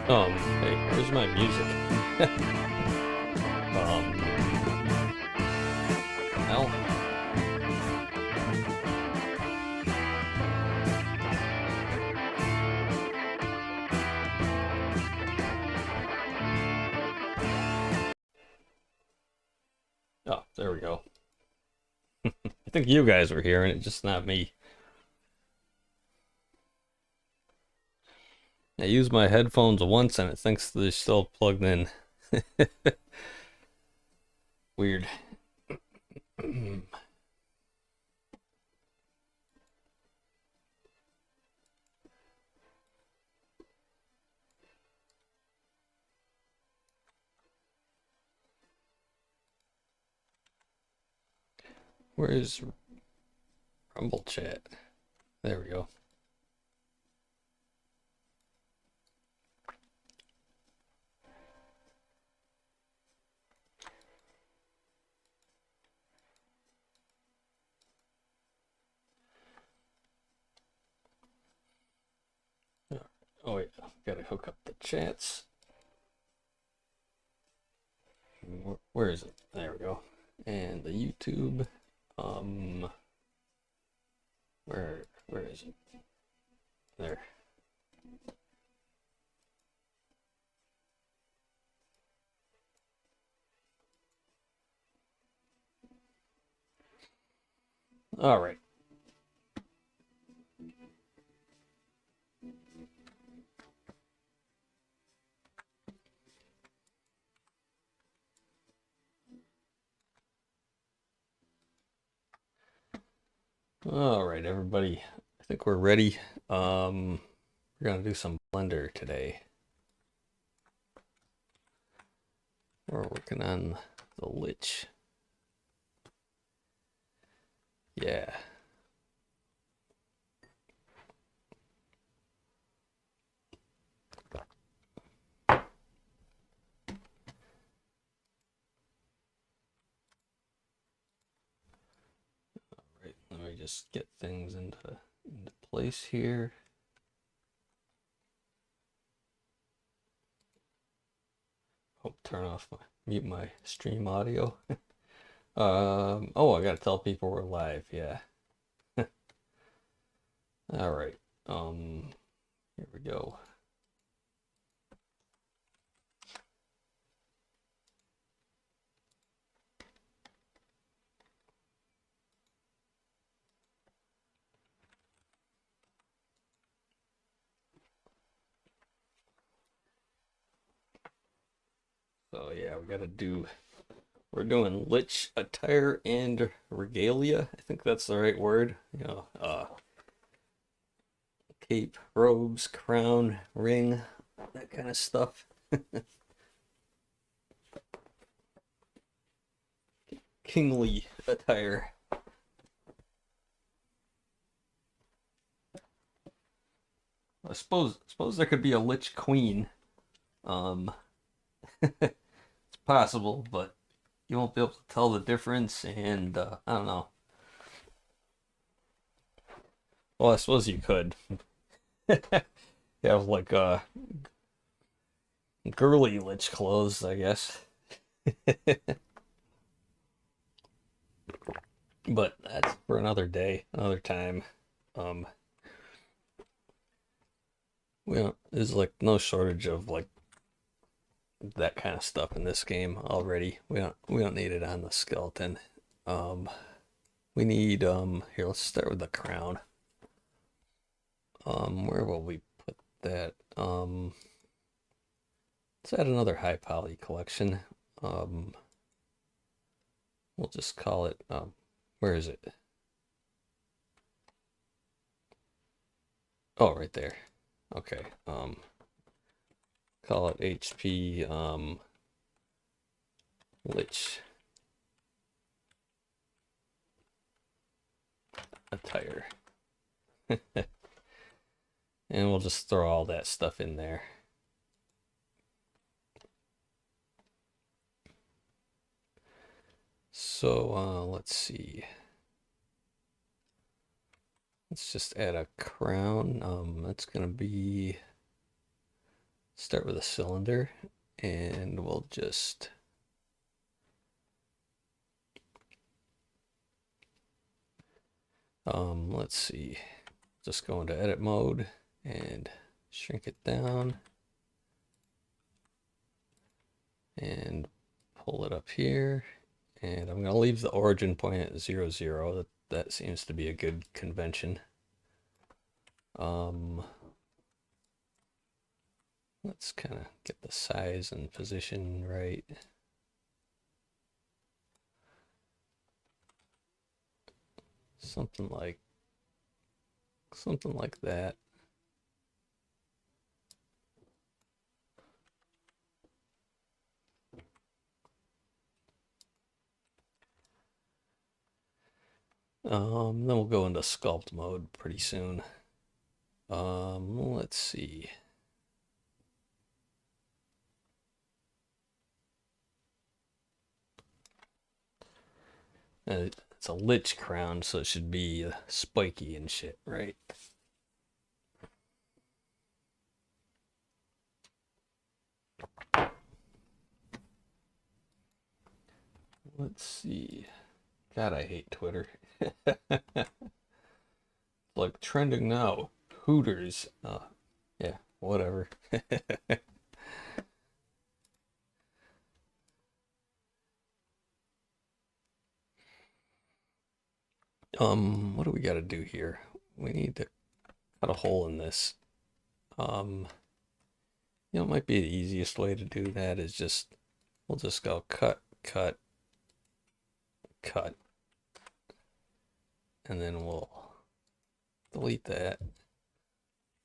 Hey, where's my music? Well, oh, there we go. I think you guys were hearing it, just not me. I used my headphones once and it thinks they're still plugged in. Weird. Where's Rumble Chat? There we go. Oh wait, gotta hook up the chats. Where is it? There we go. And the YouTube. Where is it? There. All right. All right, everybody. I think we're ready. We're gonna do some Blender today. We're working on the Lich. Yeah. All right, let me just get things into place here. Oh, turn off mute my stream audio. Oh, I gotta tell people we're live, yeah. All right. Here we go. So yeah, we're doing Lich attire and regalia. I think that's the right word. You know, cape, robes, crown, ring, that kind of stuff. Kingly attire. I suppose there could be a Lich Queen. It's possible, but you won't be able to tell the difference, and I don't know. Well, I suppose you could. You have like girly Lich clothes, I guess. But that's for another day, another time. Um, there's like no shortage of like that kind of stuff in this game already. We don't need it on the skeleton. Um, we need here, let's start with the crown. Where will we put that? Let's add another high poly collection. We'll just call it where is it? Oh, right there. Okay. Call it HP Lich attire. And we'll just throw all that stuff in there. So let's see. Let's just add a crown. That's gonna be start with a cylinder, and we'll just let's see, just go into edit mode and shrink it down and pull it up here. And I'm going to leave the origin point at 0, 0. That seems to be a good convention. Let's kind of get the size and position right. Something like that. Then we'll go into sculpt mode pretty soon. Let's see. It's a Lich crown, so it should be spiky and shit, right? Let's see. God, I hate Twitter. Like trending now. Hooters. Yeah, whatever. What do we got to do here? We need to cut a hole in this. You know, it might be the easiest way to do that is just, we'll just go cut, cut, cut, and then we'll delete that.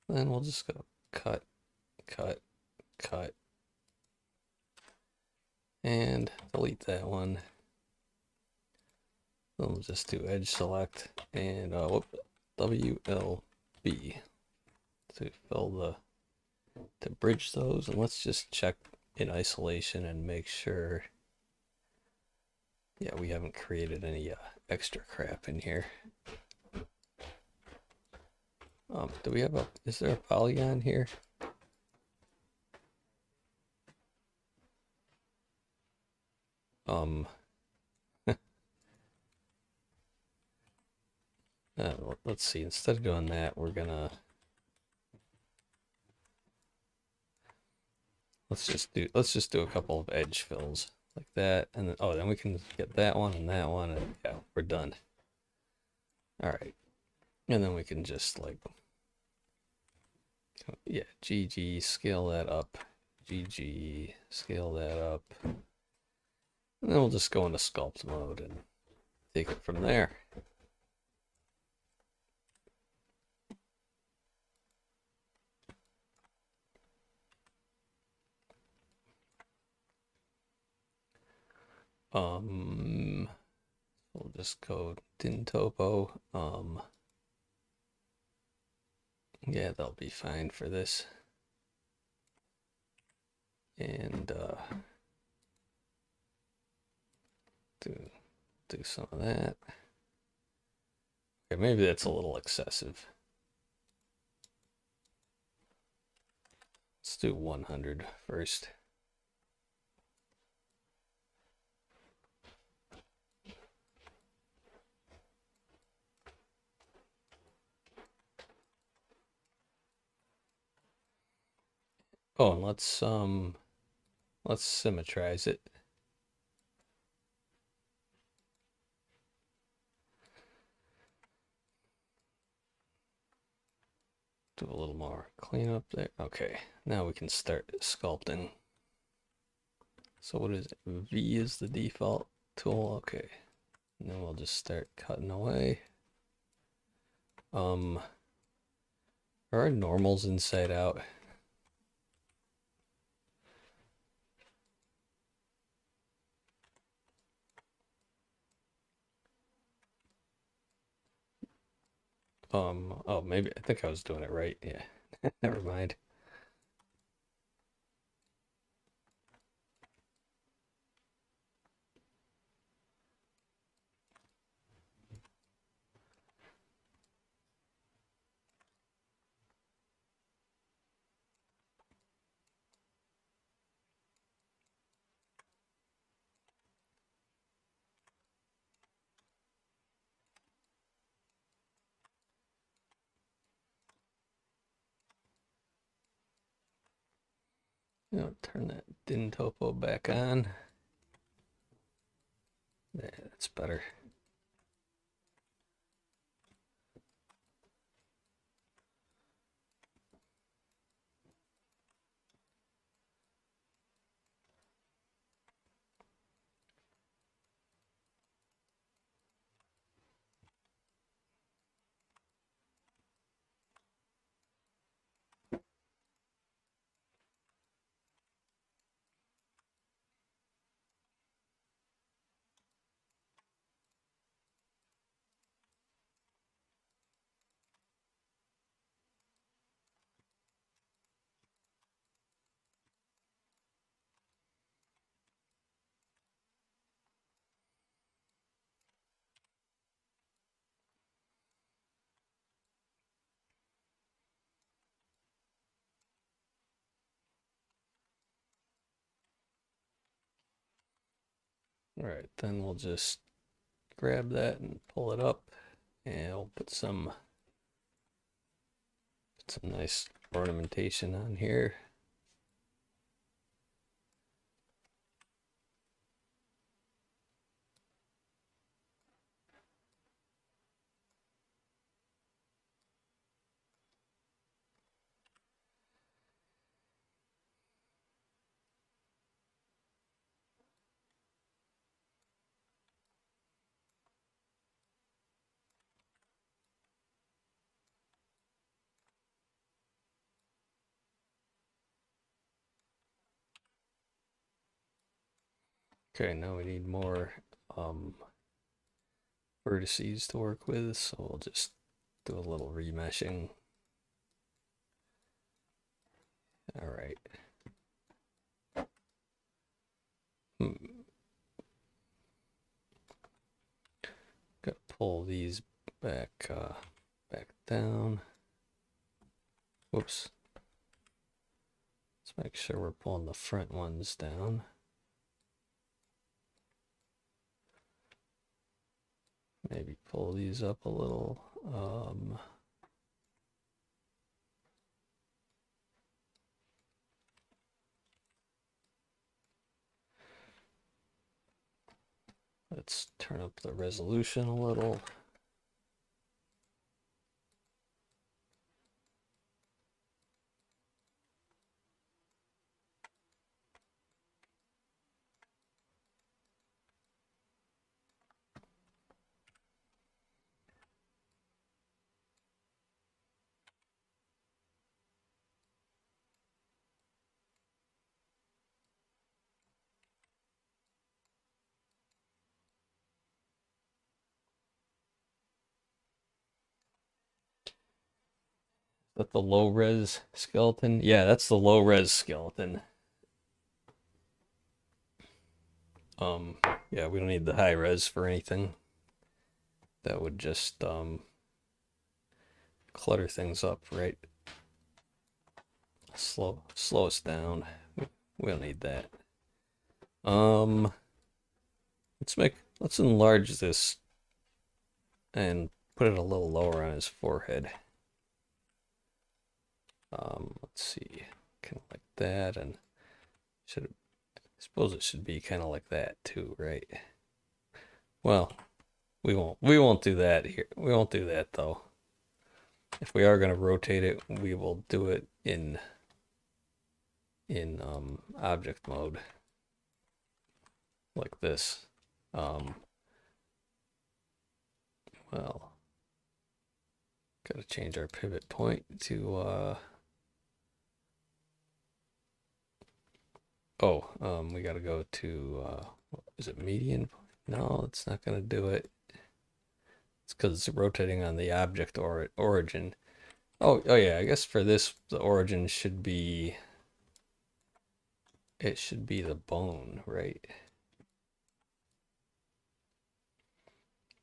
Then we'll just go cut, cut, cut, and delete that one. Then we'll just do edge select and WLB to fill the, to bridge those. And let's just check in isolation and make sure, yeah, we haven't created any extra crap in here. Do we have a, is there a polygon here? Let's see, instead of doing that, we're gonna, let's just do a couple of edge fills like that, and then, oh, then we can get that one, and yeah, we're done. All right, and then we can just like, yeah, GG, scale that up, GG, scale that up, and then we'll just go into sculpt mode and take it from there. We'll just go din topo. Yeah, they'll be fine for this. And do some of that. Okay, maybe that's a little excessive. Let's do 100 first. Oh, and let's symmetrize it. Do a little more cleanup there. Okay, now we can start sculpting. So what is it? V is the default tool. Okay, and then we'll just start cutting away. Are our normals inside out? Oh, maybe, I think I was doing it right. Yeah, never mind. Turn that din topo back on. Yeah, that's better. All right, then we'll just grab that and pull it up, and we'll put some nice ornamentation on here. Okay, now we need more vertices to work with, so we'll just do a little remeshing. All right. Gotta pull these back down. Whoops. Let's make sure we're pulling the front ones down. Maybe pull these up a little. Let's turn up the resolution a little. Is that the low res skeleton? Yeah, that's the low res skeleton. Yeah, we don't need the high res for anything. That would just clutter things up, right? Slow us down. We don't need that. Let's enlarge this and put it a little lower on his forehead. Let's see, kind of like that, and I suppose it should be kind of like that too, right? Well, we won't do that here. We won't do that though. If we are going to rotate it, we will do it in object mode like this. Well, gotta change our pivot point to we gotta go to is it median? No, it's not gonna do it. It's because it's rotating on the object or origin. Oh yeah, I guess for this the origin should be, it should be the bone, right?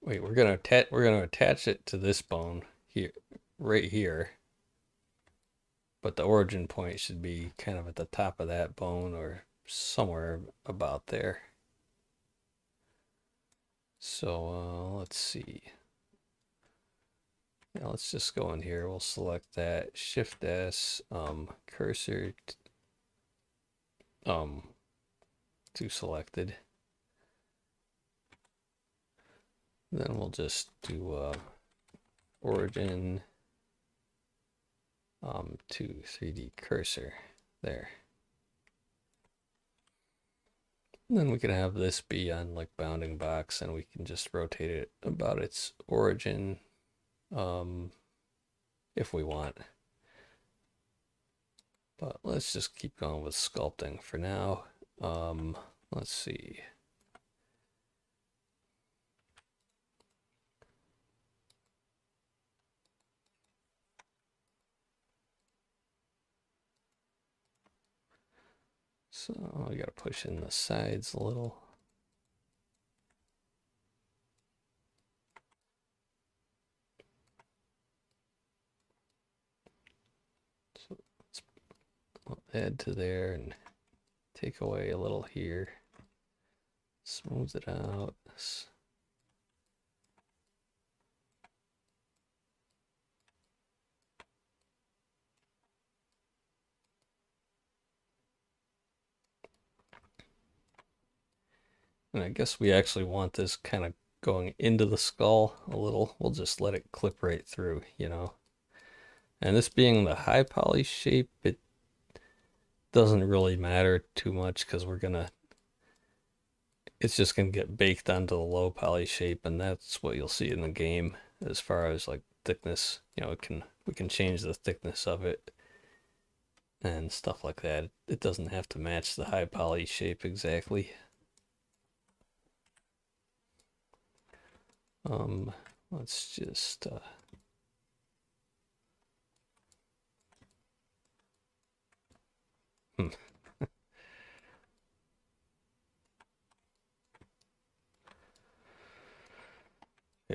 Wait, we're gonna attach it to this bone here, right here. But the origin point should be kind of at the top of that bone or somewhere about there. So let's see. Now let's just go in here. We'll select that, Shift S, cursor um to selected. Then we'll just do origin to 3D cursor there. And then we can have this be on like bounding box, and we can just rotate it about its origin if we want. But let's just keep going with sculpting for now. Let's see. So we gotta push in the sides a little. So let's add to there and take away a little here. Smooth it out. And I guess we actually want this kind of going into the skull a little. We'll just let it clip right through, you know. And this being the high poly shape, it doesn't really matter too much because it's just gonna get baked onto the low poly shape, and that's what you'll see in the game as far as like thickness. You know, we can change the thickness of it and stuff like that. It doesn't have to match the high poly shape exactly. Let's just okay,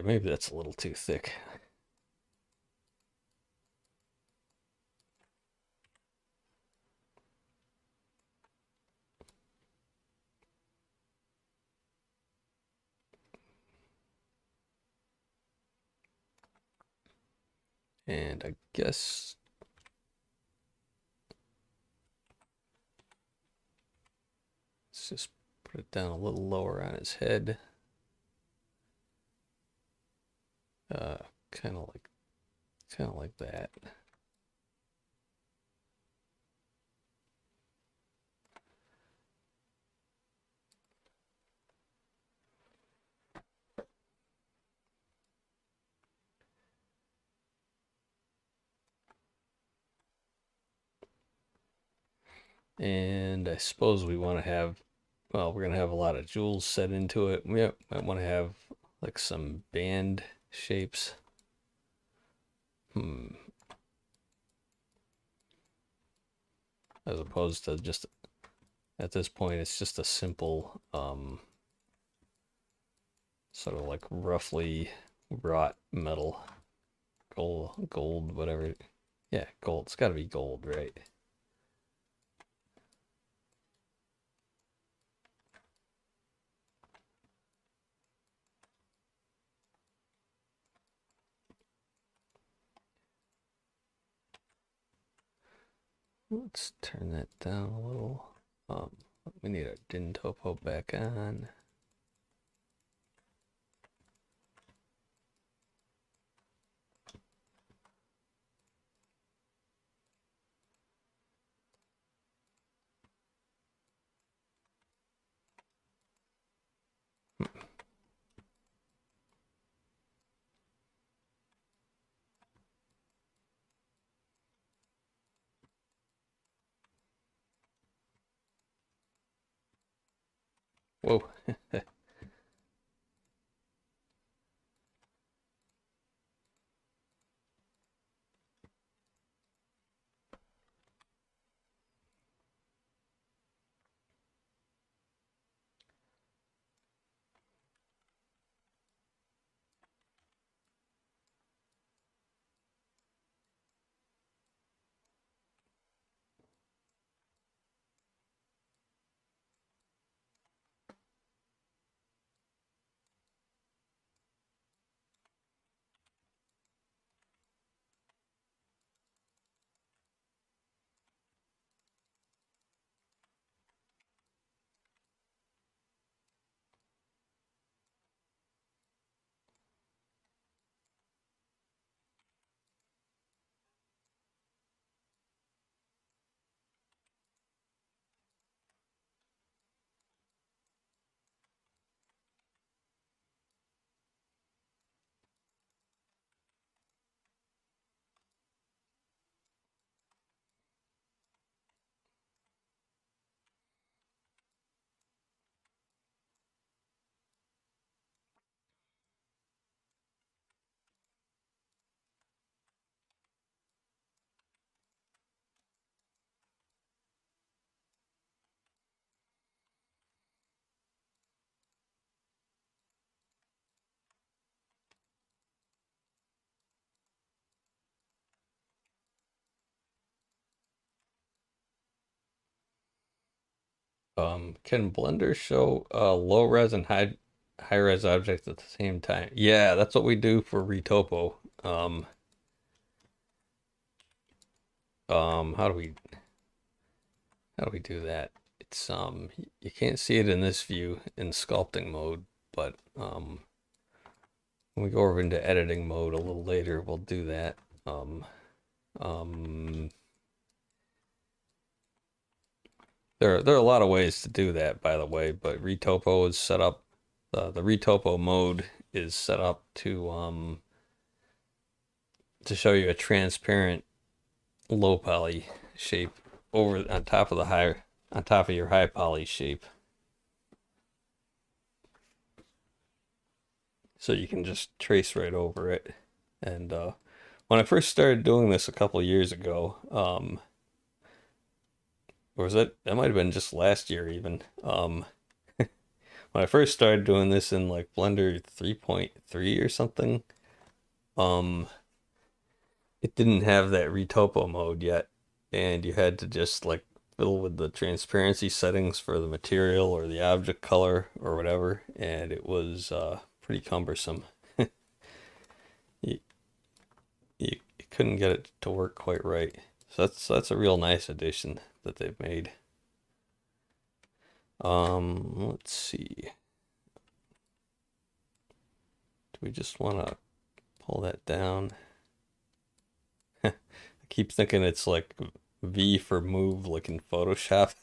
maybe that's a little too thick. And I guess let's just put it down a little lower on his head. Kind of like that. And I suppose we want to have, well, we're going to have a lot of jewels set into it. We might want to have like some band shapes. As opposed to just, at this point, it's just a simple, sort of like roughly wrought metal. Gold, whatever. Yeah, gold. It's got to be gold, right? Let's turn that down a little. We need our din topo back on. Whoa. Can Blender show low res and high res objects at the same time? Yeah, that's what we do for retopo. How do we do that? It's you can't see it in this view in sculpting mode, but when we go over into editing mode a little later, we'll do that. Um, there are a lot of ways to do that, by the way, but retopo is set up. The retopo mode is set up to show you a transparent low poly shape over on top of your high poly shape. So you can just trace right over it. And when I first started doing this a couple years ago, or was it? That might have been just last year even. When I first started doing this in like Blender 3.3 or something, um, it didn't have that retopo mode yet, and you had to just like fiddle with the transparency settings for the material or the object color or whatever, and it was pretty cumbersome. You, you couldn't get it to work quite right. So that's a real nice addition that they've made. Let's see. Do we just want to pull that down? I keep thinking it's like V for move, like in Photoshop.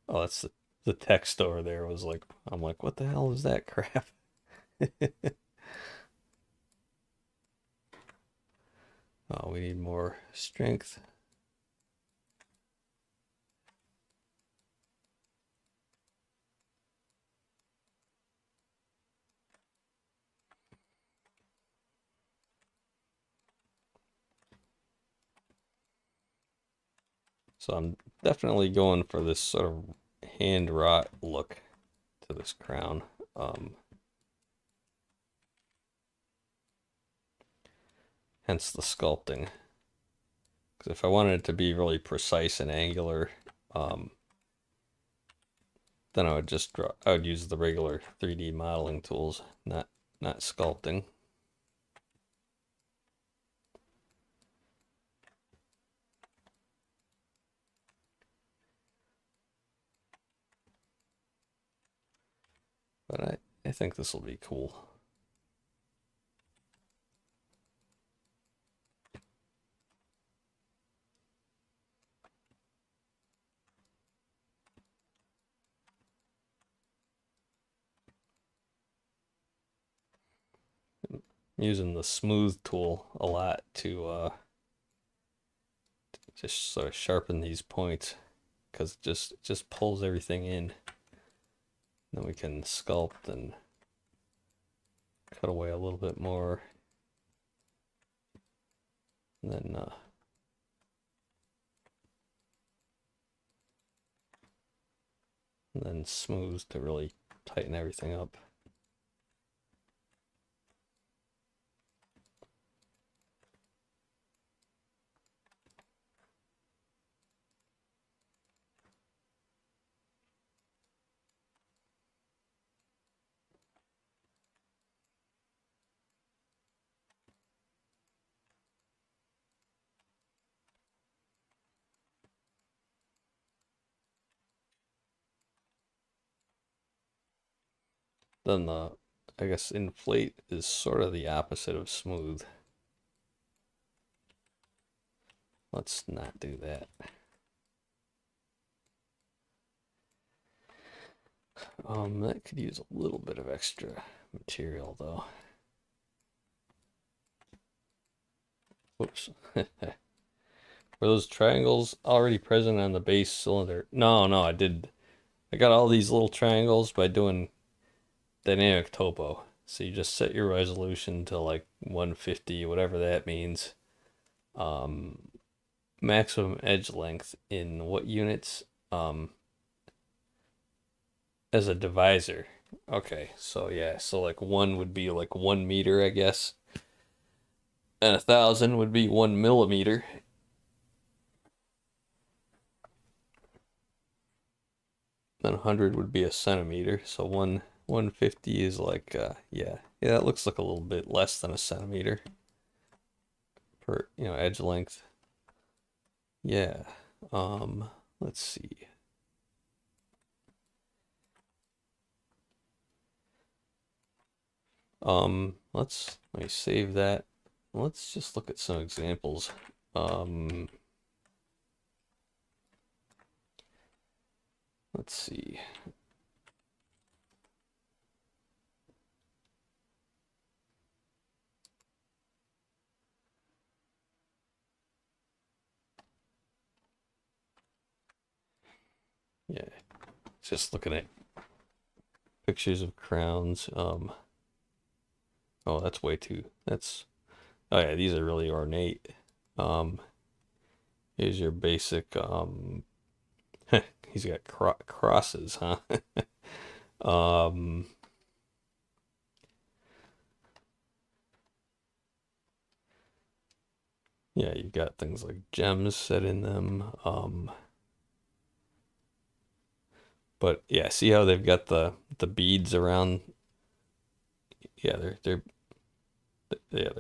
Oh, that's the text over there was like, I'm like, what the hell is that crap? Oh, we need more strength. So I'm definitely going for this sort of hand wrought look to this crown. Hence the sculpting. Because if I wanted it to be really precise and angular, then I would just I would use the regular 3D modeling tools, not sculpting. But I think this will be cool. I'm using the smooth tool a lot to just sort of sharpen these points because it just pulls everything in. Then we can sculpt and cut away a little bit more. And then smooth to really tighten everything up. Then I guess inflate is sort of the opposite of smooth. Let's not do that. That could use a little bit of extra material though. Whoops. Were those triangles already present on the base cylinder? No, I did. I got all these little triangles by doing dynamic topo. So you just set your resolution to like 150, whatever that means. Maximum edge length in what units? As a divisor. Okay, so yeah, so like one would be like 1 meter, I guess, and 1,000 would be 1 millimeter. Then 100 would be a centimeter. So 150 is like yeah, it looks like a little bit less than a centimeter per edge length. Yeah. Um, let's see. Let me save that. Let's just look at some examples. Um, let's see. Yeah, just looking at pictures of crowns. Oh, that's way too. Oh yeah, these are really ornate. Um, Here's your basic. He's got crosses, huh? Um, yeah, you've got things like gems set in them. But yeah, see how they've got the beads around? Yeah, they're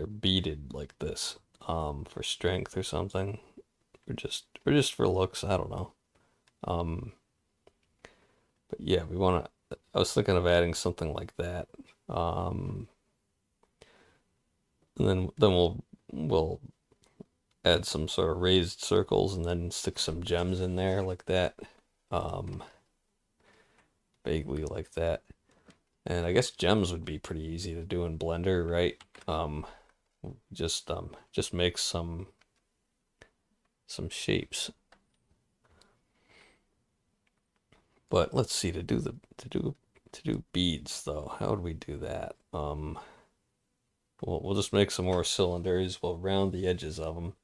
beaded like this, for strength or something, or just for looks. I don't know. Um, but yeah, we want to. I was thinking of adding something like that. Um, and then we'll add some sort of raised circles and then stick some gems in there like that. Um, Vaguely like that. And I guess gems would be pretty easy to do in Blender, right? Just make some shapes. But let's see, to do beads though. How would we do that? We'll just make some more cylinders. We'll round the edges of them,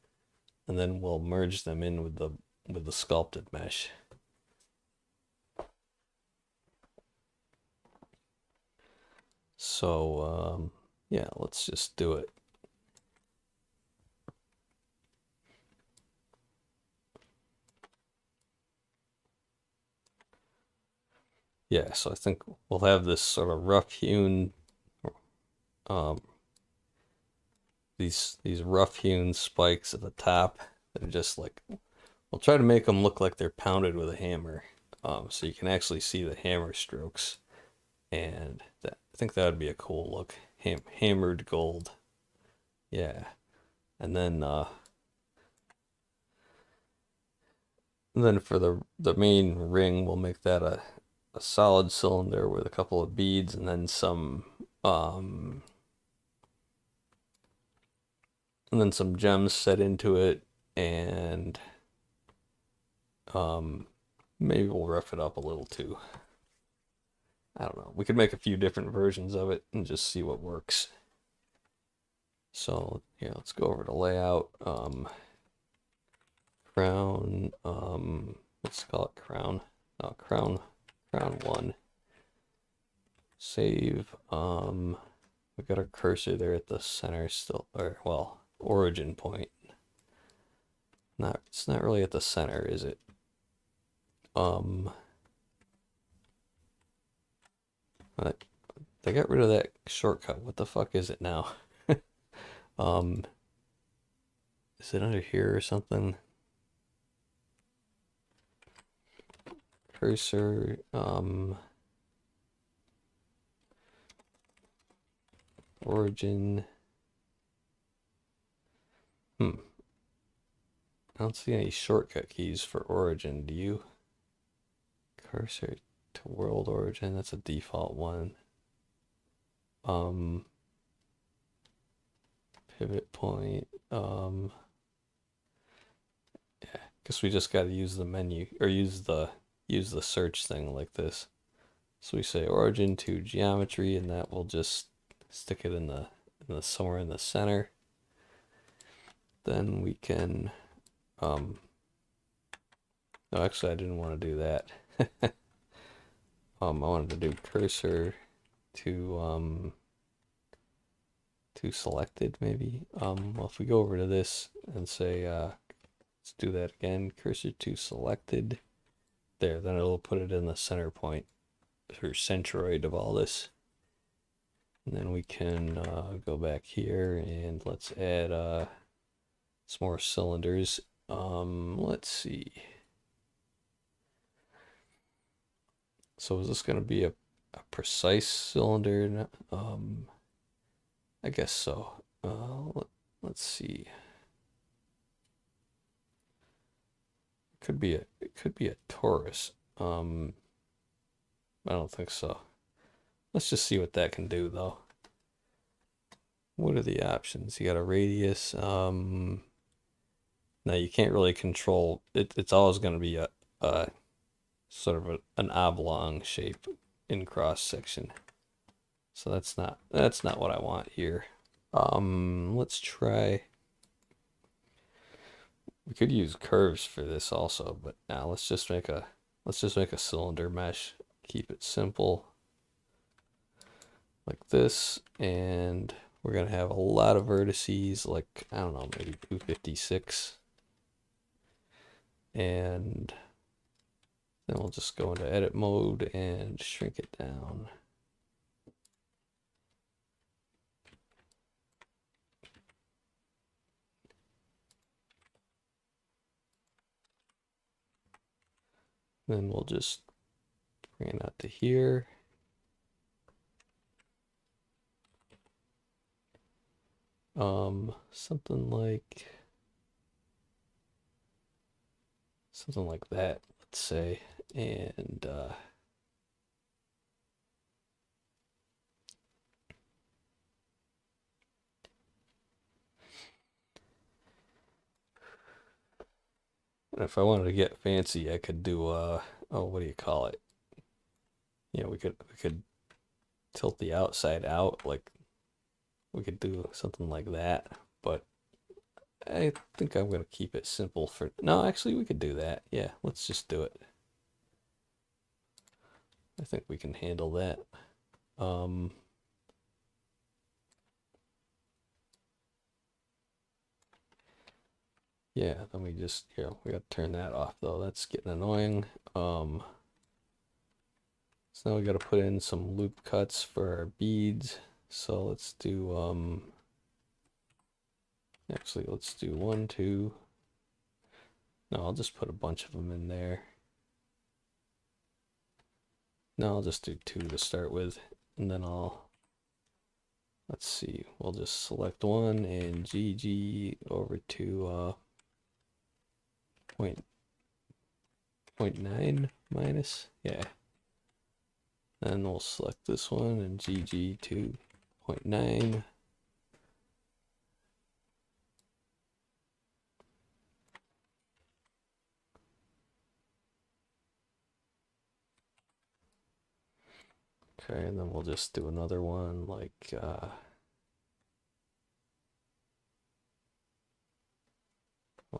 and then we'll merge them in with the sculpted mesh. So yeah, let's just do it. Yeah, so I think we'll have this sort of rough hewn um these rough hewn spikes at the top that are just like, we'll try to make them look like they're pounded with a hammer. So you can actually see the hammer strokes, and I think that would be a cool look. Hammered gold. Yeah. And then for the main ring, we'll make that a solid cylinder with a couple of beads and then some gems set into it, and maybe we'll rough it up a little too. I don't know. We could make a few different versions of it and just see what works. So yeah, let's go over to layout. Crown. Let's call it crown. Crown 1. Save. We got our cursor there at the center still, or well, origin point. It's not really at the center, is it? They got rid of that shortcut. What the fuck is it now? Um, is it under here or something? Cursor, origin. I don't see any shortcut keys for origin, do you? Cursor to world origin, that's a default one. Pivot point, yeah, guess we just gotta use the menu, or use the search thing like this. So we say origin to geometry, and that will just stick it in the somewhere in the center. Then we can no, actually I didn't want to do that. I wanted to do cursor to selected maybe. Well, if we go over to this and say, let's do that again, cursor to selected, there, then it'll put it in the center point or centroid of all this. And then we can go back here and let's add some more cylinders. Let's see. So is this going to be a precise cylinder? I guess so. Let's see. It could be a torus. I don't think so. Let's just see what that can do though. What are the options? You got a radius. Now you can't really control it. It's always going to be a sort of an oblong shape in cross section. So that's not what I want here. Let's try. We could use curves for this also, but now let's just make a cylinder mesh. Keep it simple like this, and we're gonna have a lot of vertices, like I don't know, maybe 256, and then we'll just go into edit mode and shrink it down. Then we'll just bring it out to here. Something like that, let's say, and if I wanted to get fancy, I could do oh, what do you call it? Yeah, we could tilt the outside out, like we could do something like that, but I think I'm gonna keep it simple for no, actually we could do that. Yeah, let's just do it. I think we can handle that. Yeah, then we just we gotta turn that off though. That's getting annoying. So now we gotta put in some loop cuts for our beads. So let's do actually let's do 1, 2. No, I'll just put a bunch of them in there. No, I'll just do 2 to start with, and then let's see, we'll just select 1 and GG over to 0.9 minus, yeah. Then we'll select this one and GG to 0.9. Okay, and then we'll just do another one like well,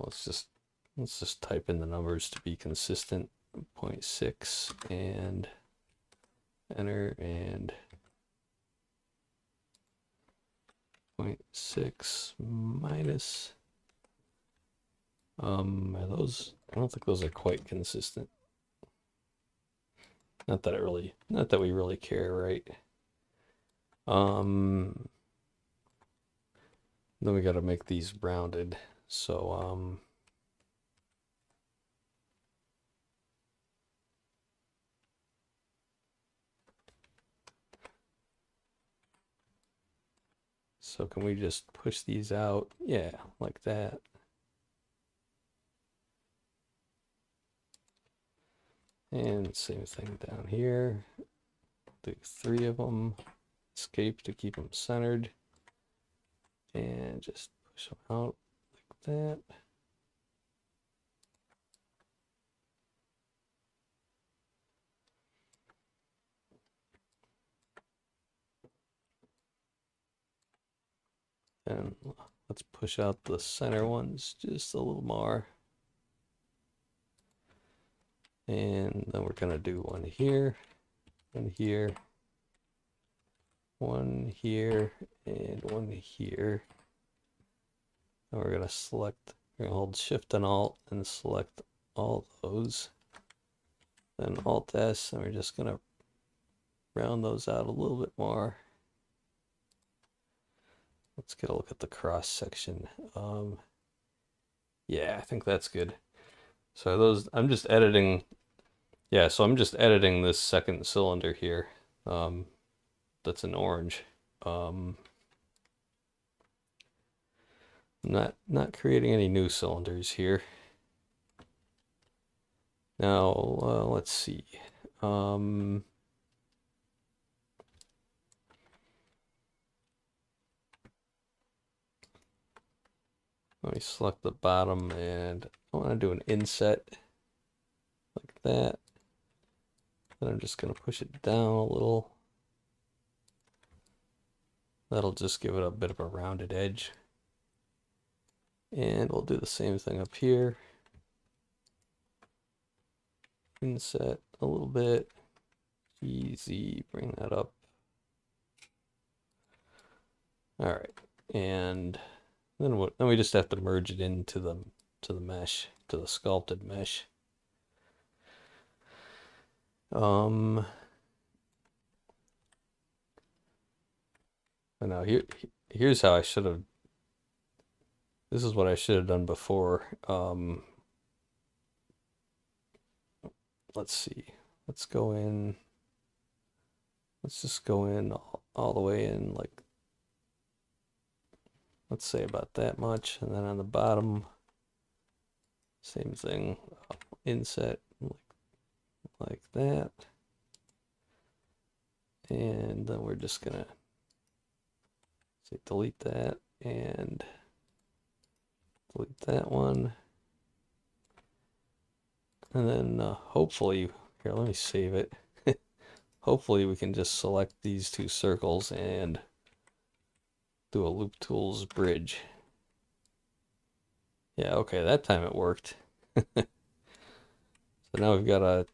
let's just type in the numbers to be consistent. 0.6 and enter, and 0.6 minus. Are those? I don't think those are quite consistent. Not that we really care, right? Then we got to make these rounded. So so can we just push these out? Yeah, like that. And same thing down here. Do 3 of them. Escape to keep them centered. And just push them out like that. And let's push out the center ones just a little more. And then we're gonna do one here. one here, one here, and one here. And we're gonna select, we're gonna hold Shift and Alt and select all those. Then Alt S, and we're just gonna round those out a little bit more. Let's get a look at the cross section. Yeah, I think that's good. So those, I'm just editing. Yeah, so I'm just editing this second cylinder here. That's an orange. Not creating any new cylinders here. Now, let's see. Let me select the bottom, and I want to do an inset like that. Then I'm just going to push it down a little. That'll just give it a bit of a rounded edge. And we'll do the same thing up here. Inset a little bit. Easy, bring that up. All right, and then we just have to merge it into the mesh, to the sculpted mesh. And now here's how I should have. This is what I should have done before. Let's see. Let's go in. Let's just go in all the way in, like, let's say about that much, and then on the bottom, same thing, inset like that, and then we're just gonna say delete that and delete that one, and then hopefully, here, let me save it. Hopefully we can just select these two circles and do a loop tools bridge. Yeah, okay, that time it worked. So now we've got a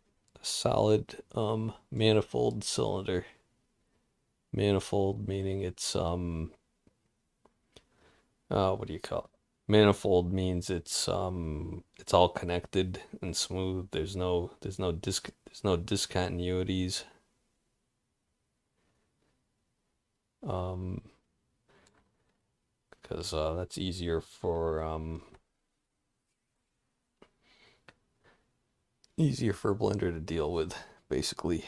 solid manifold cylinder. Manifold meaning it's what do you call it? Manifold means it's all connected and smooth. There's no discontinuities. Because that's easier for Blender to deal with, basically.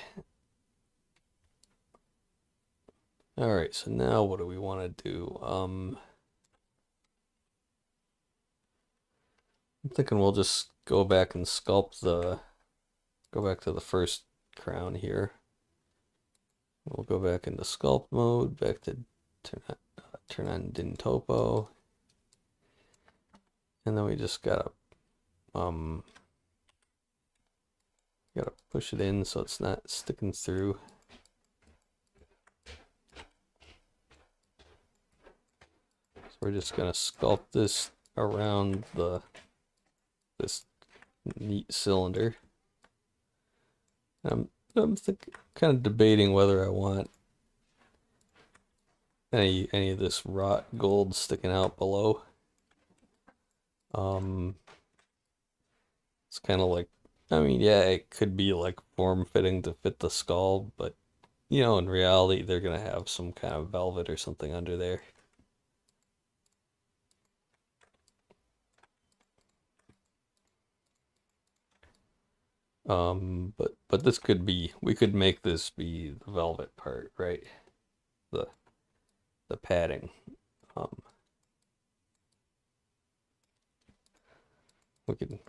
All right, so now what do we want to do? I'm thinking we'll just go back and sculpt go back to the first crown here. We'll go back into sculpt mode, back to turn on retopo, and then we just gotta push it in so it's not sticking through. So we're just gonna sculpt this around this neat cylinder. I'm kind of debating whether I want any of this wrought gold sticking out below. It's kind of like, I mean, yeah, it could be like form fitting to fit the skull, but you know, in reality, they're gonna have some kind of velvet or something under there. But this could be, we could make this be the velvet part, right? The padding.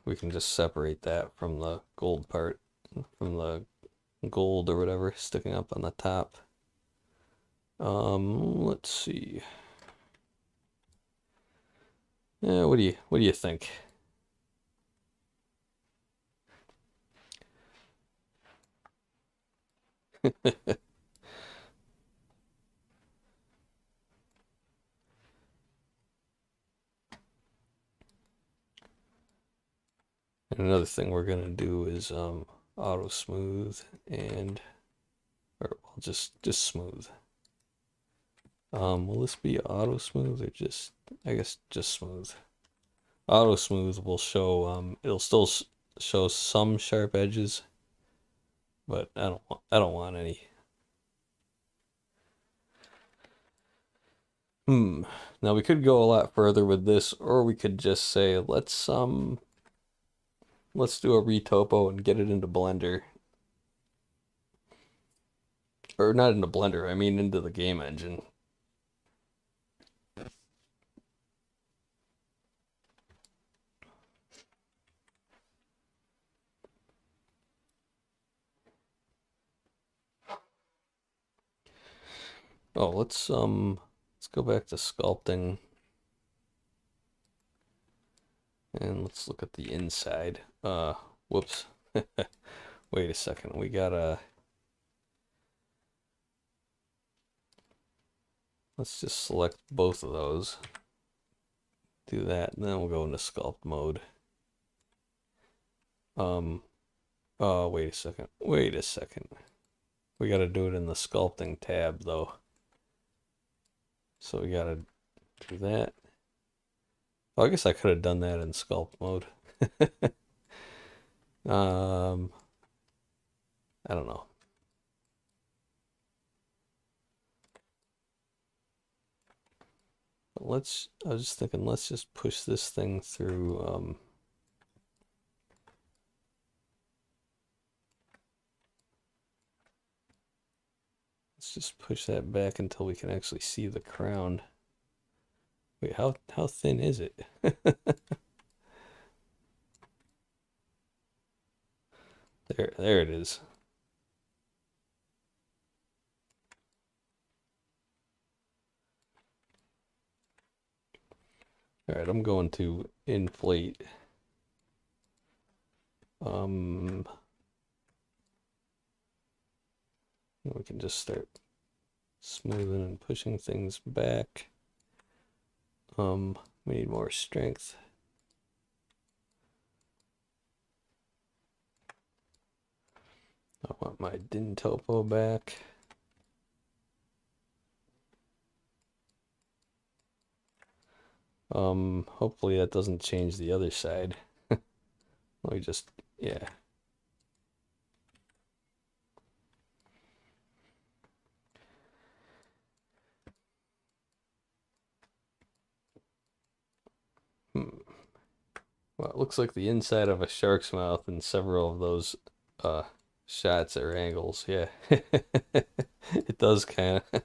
We can just separate that from the gold part, from the gold or whatever sticking up on the top. Let's see. Yeah, what do you think? And another thing we're gonna do is auto smooth, and Or well, just smooth. Will this be auto smooth or just, I guess just smooth. Auto smooth will show, it'll still show some sharp edges, but I don't want any. Now we could go a lot further with this, or we could just say let's do a retopo and get it into Blender. Or not into Blender, I mean into the game engine. Oh, let's go back to sculpting. And let's look at the inside. Whoops. Wait a second. We gotta... Let's just select both of those. Do that, and then we'll go into sculpt mode. Wait a second. Wait a second. We gotta do it in the sculpting tab, though. So we gotta do that. Oh, I guess I could have done that in sculpt mode. I don't know. But I was just thinking, let's just push this thing through, let's just push that back until we can actually see the crown. Wait, how thin is it? There it is. All right, I'm going to inflate. We can just start smoothing and pushing things back. We need more strength. I want my din topo back. Hopefully that doesn't change the other side. Let me just, yeah. Well, it looks like the inside of a shark's mouth in several of those shots or angles. Yeah, it does kind of,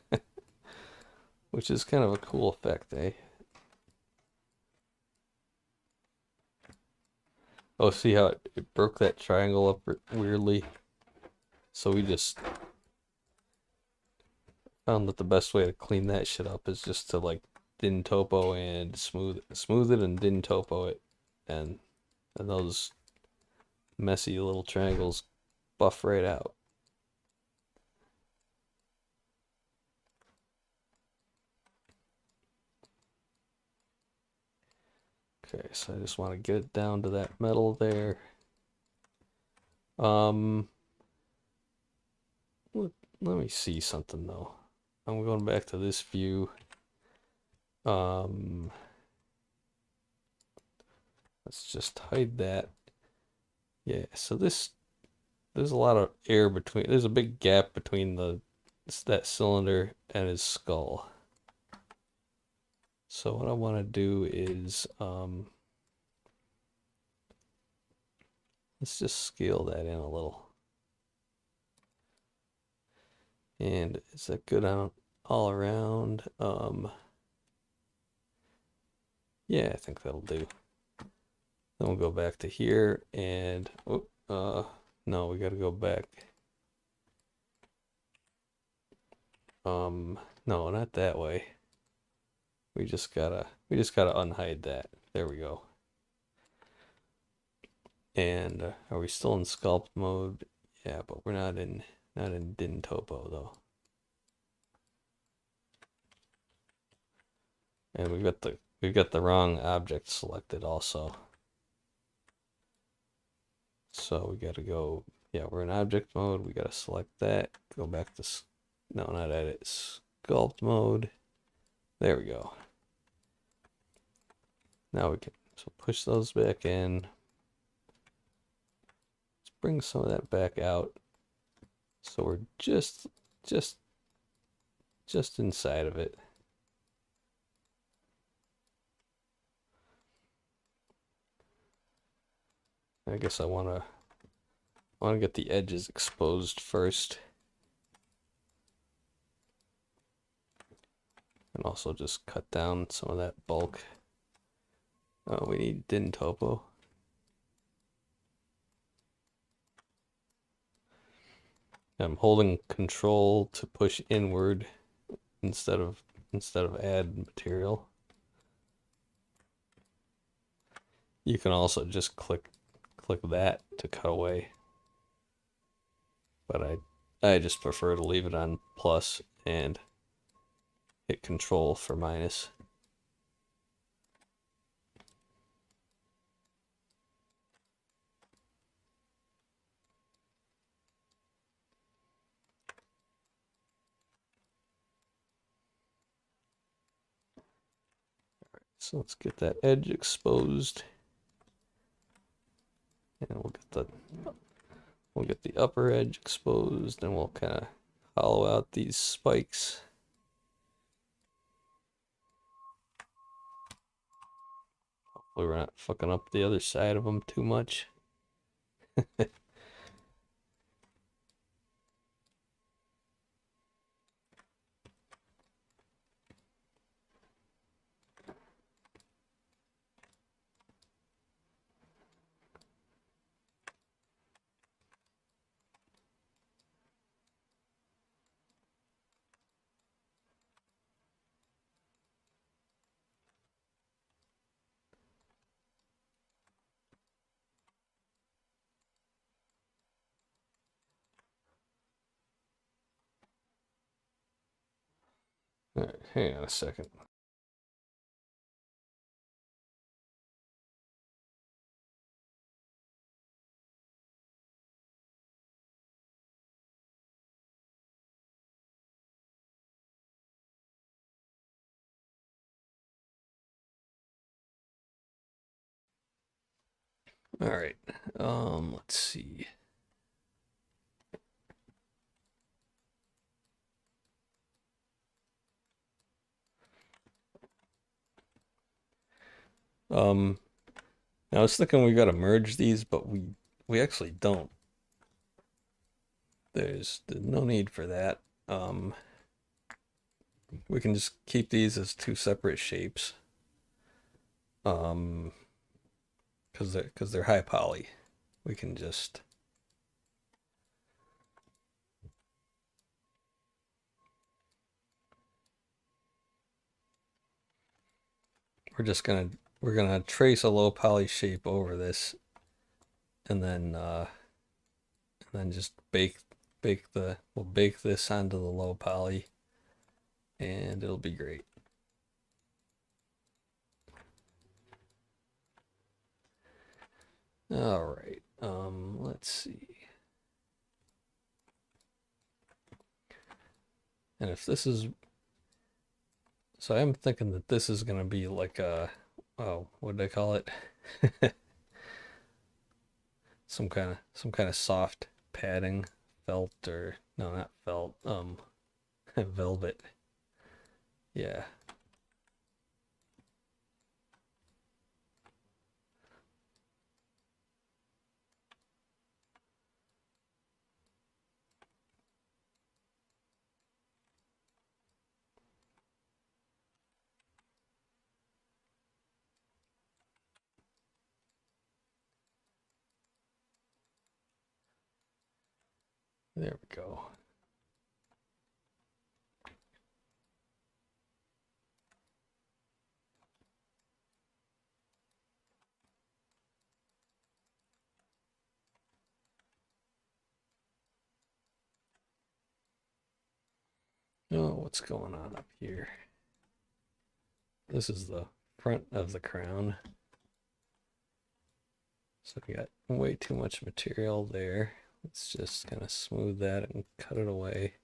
which is kind of a cool effect, eh? Oh, see how it broke that triangle up weirdly? So we just found that the best way to clean that shit up is just to like din topo and smooth it and din topo it, and those messy little triangles buff right out. Okay, so I just want to get it down to that metal there. Let me see something though. I'm going back to this view. Let's just hide that. Yeah, so there's a lot of air between, there's a big gap between that cylinder and his skull. So what I want to do is, let's just scale that in a little. And is that good on all around? Yeah, I think that'll do. Then we'll go back to here and, no, we gotta go back. No, not that way. We just gotta unhide that. There we go. And are we still in sculpt mode? Yeah, but we're not in din topo though. And we've got the wrong object selected also. So we gotta go, yeah, we're in object mode. We gotta select that. Go back to, no, not edit, sculpt mode. There we go. Now we can, so push those back in. Let's bring some of that back out. So we're just inside of it. I guess I want to get the edges exposed first. And also just cut down some of that bulk. We need din topo. I'm holding control to push inward instead of add material. You can also just click that to cut away. But I just prefer to leave it on plus and hit control for minus. So let's get that edge exposed. And we'll get the upper edge exposed, and we'll kind of hollow out these spikes. Hopefully we're not fucking up the other side of them too much. All right, hang on a second. All right, let's see. I was thinking we gotta merge these, but we actually don't. There's no need for that. We can just keep these as two separate shapes. Because they're high poly. We can just we're gonna trace a low poly shape over this, and then just we'll bake this onto the low poly, and it'll be great. All right, let's see. And if this is, so I'm thinking that this is gonna be like a, oh, what did I call it? some kind of soft padding, felt, or no, not felt, velvet. Yeah. There we go. Oh, what's going on up here? This is the front of the crown. So we got way too much material there. let's just kind of smooth that and cut it away.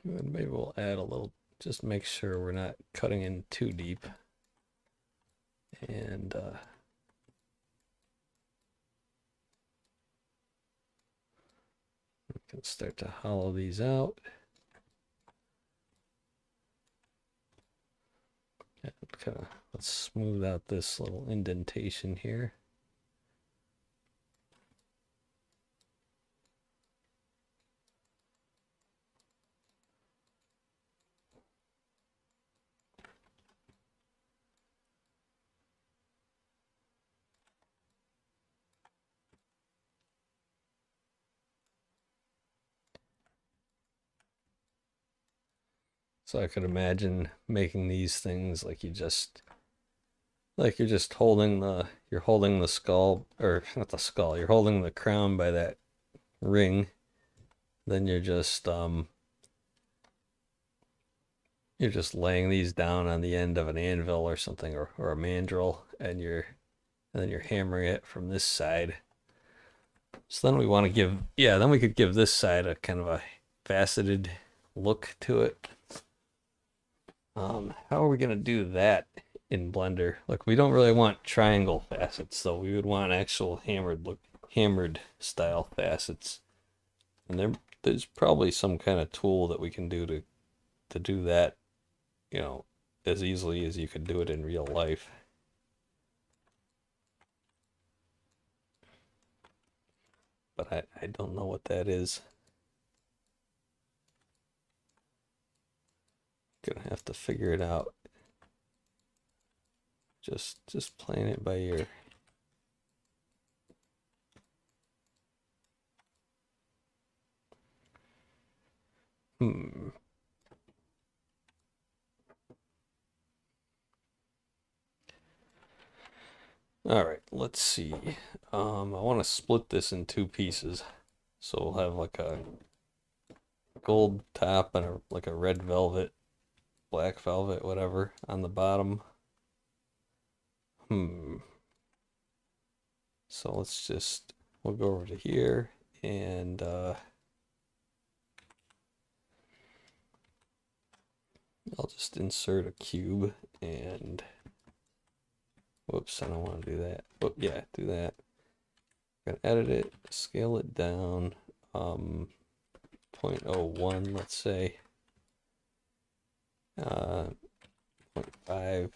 And maybe we'll add a little, just make sure we're not cutting in too deep. And we can start to hollow these out. And kind of, let's smooth out this little indentation here. So I could imagine making these things like you're just holding the skull, or not the skull, you're holding the crown by that ring. Then you're just laying these down on the end of an anvil or something, or a mandrel, and then you're hammering it from this side. So then we want to give, yeah, then we could give this side a kind of a faceted look to it. How are we gonna do that in Blender? Like, we don't really want triangle facets, so we would want actual hammered style facets. And there's probably some kind of tool that we can do to do that, you know, as easily as you could do it in real life. But I don't know what that is. Gonna have to figure it out. Just playing it by ear. All right, let's see. I want to split this in two pieces. So we'll have like a gold top and like a red velvet, black velvet, whatever, on the bottom. So we'll go over to here and I'll just insert a cube and whoops, I don't want to do that. Oh yeah, do that. I'm gonna edit it, scale it down, 0.01, let's say, 0.5.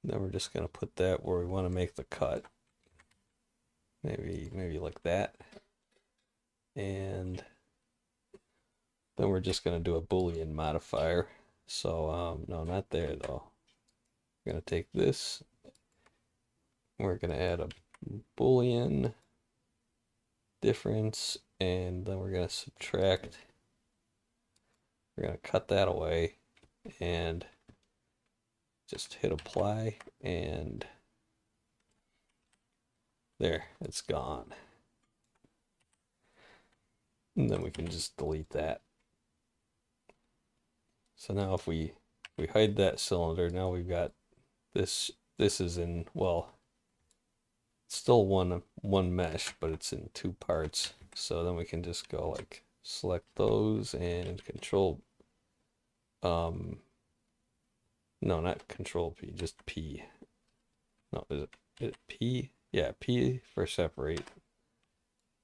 Then we're just gonna put that where we want to make the cut. Maybe like that. And then we're just gonna do a Boolean modifier. So no, not there though. We're gonna take this. We're gonna add a Boolean difference, and then we're gonna subtract. We're gonna cut that away and just hit apply, and there, it's gone. And then we can just delete that. So now if we hide that cylinder, now we've got this is in, well, it's still one mesh, but it's in two parts. So then we can just go like select those and control no, not control P, just P. No, is it P? Yeah, P for separate.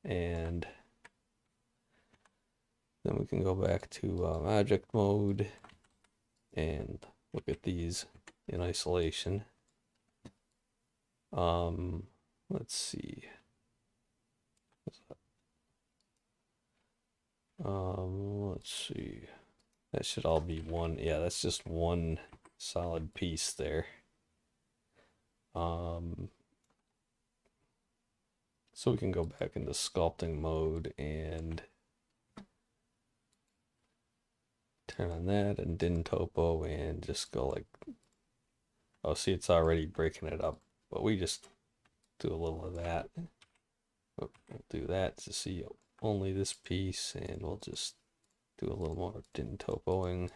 And then we can go back to object mode and look at these in isolation. Let's see. Let's see. That should all be one. Yeah, that's just one solid piece there. So we can go back into sculpting mode and turn on that and din topo and just go like, oh, see, it's already breaking it up, but we just do a little of that. We'll do that to see only this piece, and we'll just do a little more din topoing.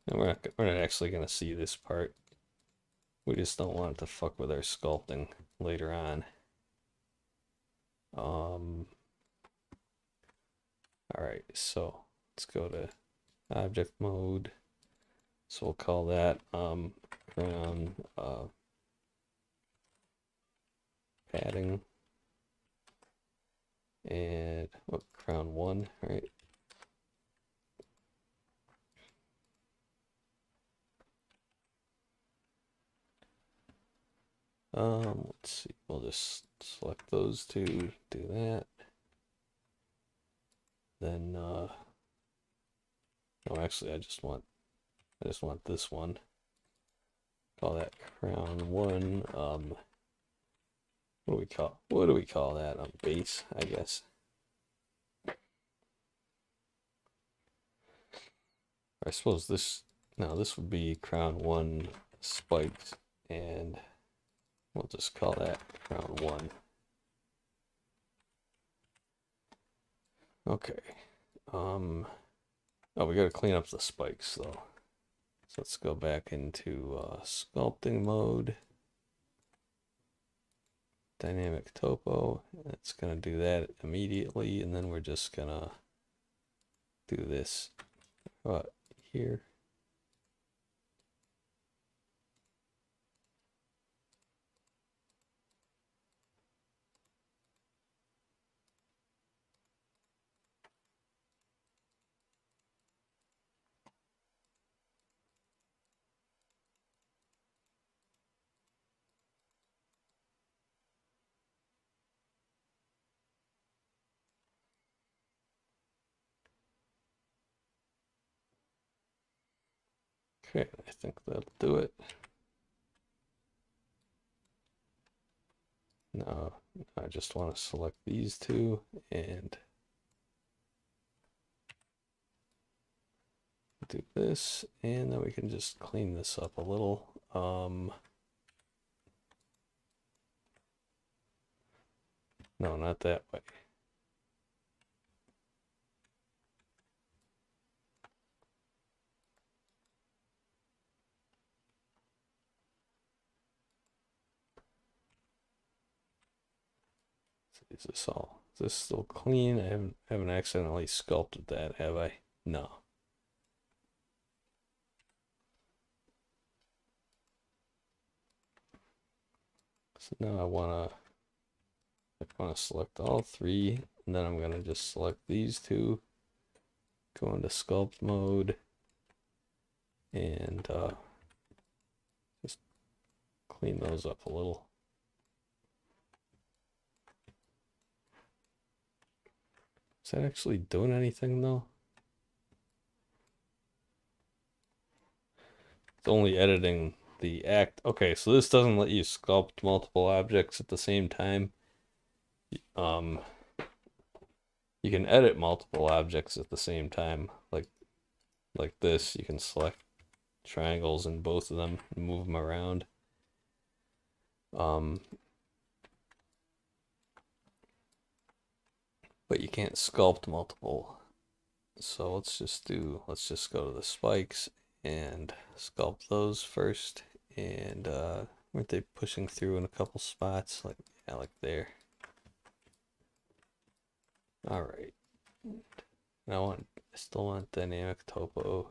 And we're not actually gonna see this part. We just don't want it to fuck with our sculpting later on. Alright, so let's go to object mode. So we'll call that crown padding and crown 1, right? Let's see, we'll just select those two, do that. Then no, actually I just want this one. Call that crown 1. What do we call that? Base, I guess. I suppose this would be crown 1 spikes, and we'll just call that crown 1. Okay. Oh, we gotta clean up the spikes though. So let's go back into sculpting mode. Dynamic topo. It's gonna do that immediately, and then we're just gonna do this here. Okay, I think that'll do it. No, I just want to select these two and do this, and then we can just clean this up a little. No, not that way. Is this still clean? I haven't accidentally sculpted that, have I? No. So now I wanna select all 3, and then I'm gonna just select these 2, go into sculpt mode, and just clean those up a little. Is that actually doing anything though? It's only editing the act. Okay, so this doesn't let you sculpt multiple objects at the same time. You can edit multiple objects at the same time, like this. You can select triangles in both of them and move them around. But you can't sculpt multiple. So let's just go to the spikes and sculpt those first. And weren't they pushing through in a couple spots? Like there. All right. I still want dynamic topo.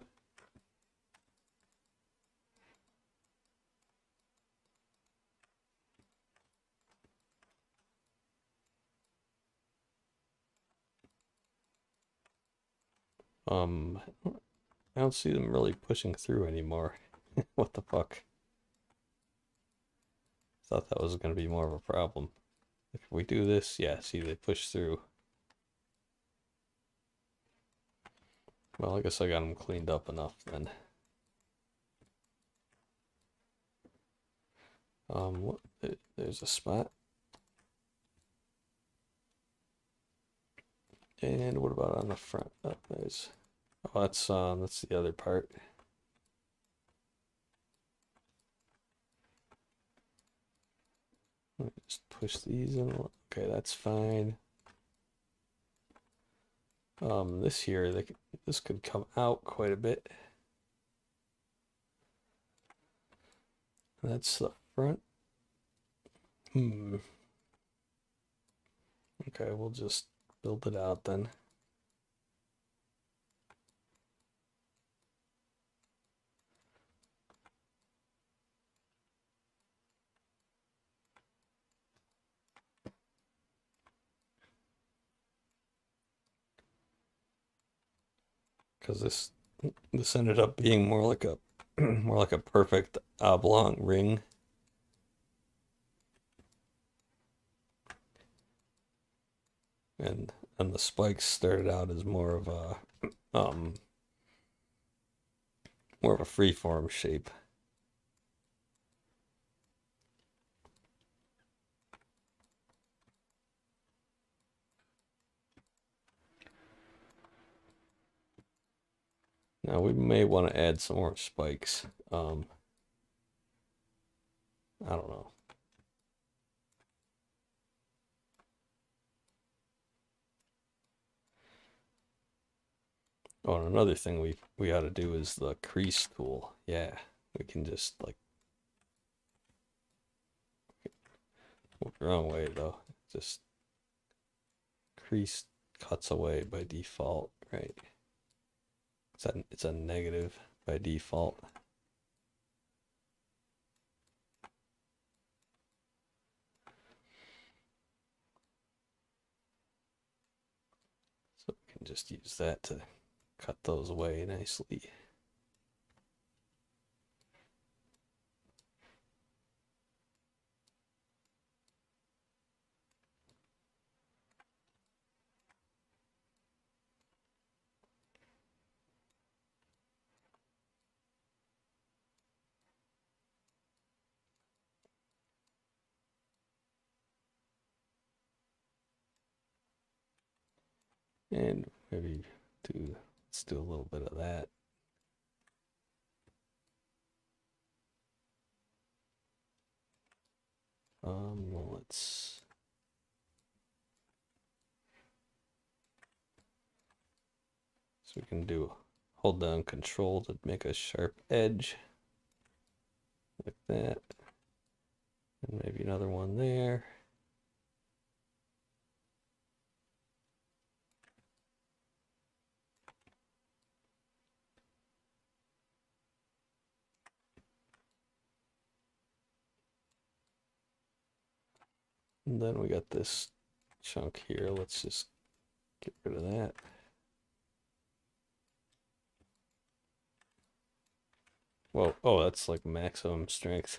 I don't see them really pushing through anymore. What the fuck? Thought that was going to be more of a problem. If we do this, yeah, see, they push through. Well, I guess I got them cleaned up enough then. There's a spot. And what about on the front? Oh, that's the other part. Let me just push these in. Okay, that's fine. This could come out quite a bit. That's the front. Okay, we'll just build it out then. Because this ended up being more like a more like a perfect oblong ring. And the spikes started out as more of a freeform shape. Now we may want to add some more spikes. I don't know. Oh, and another thing we ought to do is the crease tool. Yeah, we can just like the wrong way though. Just crease cuts away by default, right? It's a negative by default. So we can just use that to cut those away nicely. And maybe let's do a little bit of that. Let's so we can hold down control to make a sharp edge like that. And maybe another one there. And then we got this chunk here. Let's just get rid of that. Whoa, oh, that's like maximum strength.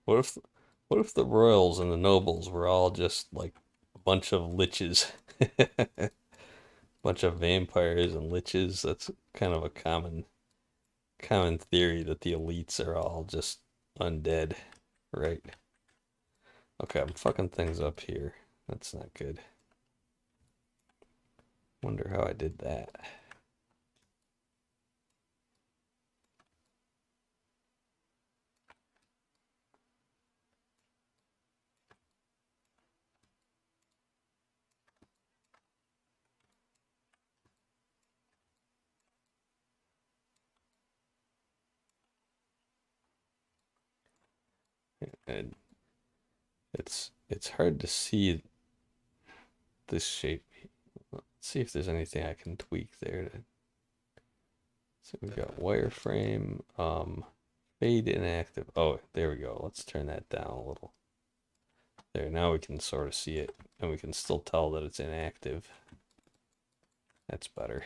What if what if the royals and the nobles were all just like a bunch of liches? Bunch of vampires and liches. That's kind of a common theory that the elites are all just undead, right? Okay, I'm fucking things up here. That's not good. Wonder how I did that. And it's hard to see this shape. Let's see if there's anything I can tweak there. So we've got wireframe, fade inactive. Oh, there we go. Let's turn that down a little. There, now we can sort of see it, and we can still tell that it's inactive. That's better.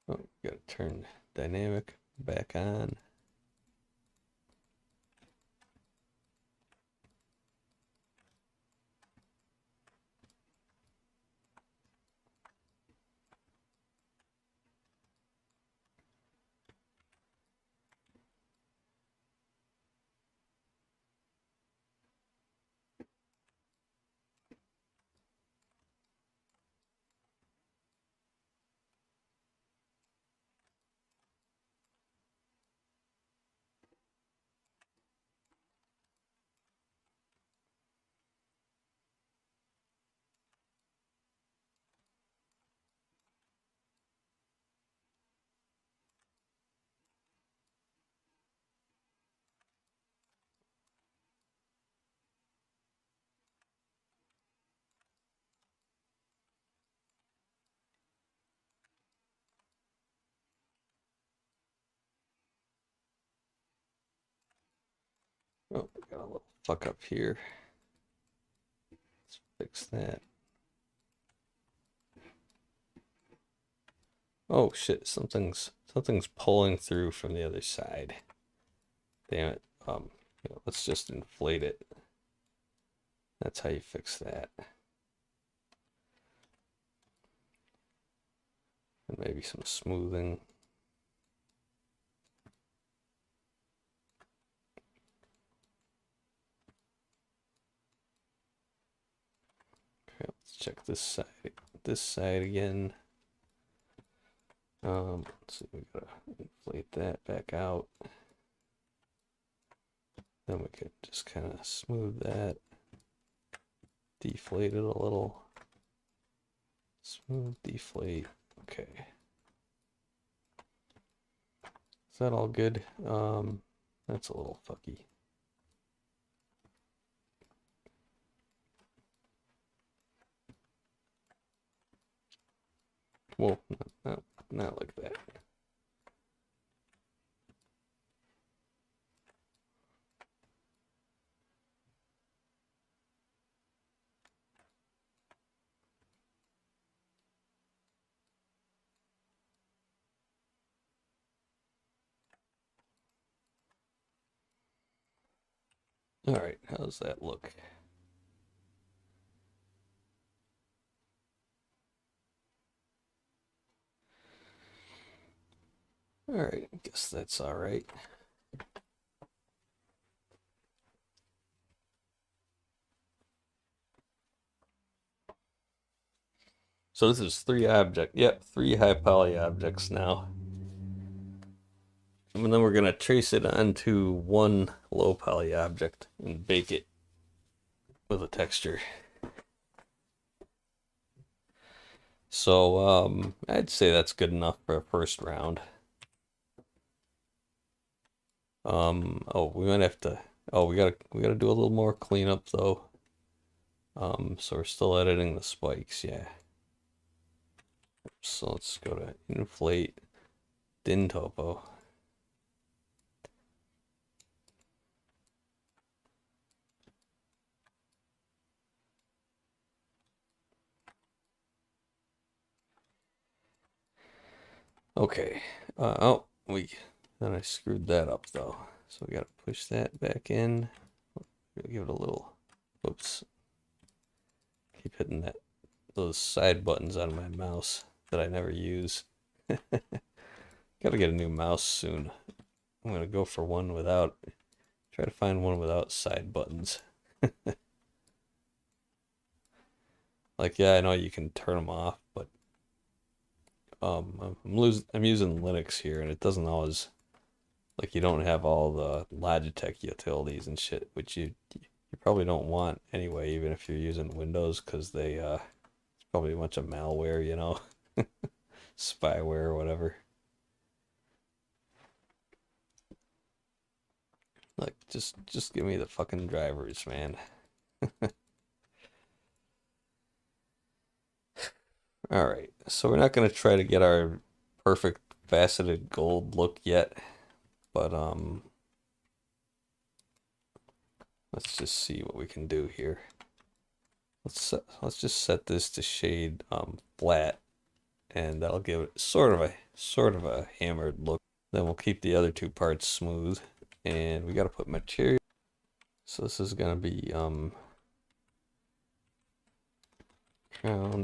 Oh, gotta turn dynamic back on. Oh, got a little fuck up here. Let's fix that. Oh shit, something's pulling through from the other side. Damn it. Let's just inflate it. That's how you fix that. And maybe some smoothing. Okay, let's check this side again. Let's see, we gotta inflate that back out. Then we could just kind of smooth that, deflate it a little. Smooth, deflate. Okay. Is that all good? That's a little fucky. Whoa, not like that. All right, how's that look? All right, I guess that's all right. So this is three high poly objects now. And then we're gonna trace it onto one low poly object and bake it with a texture. So I'd say that's good enough for a first round. Oh, we might have to. Oh, we gotta do a little more cleanup though. So we're still editing the spikes, yeah. So let's go to inflate din topo. Okay. Then I screwed that up though. So we gotta push that back in. Give it a little. Whoops. Keep hitting those side buttons on my mouse that I never use. Gotta get a new mouse soon. I'm gonna go for one without. Try to find one without side buttons. Like, yeah, I know you can turn them off, but I'm using Linux here, and it doesn't always, like, you don't have all the Logitech utilities and shit, which you probably don't want anyway, even if you're using Windows, because it's probably a bunch of malware, you know, spyware or whatever. Like, just give me the fucking drivers, man. All right, so we're not gonna try to get our perfect faceted gold look yet, but let's just see what we can do here. Let's just set this to shade flat, and that'll give it sort of sort of a hammered look. Then we'll keep the other two parts smooth. And we got to put material. So this is going to be crown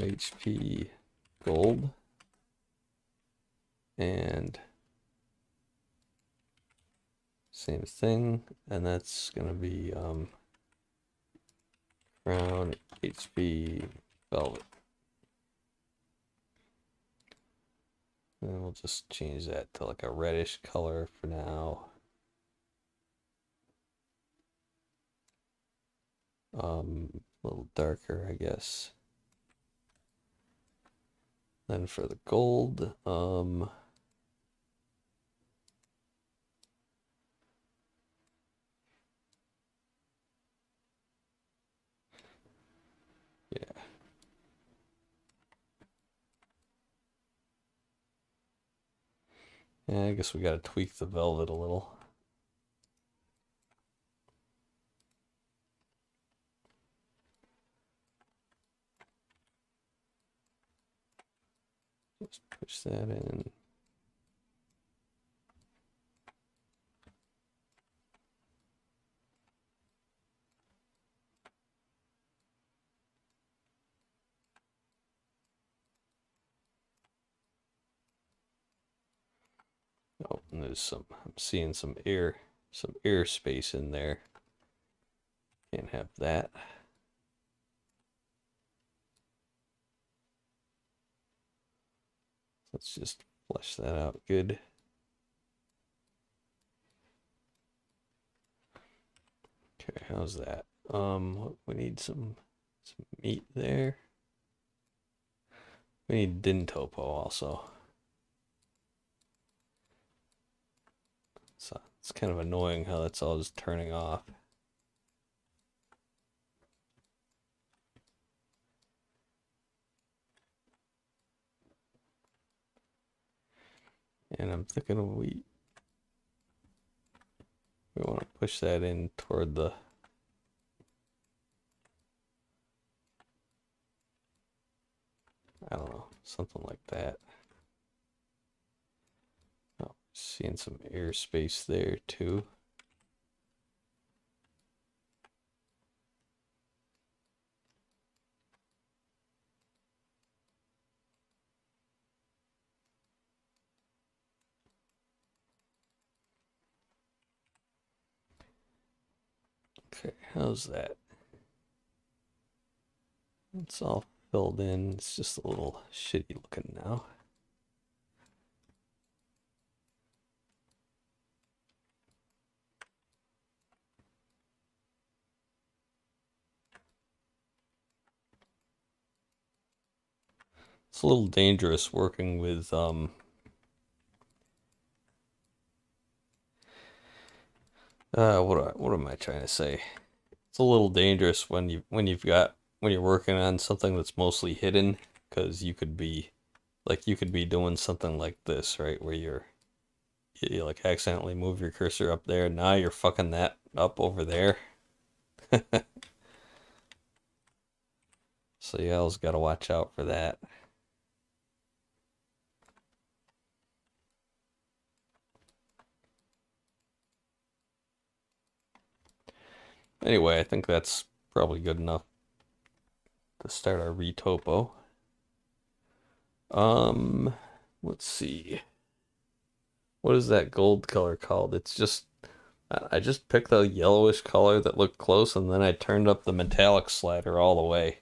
HP gold. And same thing. And that's going to be crown HP velvet. And we'll just change that to like a reddish color for now. A little darker, I guess. Then for the gold, yeah. Yeah, I guess we gotta tweak the velvet a little. Just push that in. Oh, and there's some, I'm seeing some air space in there. Can't have that. Let's just flesh that out good. Okay, how's that? We need some meat there. We need Dintopo also. So it's kind of annoying how that's all just turning off. And I'm thinking we want to push that in toward the I don't know, something like that. Oh, seeing some airspace there too. Okay, how's that? It's all filled in. It's just a little shitty looking now. It's a little dangerous working with what am I trying to say? It's a little dangerous when you're working on something that's mostly hidden, because you could be doing something like this, right, where you like accidentally move your cursor up there, and now you're fucking that up over there. So you always gotta watch out for that. Anyway, I think that's probably good enough to start our retopo. Let's see. What is that gold color called? It's just, I just picked a yellowish color that looked close, and then I turned up the metallic slider all the way.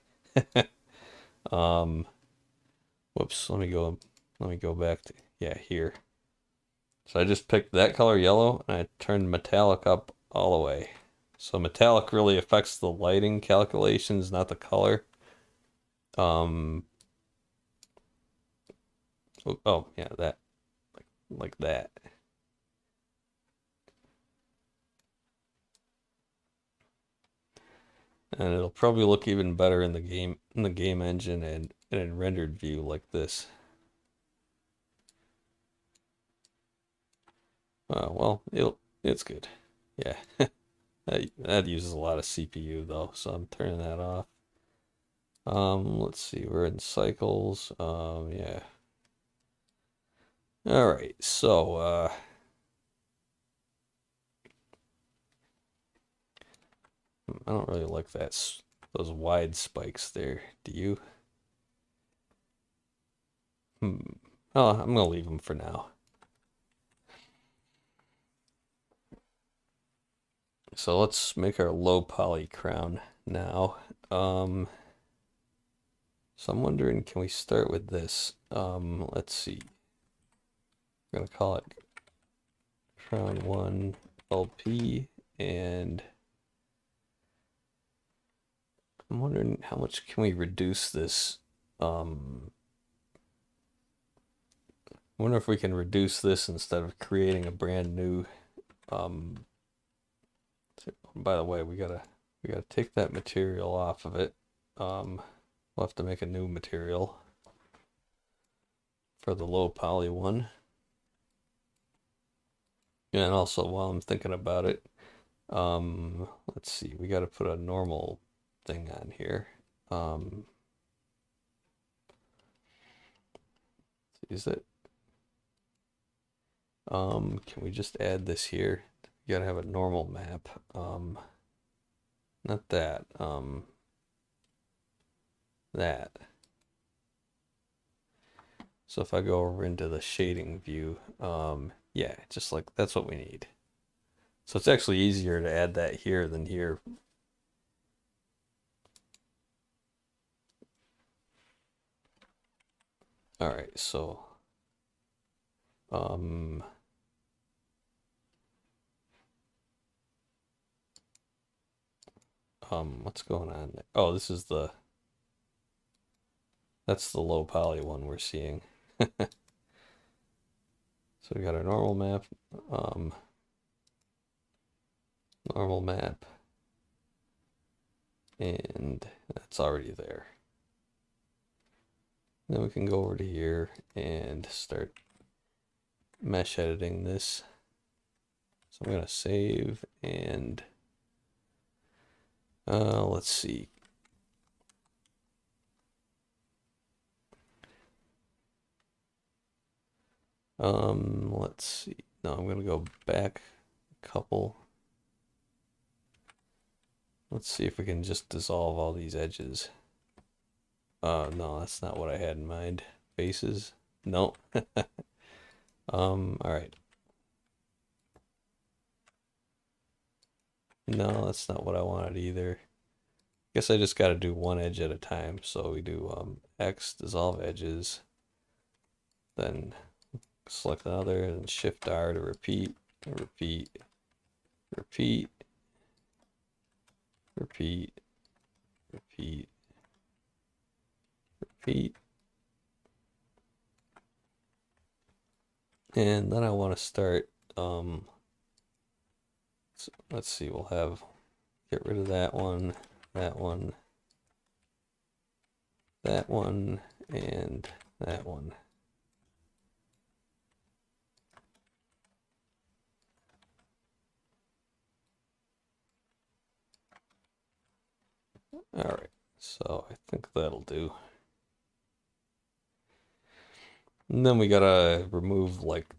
Whoops, let me go back to, yeah, here. So I just picked that color yellow, and I turned metallic up all the way. So metallic really affects the lighting calculations, not the color. Oh, yeah, that, like that. And it'll probably look even better in the game engine and in rendered view like this. Well, it's good. Yeah. That uses a lot of CPU though, so I'm turning that off. Let's see, we're in cycles. Yeah. All right, so I don't really like those wide spikes there. Do you? Oh, I'm gonna leave them for now. So let's make our low poly crown now. So I'm wondering, can we start with this? Let's see. I'm gonna call it crown 1 LP, and I'm wondering how much can we reduce this? I wonder if we can reduce this instead of creating a brand new. By the way, we gotta take that material off of it. We'll have to make a new material for the low poly one. And also, while I'm thinking about it, let's see, we got to put a normal thing on here. Is it? Can we just add this here? You gotta have a normal map. Not that. That. So if I go over into the shading view, yeah, just like that's what we need. So it's actually easier to add that here than here. All right, so what's going on there? Oh, that's the low poly one we're seeing. So we got our normal map, and that's already there. Then we can go over to here and start mesh editing this. So I'm gonna save and let's see. Let's see. No, I'm gonna go back a couple. Let's see if we can just dissolve all these edges. No, that's not what I had in mind. Faces? No. All right. No, that's not what I wanted either. Guess I just got to do one edge at a time. So we do X, dissolve edges, then select another, and Shift R to repeat, repeat, repeat, repeat, repeat, repeat. And then I want to start, so let's see, we'll get rid of that one, that one, that one, and that one. All right, so I think that'll do. And then we gotta remove like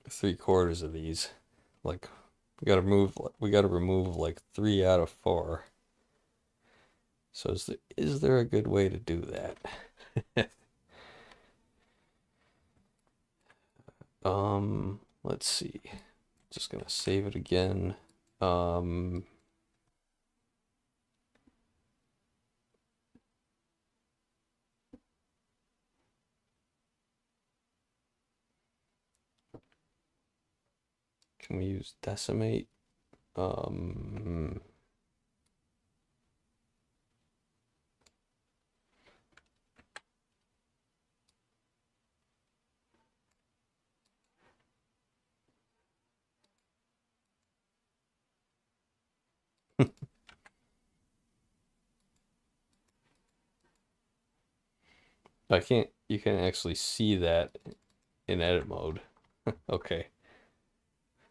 3/4 of these. Like we gotta remove like 3 out of 4. So is there a good way to do that? Let's see. Just gonna save it again. Can we use decimate? You can actually see that in edit mode. Okay.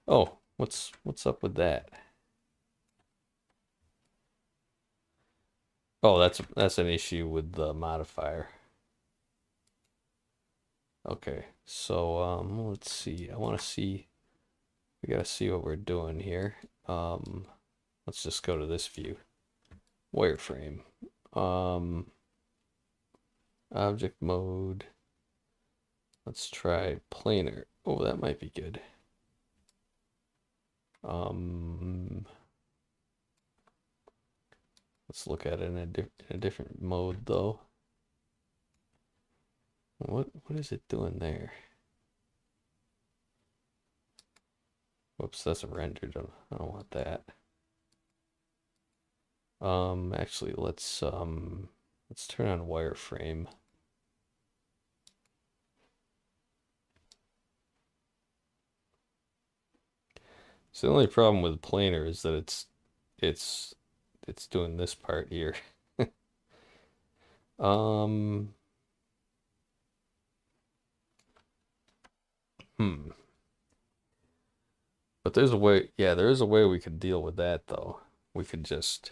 Oh, what's up with that? Oh, that's an issue with the modifier. Okay, So let's see. I want to see. We gotta see what we're doing here. Let's just go to this view. Wireframe. Object mode. Let's try planar. Oh, that might be good. Let's look at it in a different mode though. What is it doing there? Whoops, that's a rendered. I don't want that. Actually, let's turn on wireframe. So the only problem with planar is that it's doing this part here. Um, But there's a way, yeah, there is a way we could deal with that though. We could just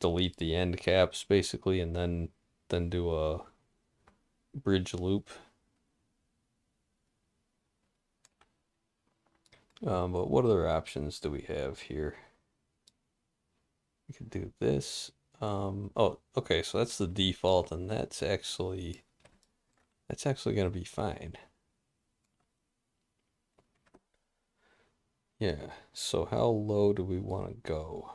delete the end caps basically and then do a bridge loop. But what other options do we have here? We could do this. Oh, okay, so that's the default, and that's actually gonna be fine. Yeah, so how low do we want to go?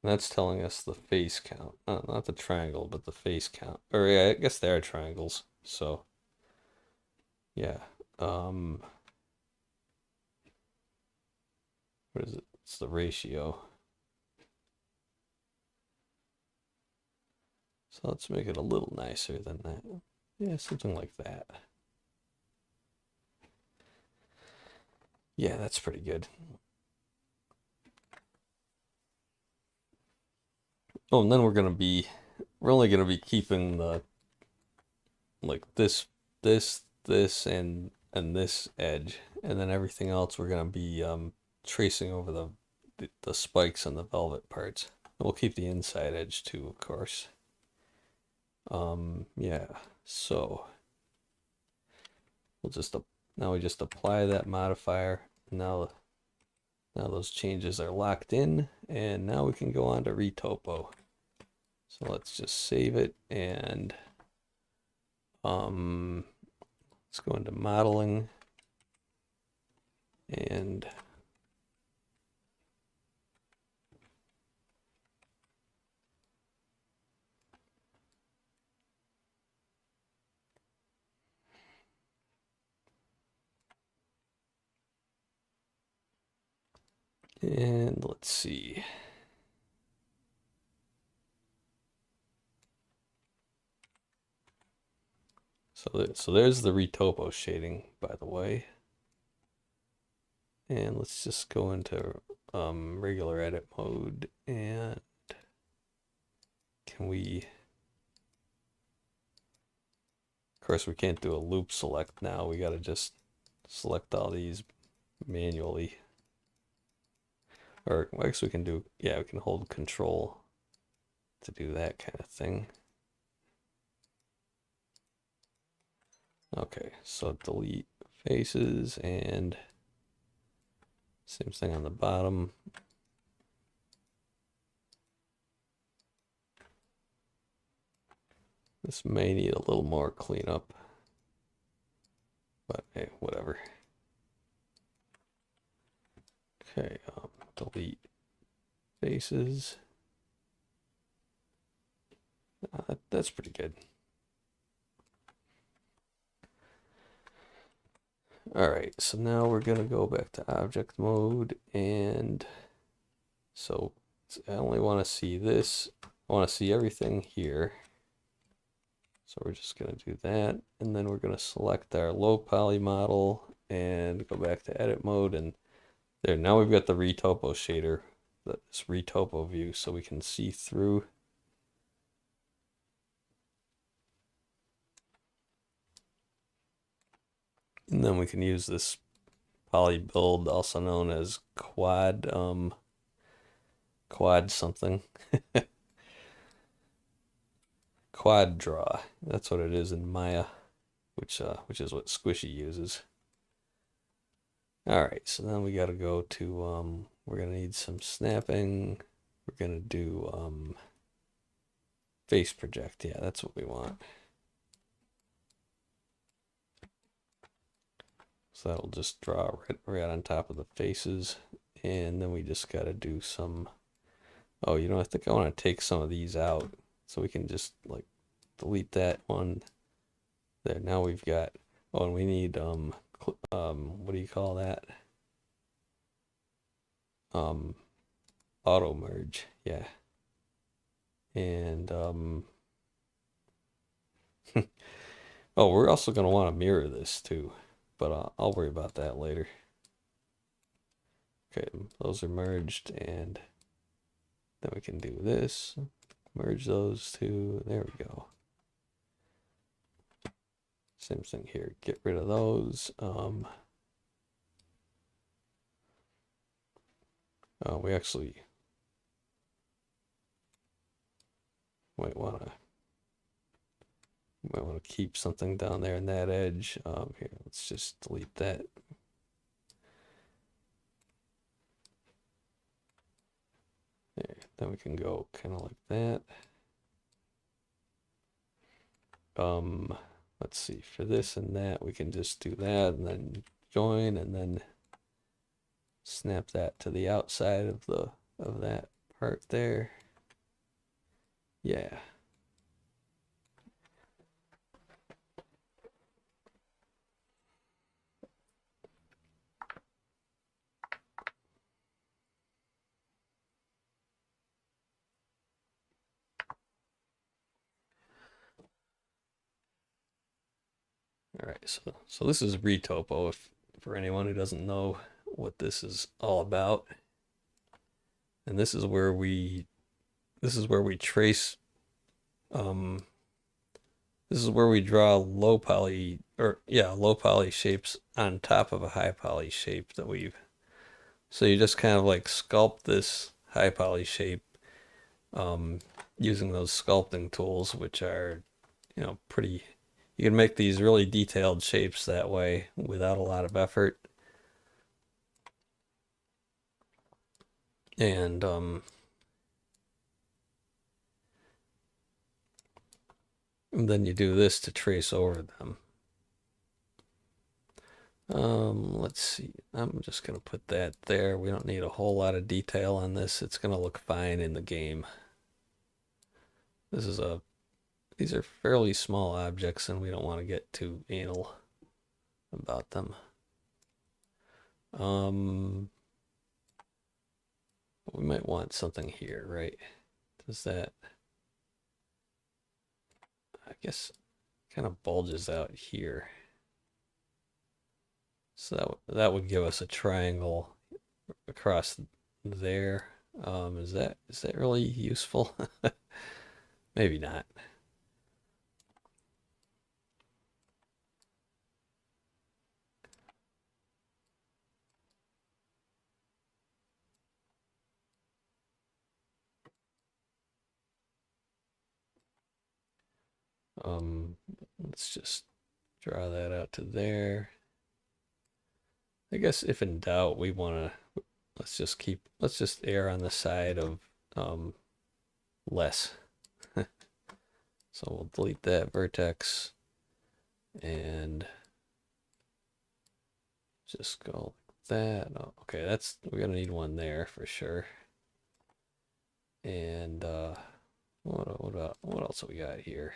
That's telling us the face count. Not the triangle, but the face count. Or yeah, I guess they are triangles. So yeah. What is it? It's the ratio. So let's make it a little nicer than that. Yeah, something like that. Yeah, that's pretty good. Oh, and then we're only gonna be keeping the like this, and this edge, and then everything else we're gonna be tracing over the spikes and the velvet parts. We'll keep the inside edge too, of course. Yeah. So now we just apply that modifier. Now those changes are locked in, and now we can go on to retopo. So let's just save it, and let's go into modeling, and let's see. So there's the retopo shading, by the way. And let's just go into regular edit mode, and can we, of course we can't do a loop select now. We gotta just select all these manually. Or I guess we can do, yeah, we can hold control to do that kind of thing. Okay, so delete faces, and same thing on the bottom. This may need a little more cleanup, but hey, whatever. Okay, delete faces. That's pretty good. All right, so now we're gonna go back to object mode, and so I only want to see this. I want to see everything here. So we're just gonna do that, and then we're gonna select our low poly model and go back to edit mode, and there, now we've got the retopo shader, this retopo view, so we can see through. And then we can use this poly build, also known as quad something. quad draw. That's what it is in Maya, which is what Squishy uses. All right, so then we got to go to we're gonna need some snapping. We're gonna do face project. Yeah, that's what we want. So that'll just draw right on top of the faces, and then we just got to do some. Oh, you know, I think I want to take some of these out so we can just like delete that one. There, now we've got, oh, and we need, what do you call that? Auto merge, yeah. And, oh, we're also going to want to mirror this too, but I'll worry about that later. Okay, those are merged, and then we can do this, merge those two, there we go. Same thing here, get rid of those. We actually might want to keep something down there in that edge. Here, let's just delete that. There, then we can go kind of like that. Let's see, for this and that, we can just do that and then join and then snap that to the outside of that part there. Yeah. All right, so this is retopo, if for anyone who doesn't know what this is all about. And this is where we trace this is where we draw low poly shapes on top of a high poly shape that we've. So you just kind of like sculpt this high poly shape using those sculpting tools, which are, you know, pretty. You can make these really detailed shapes that way without a lot of effort. And then you do this to trace over them. Let's see. I'm just gonna put that there. We don't need a whole lot of detail on this. It's gonna look fine in the game. These are fairly small objects, and we don't want to get too anal about them. We might want something here, right? Does that? I guess kind of bulges out here. So that would give us a triangle across there. Is that really useful? Maybe not. Let's just draw that out to there. I guess if in doubt, we want to, let's just err on the side of less. So we'll delete that vertex and just go like that. Oh, okay, we're gonna need one there for sure. And what else have we got here?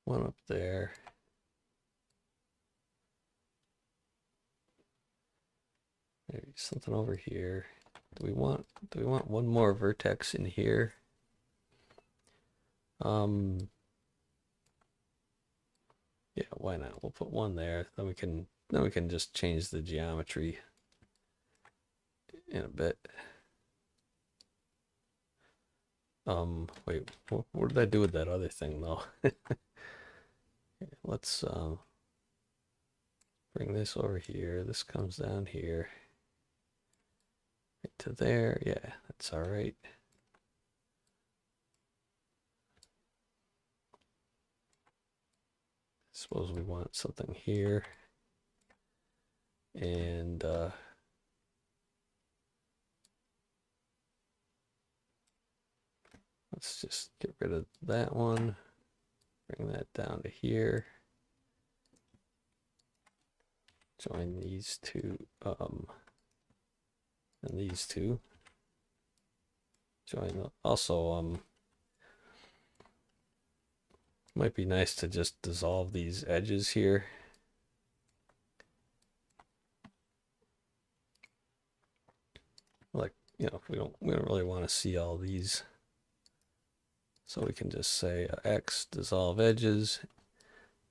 One up there. Maybe something over here. Do we want one more vertex in here? Yeah, why not? We'll put one there. Then we can just change the geometry in a bit. Wait, what did I do with that other thing though? Let's bring this over here. This comes down here. Right to there, yeah, that's all right. Suppose we want something here. And let's just get rid of that one. Bring that down to here. Join these two, and these two. Join also, might be nice to just dissolve these edges here. Like, you know, we don't really want to see all these. So we can just say X, dissolve edges,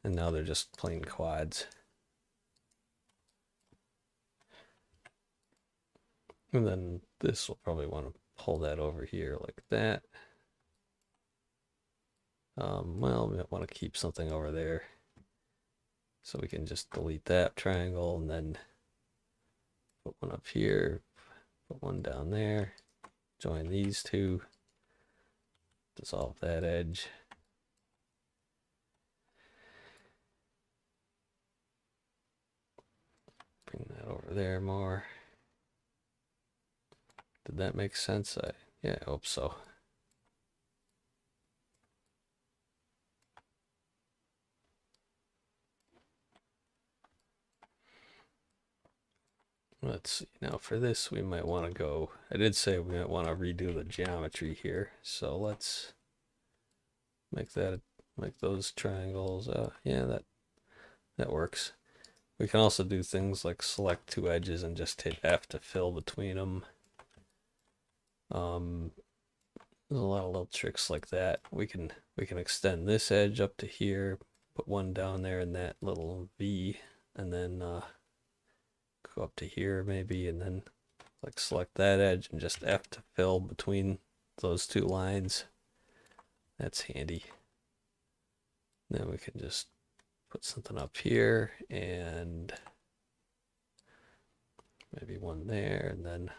and now they're just plain quads. And then this will probably want to pull that over here like that. Well, we might want to keep something over there. So we can just delete that triangle and then put one up here, put one down there, join these two, dissolve that edge. Bring that over there more. Did that make sense? Yeah, I hope so. Let's see. Now for this, we might want to go. I did say we might want to redo the geometry here. So let's make those triangles. Yeah, that works. We can also do things like select two edges and just hit F to fill between them. There's a lot of little tricks like that. We can extend this edge up to here, put one down there in that little V, and then go up to here maybe, and then like select that edge and just F to fill between those two lines. That's handy. Then we can just put something up here and maybe one there, and then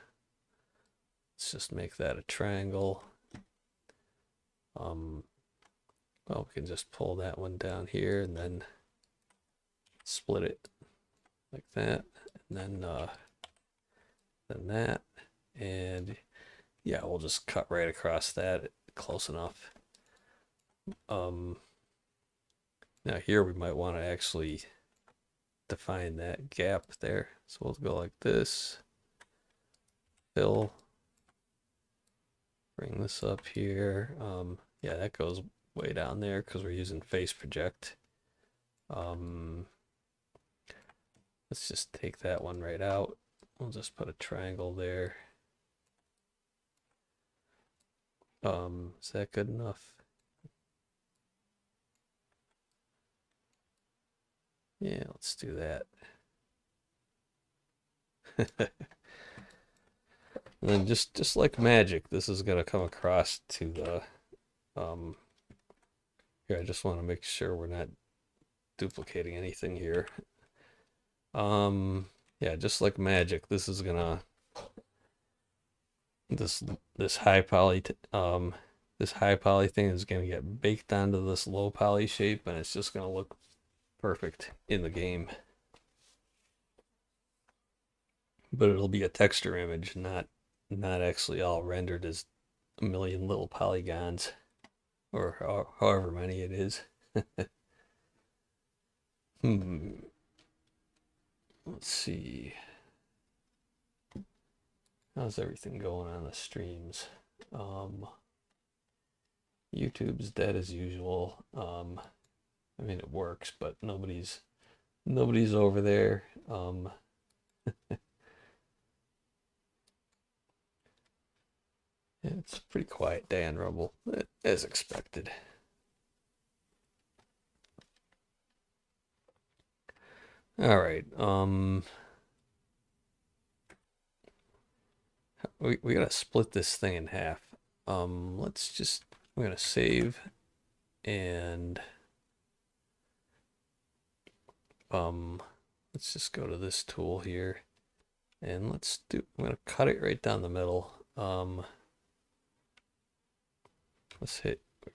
let's just make that a triangle. Well, we can just pull that one down here and then split it like that, and then that, and yeah, we'll just cut right across that, close enough. Now here we might want to actually define that gap there, so we'll go like this, fill, bring this up here. Yeah, that goes way down there because we're using face project. Let's just take that one right out. We'll just put a triangle there. Is that good enough? Yeah, let's do that. And then just like magic, this is gonna come across to the here. I just want to make sure we're not duplicating anything here. Yeah, just like magic, this is gonna this high poly this high poly thing is gonna get baked onto this low poly shape, and it's just gonna look perfect in the game. But it'll be a texture image, not actually all rendered as a million little polygons, or however many it is. Let's see. How's everything going on the streams? YouTube's dead as usual. I mean, it works, but nobody's over there. Yeah, it's a pretty quiet day on Rumble, as expected. All right. We gotta split this thing in half. Let's just, we're gonna save, and let's just go to this tool here, And I'm gonna cut it right down the middle. We're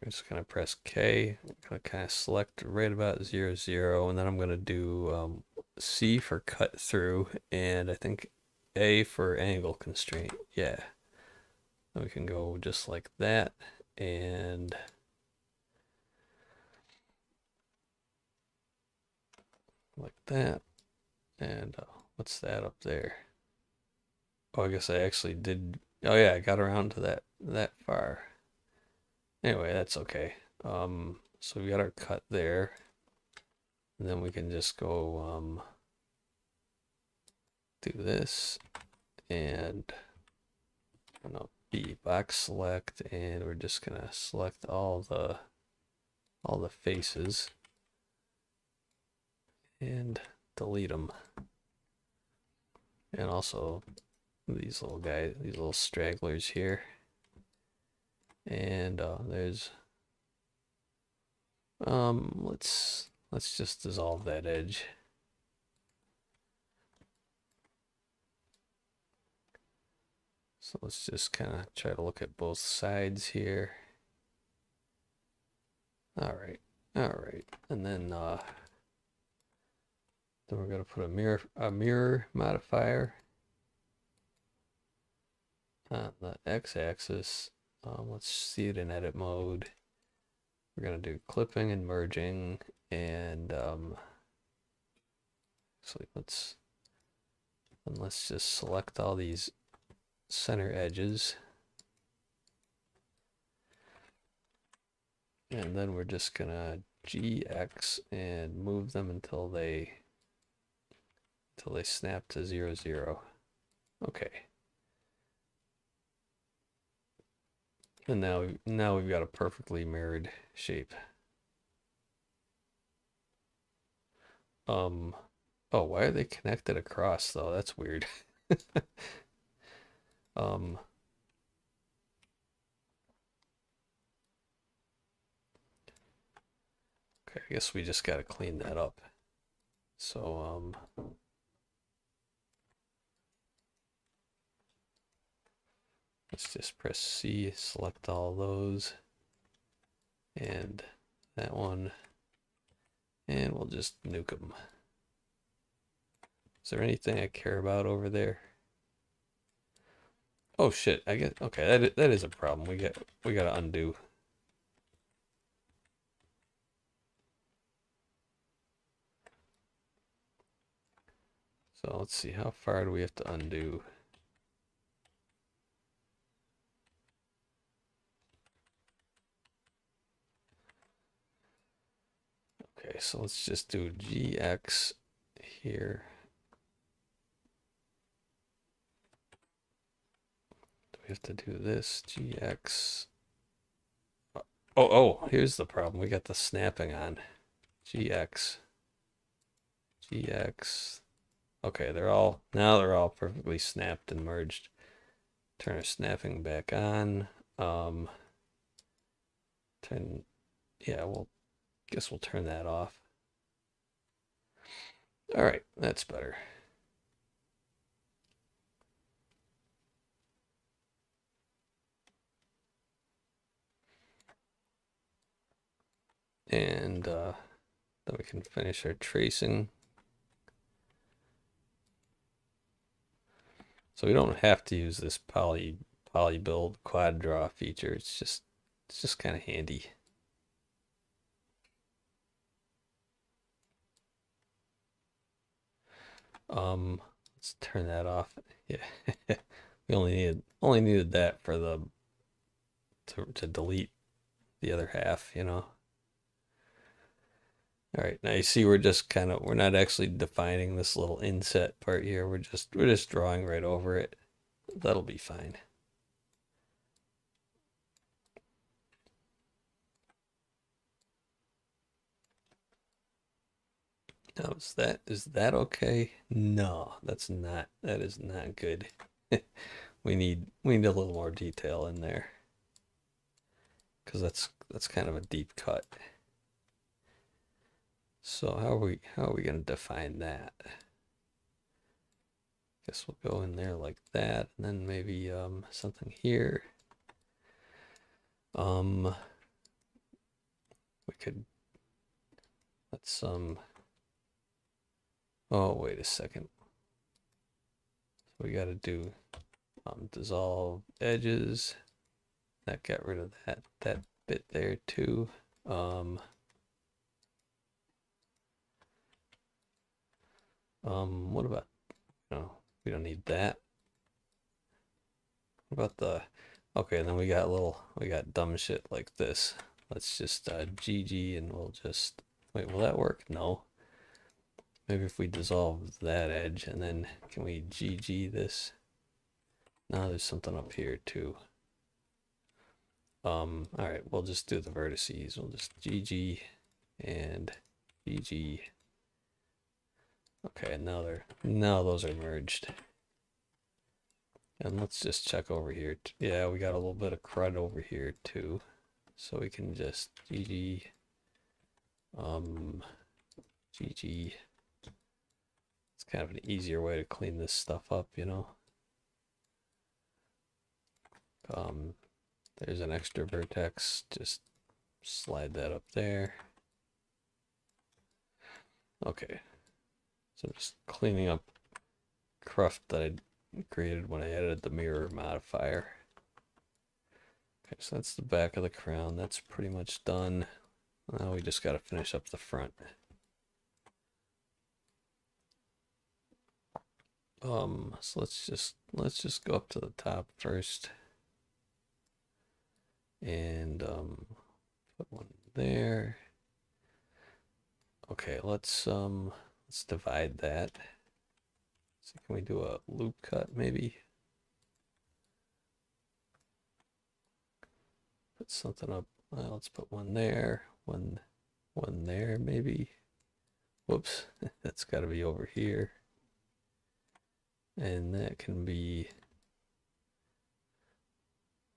just gonna press K. I'm gonna kind of select right about 0, 0, and then I'm gonna do C for cut through, and I think A for angle constraint. Yeah. Then we can go just like that, and like that. And what's that up there? Oh, I guess I actually did. Oh yeah, I got around to that far. Anyway, that's okay. So we got our cut there. And then we can just go do this and B box select, and we're just gonna select all the faces and delete them. And also these little guys, these little stragglers here. And there's let's just dissolve that edge. So let's just kind of try to look at both sides here. All right. And then we're gonna put a mirror modifier on the x-axis. Let's see it in edit mode. We're gonna do clipping and merging, and actually let's just select all these center edges, and then we're just gonna GX and move them until they snap to 0, 0. Okay. And now we've got a perfectly mirrored shape. Oh, why are they connected across though? That's weird. Okay, I guess we just gotta clean that up. So let's just press C, select all those, and that one, and we'll just nuke them. Is there anything I care about over there? Oh shit! I guess okay. That is a problem. We gotta undo. So let's see, how far do we have to undo? Okay, so let's just do GX here. Do we have to do this? GX. Oh, here's the problem. We got the snapping on. GX. GX. Okay, now they're all perfectly snapped and merged. Turn our snapping back on. Yeah, guess we'll turn that off. All right, that's better. And then we can finish our tracing. So we don't have to use this poly build quad draw feature. It's just kind of handy. Let's turn that off. Yeah, we only needed that for the to delete the other half, you know. All right, now you see we're not actually defining this little inset part here. We're just drawing right over it. That'll be fine. Now is that okay? No, that is not good. We need a little more detail in there, because that's kind of a deep cut. So how are we going to define that? Guess we'll go in there like that, and then maybe something here. We could let's oh wait a second. So we got to do dissolve edges. That got rid of that bit there too. What about, no, we don't need that. What about the, okay, then we got dumb shit like this. Let's just GG and we'll just, wait, will that work? No. Maybe if we dissolve that edge and then can we GG this? Now there's something up here too. All right, we'll just do the vertices. We'll just GG and GG. Okay, now those are merged. And let's just check over here. Yeah, we got a little bit of crud over here too. So we can just GG GG. It's kind of an easier way to clean this stuff up, you know. There's an extra vertex, just slide that up there. Okay, so just cleaning up cruft that I created when I added the mirror modifier. Okay, so that's the back of the crown. That's pretty much done. Now we just got to finish up the front. So let's just go up to the top first. And put one there. Okay, let's divide that. So can we do a loop cut maybe? Put something up. Let's put one there, one there maybe. Whoops, that's got to be over here. And that can be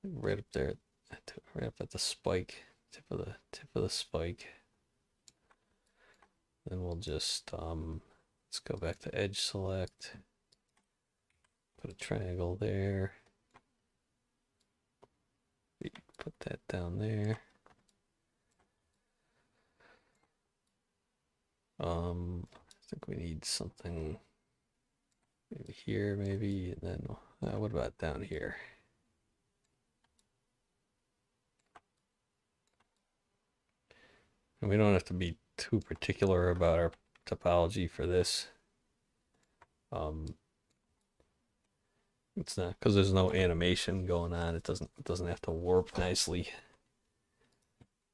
right up there, right up at the spike, tip of the spike. Then we'll just let's go back to edge select. Put a triangle there. Put that down there. I think we need something maybe here, maybe, and then what about down here? And we don't have to be too particular about our topology for this. It's not, because there's no animation going on. It doesn't have to warp nicely.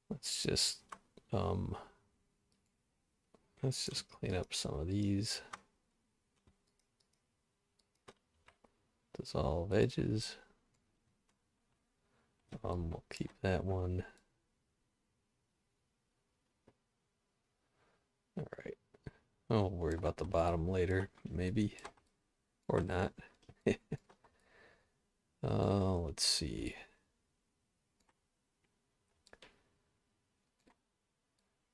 Let's just clean up some of these. Dissolve edges. We'll keep that one. All right. We'll worry about the bottom later, maybe, or not. Let's see.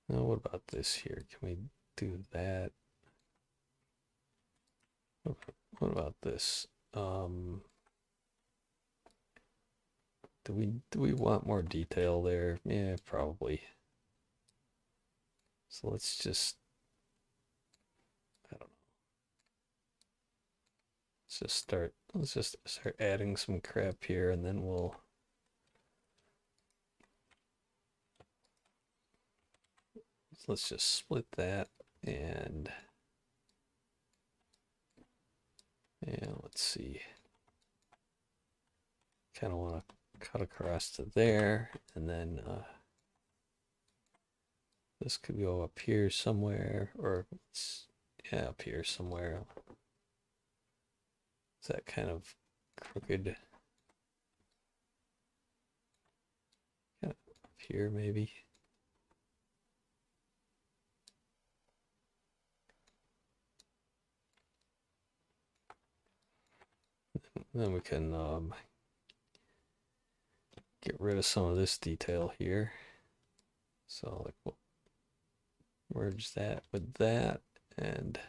Now, what about this here? Can we do that? What about this? Do we want more detail there? Yeah, probably. So let's just, I don't know. Let's just start adding some crap here, and then let's just split that, and yeah, let's see. Kind of want to cut across to there, and then this could go up here somewhere, or yeah, up here somewhere. Is that kind of crooked? Kind of up here, maybe. Then we can get rid of some of this detail here. So like we'll merge that with that, and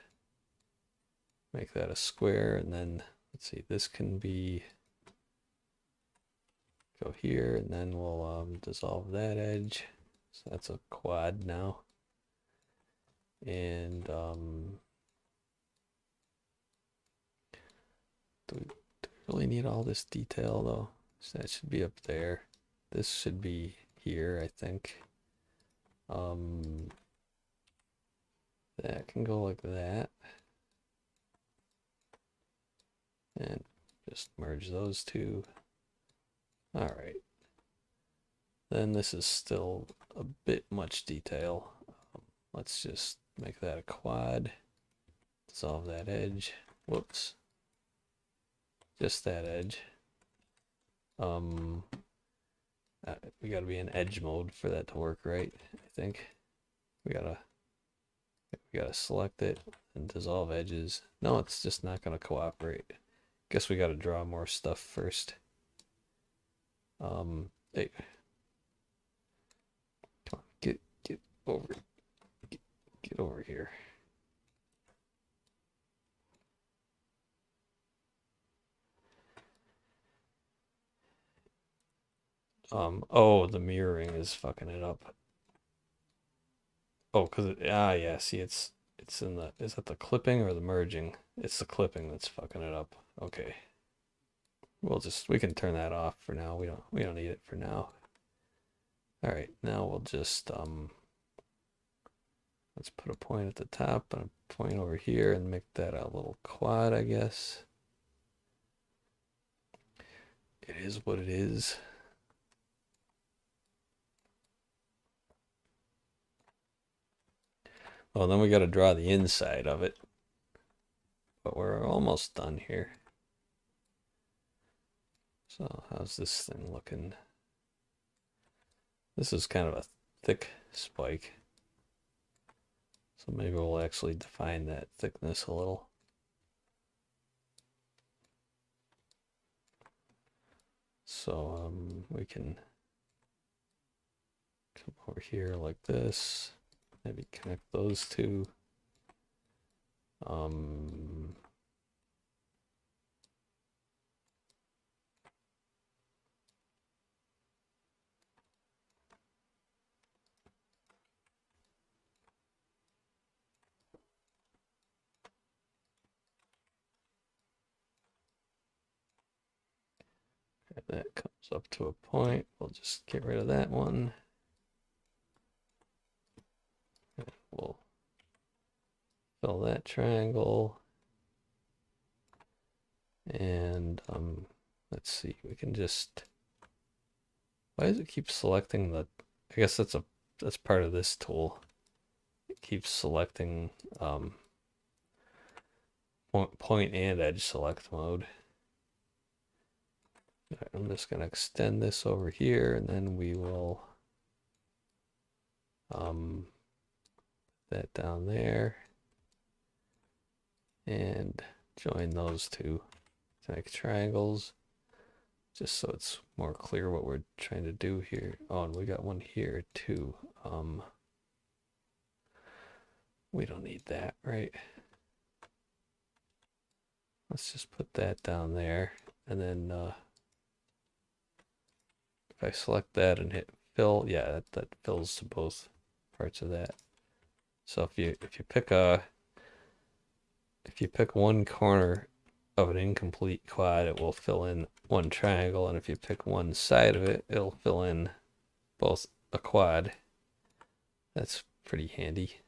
make that a square, and then let's see, this can be go here, and then we'll dissolve that edge. So that's a quad now. And do we really need all this detail though? So that should be up there. This should be here, I think. That can go like that. And just merge those two. All right. Then this is still a bit much detail. Let's just make that a quad. Dissolve that edge. Whoops. Just that edge. We gotta be in edge mode for that to work right, I think. We gotta select it and dissolve edges. No, it's just not gonna cooperate. Guess we gotta draw more stuff first. Hey. Come on, get over get over here. Oh, the mirroring is fucking it up. Oh, yeah, see, it's in the, is that the clipping or the merging? It's the clipping that's fucking it up. Okay. We can turn that off for now. We don't need it for now. All right, now we'll just let's put a point at the top and a point over here and make that a little quad, I guess. It is what it is. Oh, then we got to draw the inside of it. But we're almost done here. So how's this thing looking? This is kind of a thick spike. So maybe we'll actually define that thickness a little. So we can come over here like this. Maybe connect those two. That comes up to a point. We'll just get rid of that one. We'll fill that triangle. And let's see, we can just, why does it keep selecting the, I guess that's part of this tool. It keeps selecting point and edge select mode. Right, I'm just going to extend this over here, and then we will that down there and join those two to make triangles, just so it's more clear what we're trying to do here. Oh, and we got one here too. We don't need that, right? Let's just put that down there, and then if I select that and hit fill, yeah, that fills to both parts of that. So if you pick one corner of an incomplete quad, it will fill in one triangle, and if you pick one side of it, it'll fill in both a quad. That's pretty handy.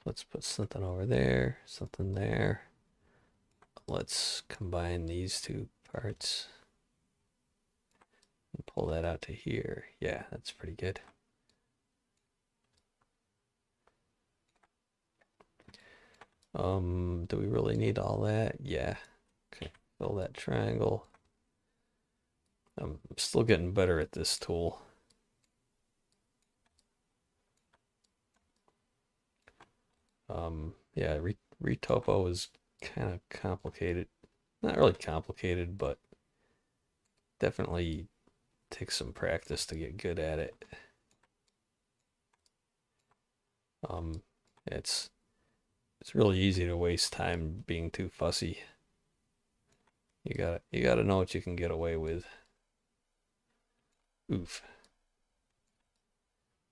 Let's put something over there, something there. Let's combine these two parts and pull that out to here. Yeah, that's pretty good. Do we really need all that? Yeah. Okay, fill that triangle. I'm still getting better at this tool. Yeah, retopo is kind of complicated. Not really complicated, but definitely takes some practice to get good at it. It's really easy to waste time being too fussy. You gotta know what you can get away with. Oof.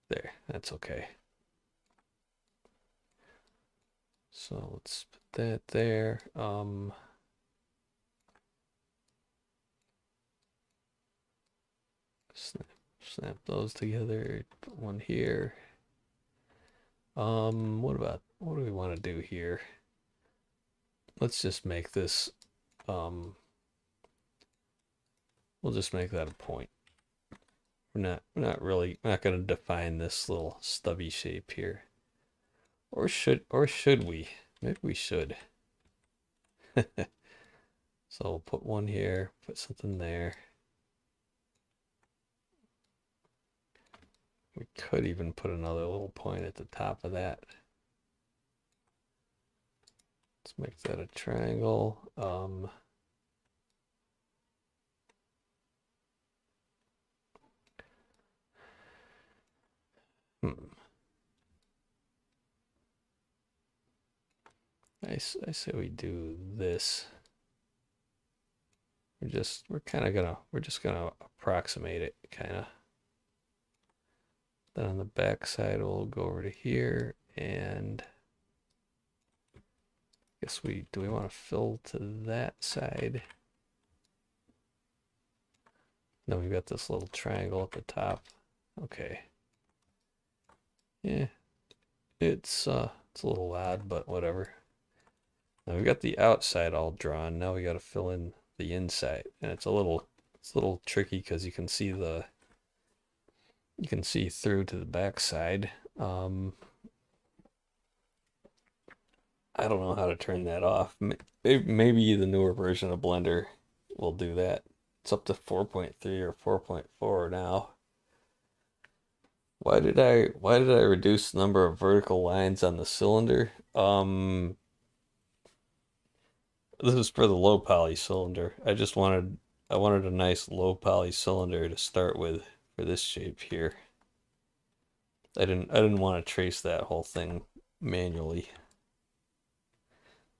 There, that's okay. So let's put that there. Snap those together. Put one here. What do we want to do here? Let's just make this, we'll just make that a point. We're not gonna define this little stubby shape here. Or should we? Maybe we should. So we'll put one here, put something there. We could even put another little point at the top of that. Let's make that a triangle. I say we do this. We're just gonna approximate it, kind of. Then on the back side, we'll go over to here, and I guess do we want to fill to that side? No, we've got this little triangle at the top. Okay. Yeah, it's a little odd, but whatever. Now we've got the outside all drawn. Now we got to fill in the inside, and it's a little tricky because you can see through to the back side. I don't know how to turn that off. Maybe the newer version of Blender will do that. It's up to 4.3 or 4.4 now. Why did I reduce the number of vertical lines on the cylinder? This is for the low poly cylinder. I wanted a nice low poly cylinder to start with for this shape here. I didn't want to trace that whole thing manually.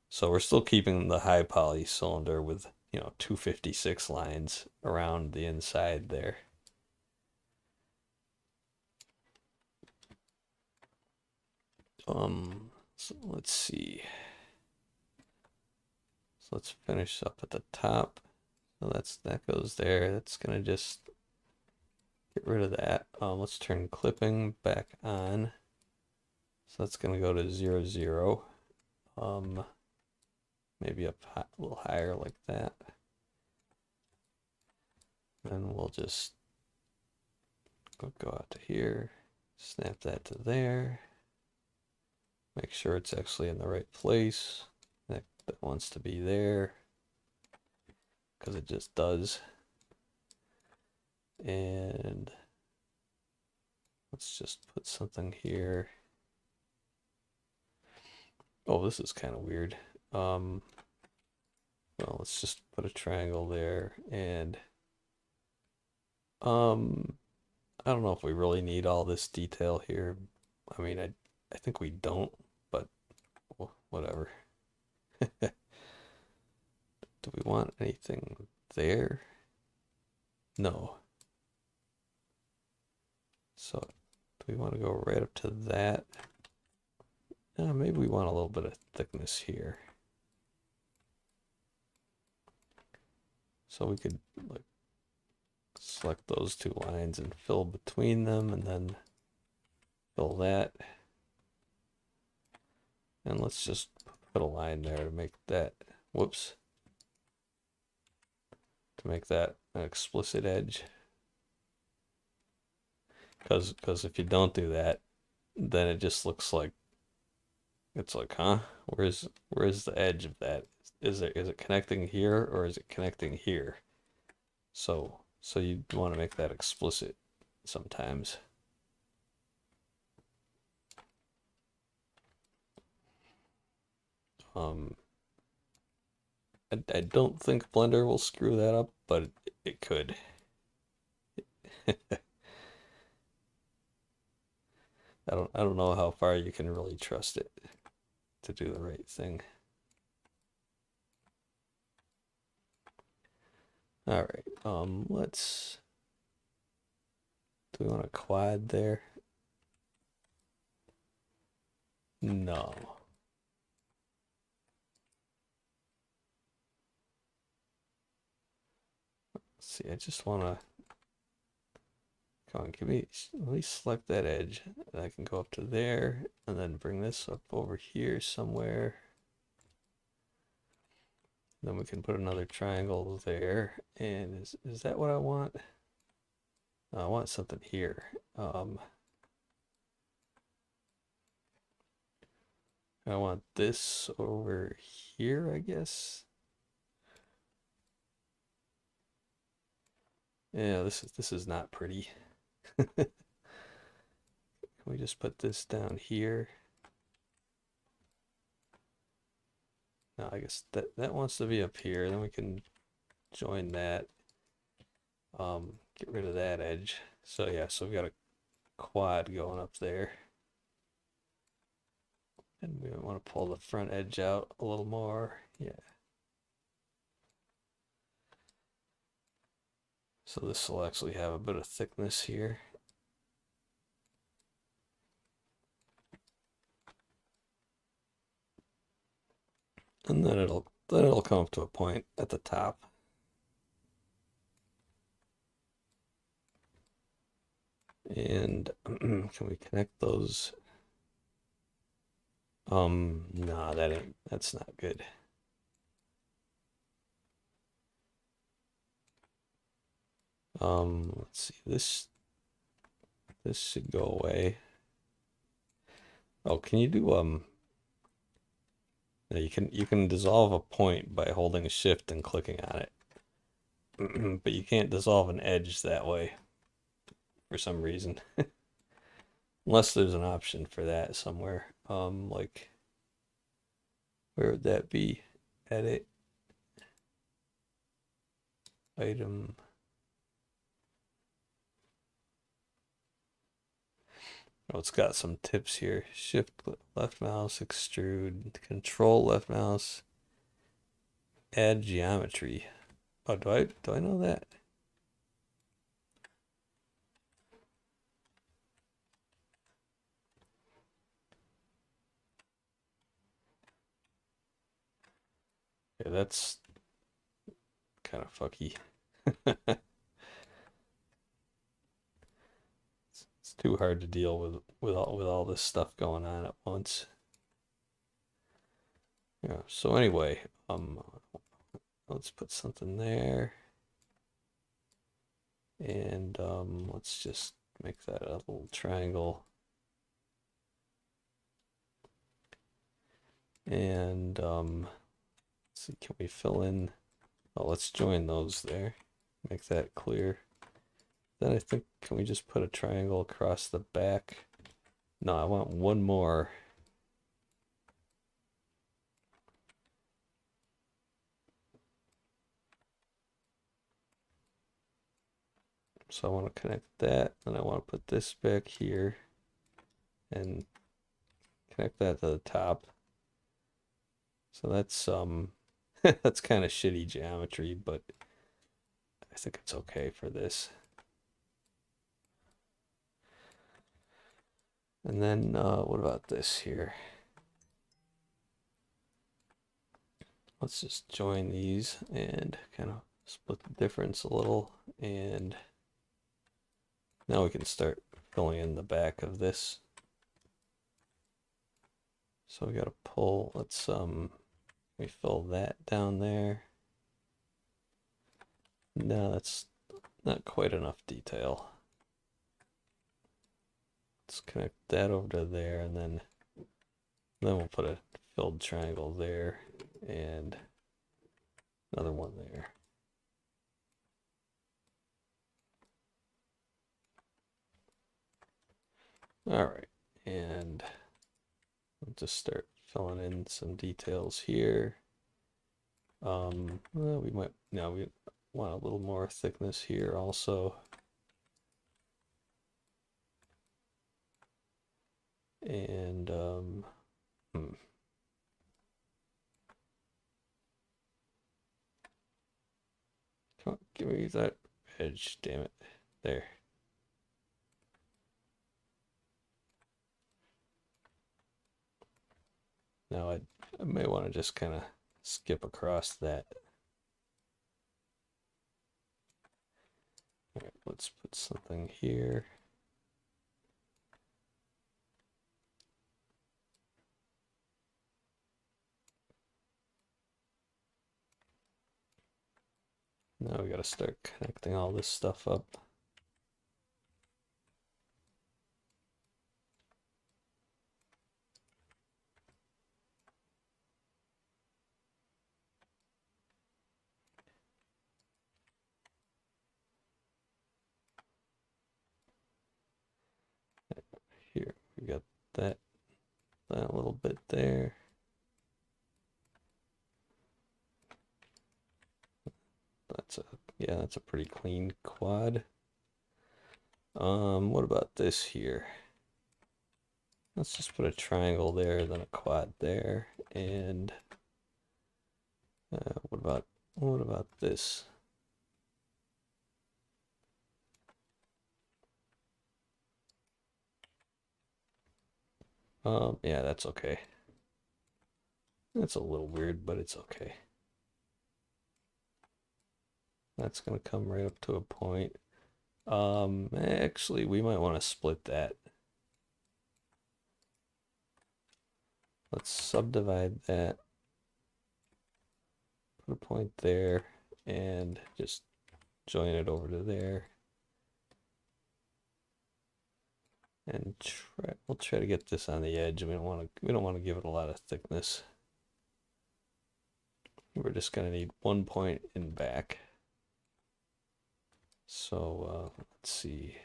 So we're still keeping the high poly cylinder with, 256 lines around the inside there. So let's see. So let's finish up at the top. So that goes there. That's gonna just get rid of that. Let's turn clipping back on. So that's gonna go to 0, 0. Maybe up a little higher like that. Then we'll just go out to here, snap that to there. Make sure it's actually in the right place. That wants to be there because it just does. And let's just put something here. Oh, this is kind of weird. Well, let's just put a triangle there, and I don't know if we really need all this detail here. I mean, I think we don't, but whatever. Do we want anything there? No. So do we want to go right up to that? Maybe we want a little bit of thickness here. So we could like select those two lines and fill between them, and then fill that. And let's just put a line there to make that, whoops, to make that an explicit edge. Because if you don't do that, then it just looks like, it's like, huh? Where's the edge of that? Is it connecting here, or is it connecting here? So you want to make that explicit sometimes. I don't think Blender will screw that up, but it could. I don't know how far you can really trust it to do the right thing. All right, let's, do we want a quad there? No. Let's see, I just want to, come on, give me, let me select that edge. And I can go up to there and then bring this up over here somewhere. Then we can put another triangle there. And is that what I want? No, I want something here. I want this over here, I guess. Yeah, this is not pretty. Can we just put this down here? No, I guess that wants to be up here. Then we can join that. Get rid of that edge. So yeah, so we've got a quad going up there. And we want to pull the front edge out a little more. Yeah. So this will actually have a bit of thickness here. And then it'll come up to a point at the top. And can we connect those? Nah, that's not good. Let's see, this should go away. Oh, can you do no, you can dissolve a point by holding shift and clicking on it. But you can't dissolve an edge that way for some reason. Unless there's an option for that somewhere. Like, where would that be? Edit, item. Oh, it's got some tips here. Shift left mouse, extrude, control left mouse, add geometry. Oh, do I know that? Yeah, that's kind of fucky. It's too hard to deal with all this stuff going on at once. Yeah, so anyway, let's put something there. And let's just make that a little triangle. And let's see, can we fill in? Oh, let's join those there. Make that clear. Then I think, can we just put a triangle across the back? No, I want one more. So I want to connect that, and I want to put this back here and connect that to the top. So that's that's kind of shitty geometry, but I think it's okay for this. And then what about this here? Let's just join these and kind of split the difference a little, and now we can start filling in the back of this. So we got to pull, let's we fill that down there. No, that's not quite enough detail. Let's connect that over to there, and then we'll put a filled triangle there and another one there. All right, and we'll just start filling in some details here. Well, we want a little more thickness here also. And hmm. Come on, give me that edge, damn it. There. Now I may want to just kind of skip across that. All right, let's put something here. Now we got to start connecting all this stuff up. Here, we got that little bit there. That's a pretty clean quad. What about this here? Let's just put a triangle there, then a quad there, and what about this? Yeah, that's okay. That's a little weird, but it's okay. That's gonna come right up to a point. Actually, we might want to split that. Let's subdivide that. Put a point there and just join it over to there. And we'll try to get this on the edge. We don't want to give it a lot of thickness. We're just gonna need 1 point in back. So let's see.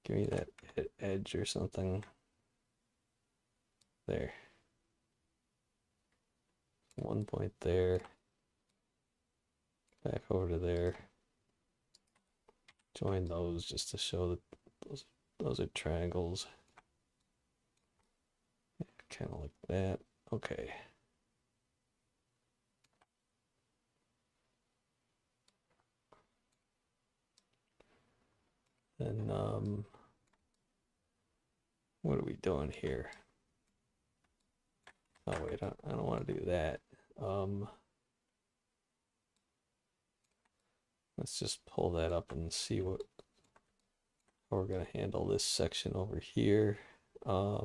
Give me that edge or something. There. 1 point there. Back over to there. Join those just to show that those are triangles. Kind of like that. Okay. Then what are we doing here? Oh wait, I don't want to do that. Let's just pull that up and see how we're gonna handle this section over here. I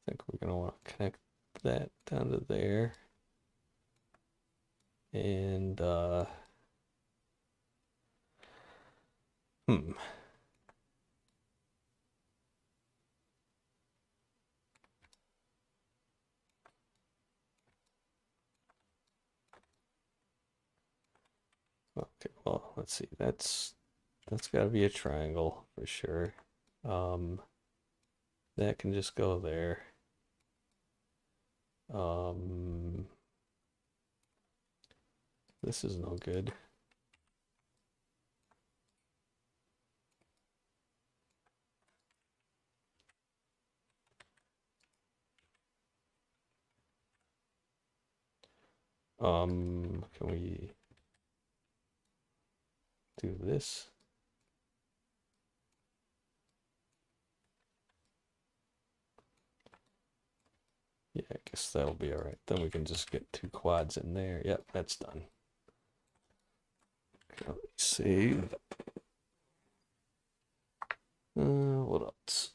think we're gonna want to connect that down to there. And okay, well, let's see. That's got to be a triangle for sure. That can just go there. This is no good. Can we do this? Yeah, I guess that'll be all right. Then we can just get 2 quads in there. Yep, that's done. Okay, save. What else?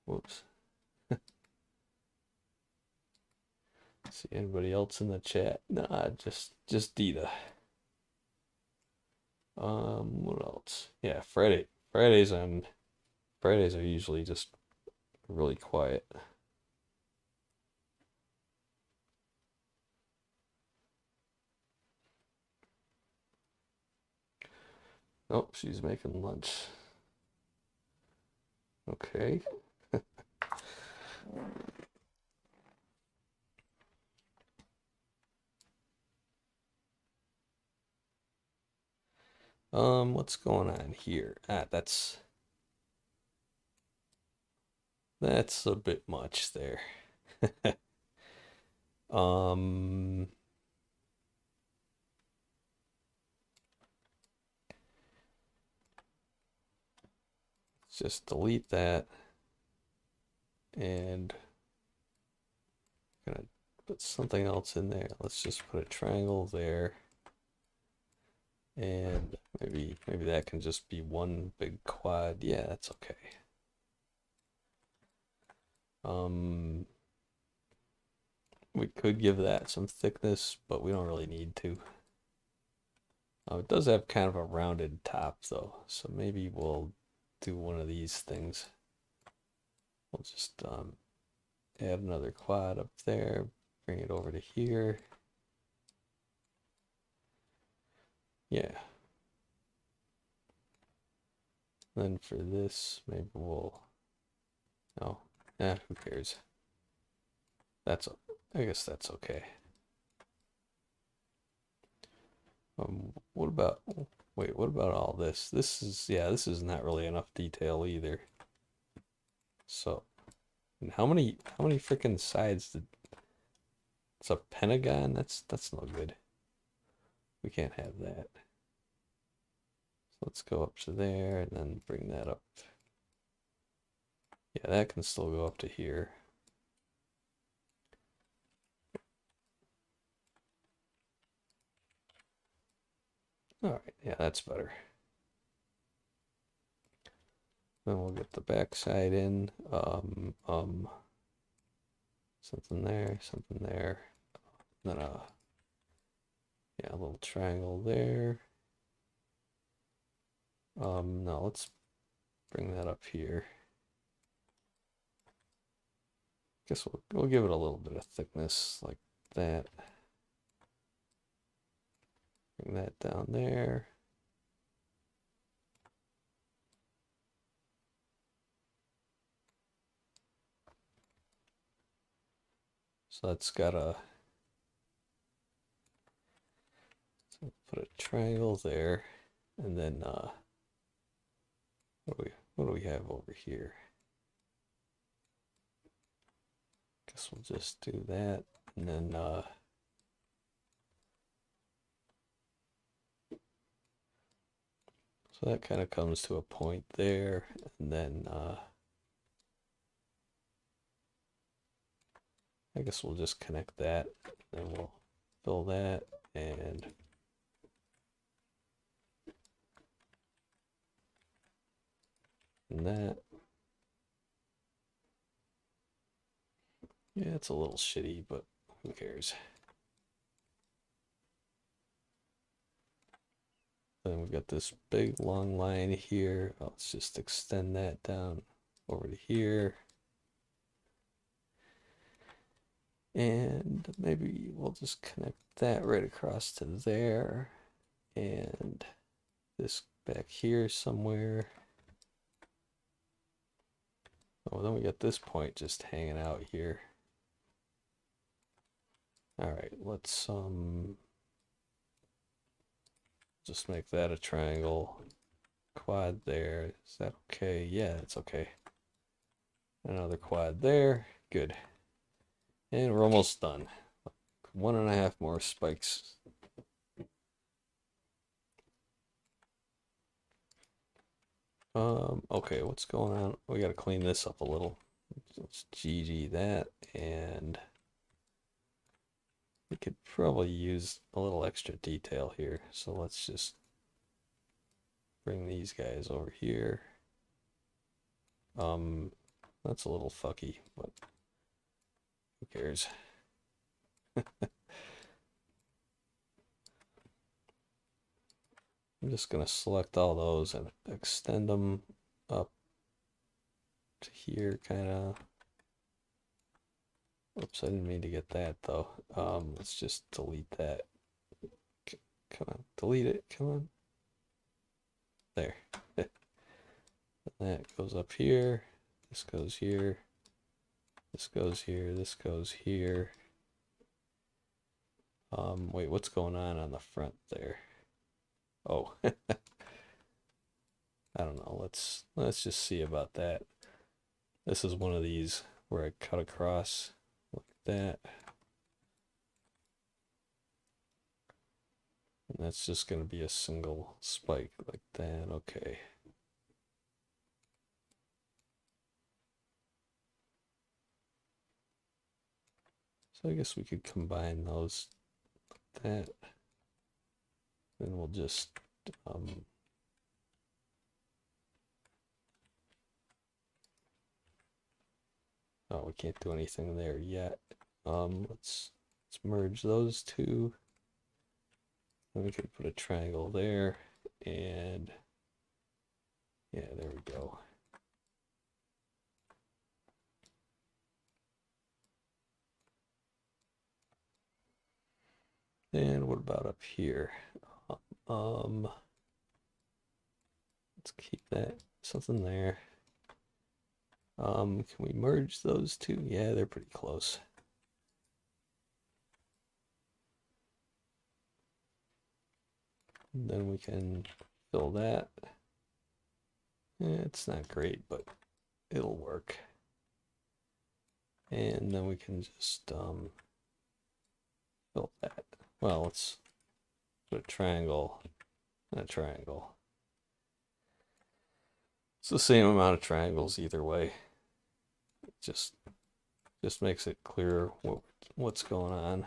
Whoops. See anybody else in the chat? Nah, just Dita. What else? Yeah, Fridays are usually just really quiet. Oh, she's making lunch. Okay. What's going on here? Ah, that's a bit much there. Um, let's just delete that and gonna put something else in there. Let's just put a triangle there. And maybe that can just be one big quad. Yeah, that's okay. We could give that some thickness, but we don't really need to. It does have kind of a rounded top though, so maybe we'll do one of these things. We'll just add another quad up there, bring it over to here. Yeah. Then for this, maybe we'll, oh, who cares? I guess that's okay. What about, wait, what about all this? This is not really enough detail either. So, and how many freaking sides did, it's a pentagon? That's no good. We can't have that. So let's go up to there and then bring that up. Yeah, that can still go up to here. All right, yeah, that's better. Then we'll get the back side in. Something there, something there. Then yeah, a little triangle there. No, let's bring that up here. Guess we'll give it a little bit of thickness like that. Bring that down there. So that's got a, so put a triangle there, and then what do we have over here? Guess we'll just do that, and then so that kind of comes to a point there, and then I guess we'll just connect that, and we'll fill that, and that. Yeah, it's a little shitty, but who cares? Then we've got this big long line here. Let's just extend that down over to here. And maybe we'll just connect that right across to there. And this back here somewhere. Oh, then we got this point just hanging out here. All right, let's just make that a triangle. Quad there. Is that okay? Yeah, it's okay. Another quad there. Good. And we're almost done. 1.5 more spikes. Okay, what's going on? We gotta clean this up a little. Let's GG that, and we could probably use a little extra detail here. So let's just bring these guys over here. That's a little fucky, but who cares? I'm just gonna select all those and extend them up to here, kind of. Oops, I didn't mean to get that though. Let's just delete that. Come on, delete it. Come on. There. That goes up here. This goes here. This goes here. This goes here. Wait, what's going on the front there? Oh, I don't know. Let's just see about that. This is one of these where I cut across like that. And that's just going to be a single spike like that. Okay. So I guess we could combine those like that. Then we'll just oh, we can't do anything there yet. Let's merge those two. Then we can put a triangle there, and yeah, there we go. And what about up here? Let's keep that something there. Can we merge those two? Yeah, they're pretty close. And then we can fill that. It's not great, but it'll work. And then we can just fill that. Well, let's put a triangle and a triangle. It's the same amount of triangles either way. It just makes it clear what's going on.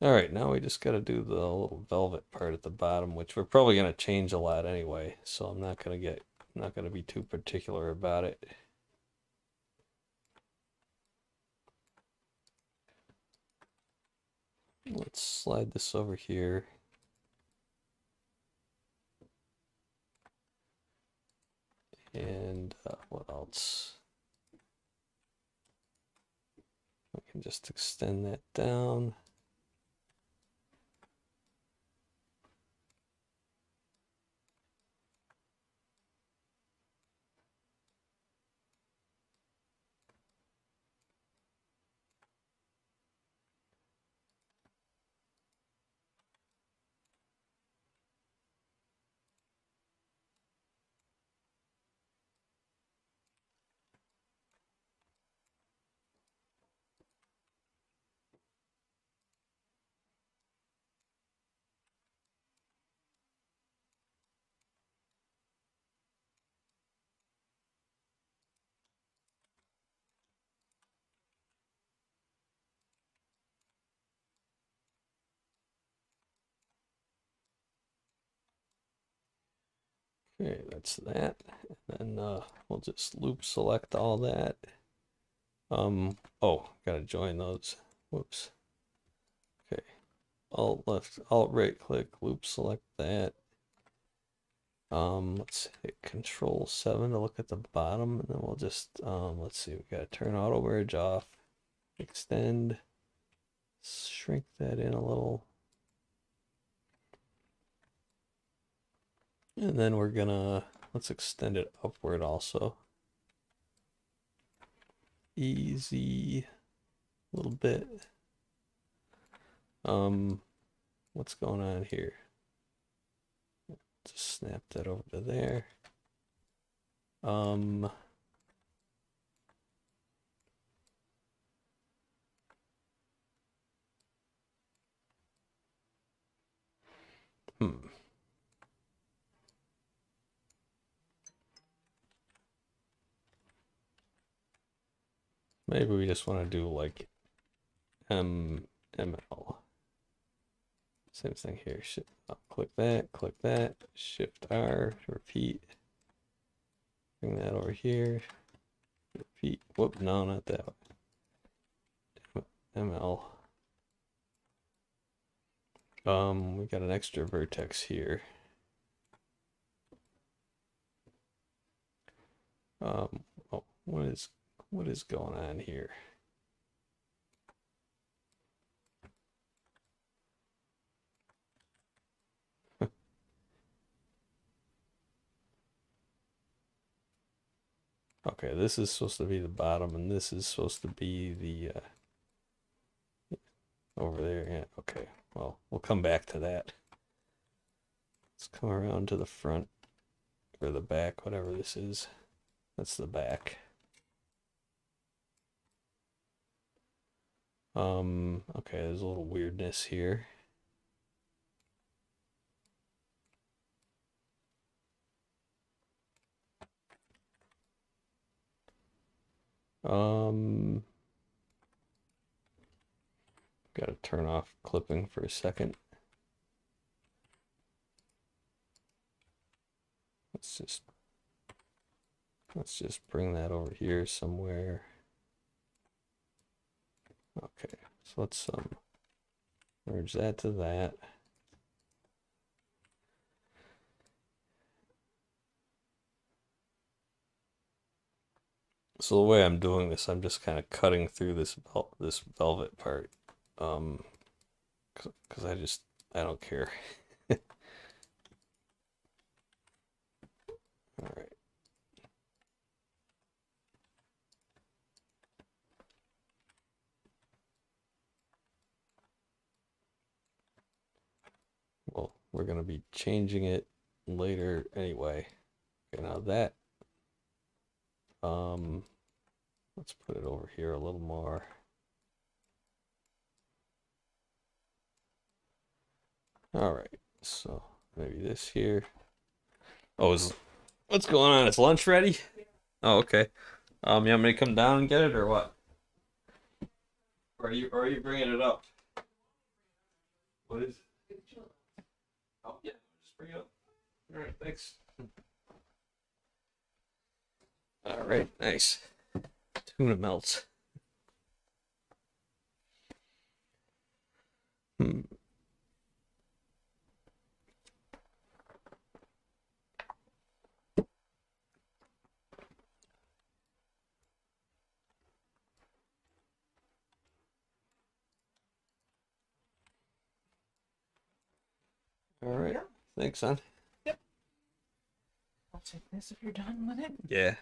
All right, now we just got to do the little velvet part at the bottom, which we're probably going to change a lot anyway. So I'm not going to be too particular about it. Let's slide this over here. And what else? We can just extend that down. Okay, that's that. And then we'll just loop select all that. Oh, gotta join those. Whoops. Okay. Alt left, alt right click, loop select that. Let's hit Control 7 to look at the bottom, and then we'll just let's see, we gotta turn auto merge off, extend, shrink that in a little. And then we're gonna, let's extend it upward also. Easy, a little bit. What's going on here? Just snap that over to there. Maybe we just want to do like ML. Same thing here. Click that, Shift R, repeat. Bring that over here. Repeat. Whoop, no, not that one. ML. We got an extra vertex here. Oh, what is going on here? Okay, this is supposed to be the bottom, and this is supposed to be the over there. Yeah, okay. Well, we'll come back to that. Let's come around to the front. or the back, whatever this is. That's the back. Okay, there's a little weirdness here. Got to turn off clipping for a second. Let's just bring that over here somewhere. Okay, so let's merge that to that. So the way I'm doing this, I'm just kind of cutting through this velvet part, because I don't care. All right. Well, we're gonna be changing it later anyway. Okay, now that, let's put it over here a little more. All right, so maybe this here. Oh, what's going on? Is lunch ready? Oh, okay. You want me to come down and get it or what? Or are you bringing it up? What is it? Oh, yeah, just bring it up. All right, thanks. All right, nice. Tuna melts. Hmm. All right. Yeah. Thanks, son. Yep. I'll take this if you're done with it. Yeah.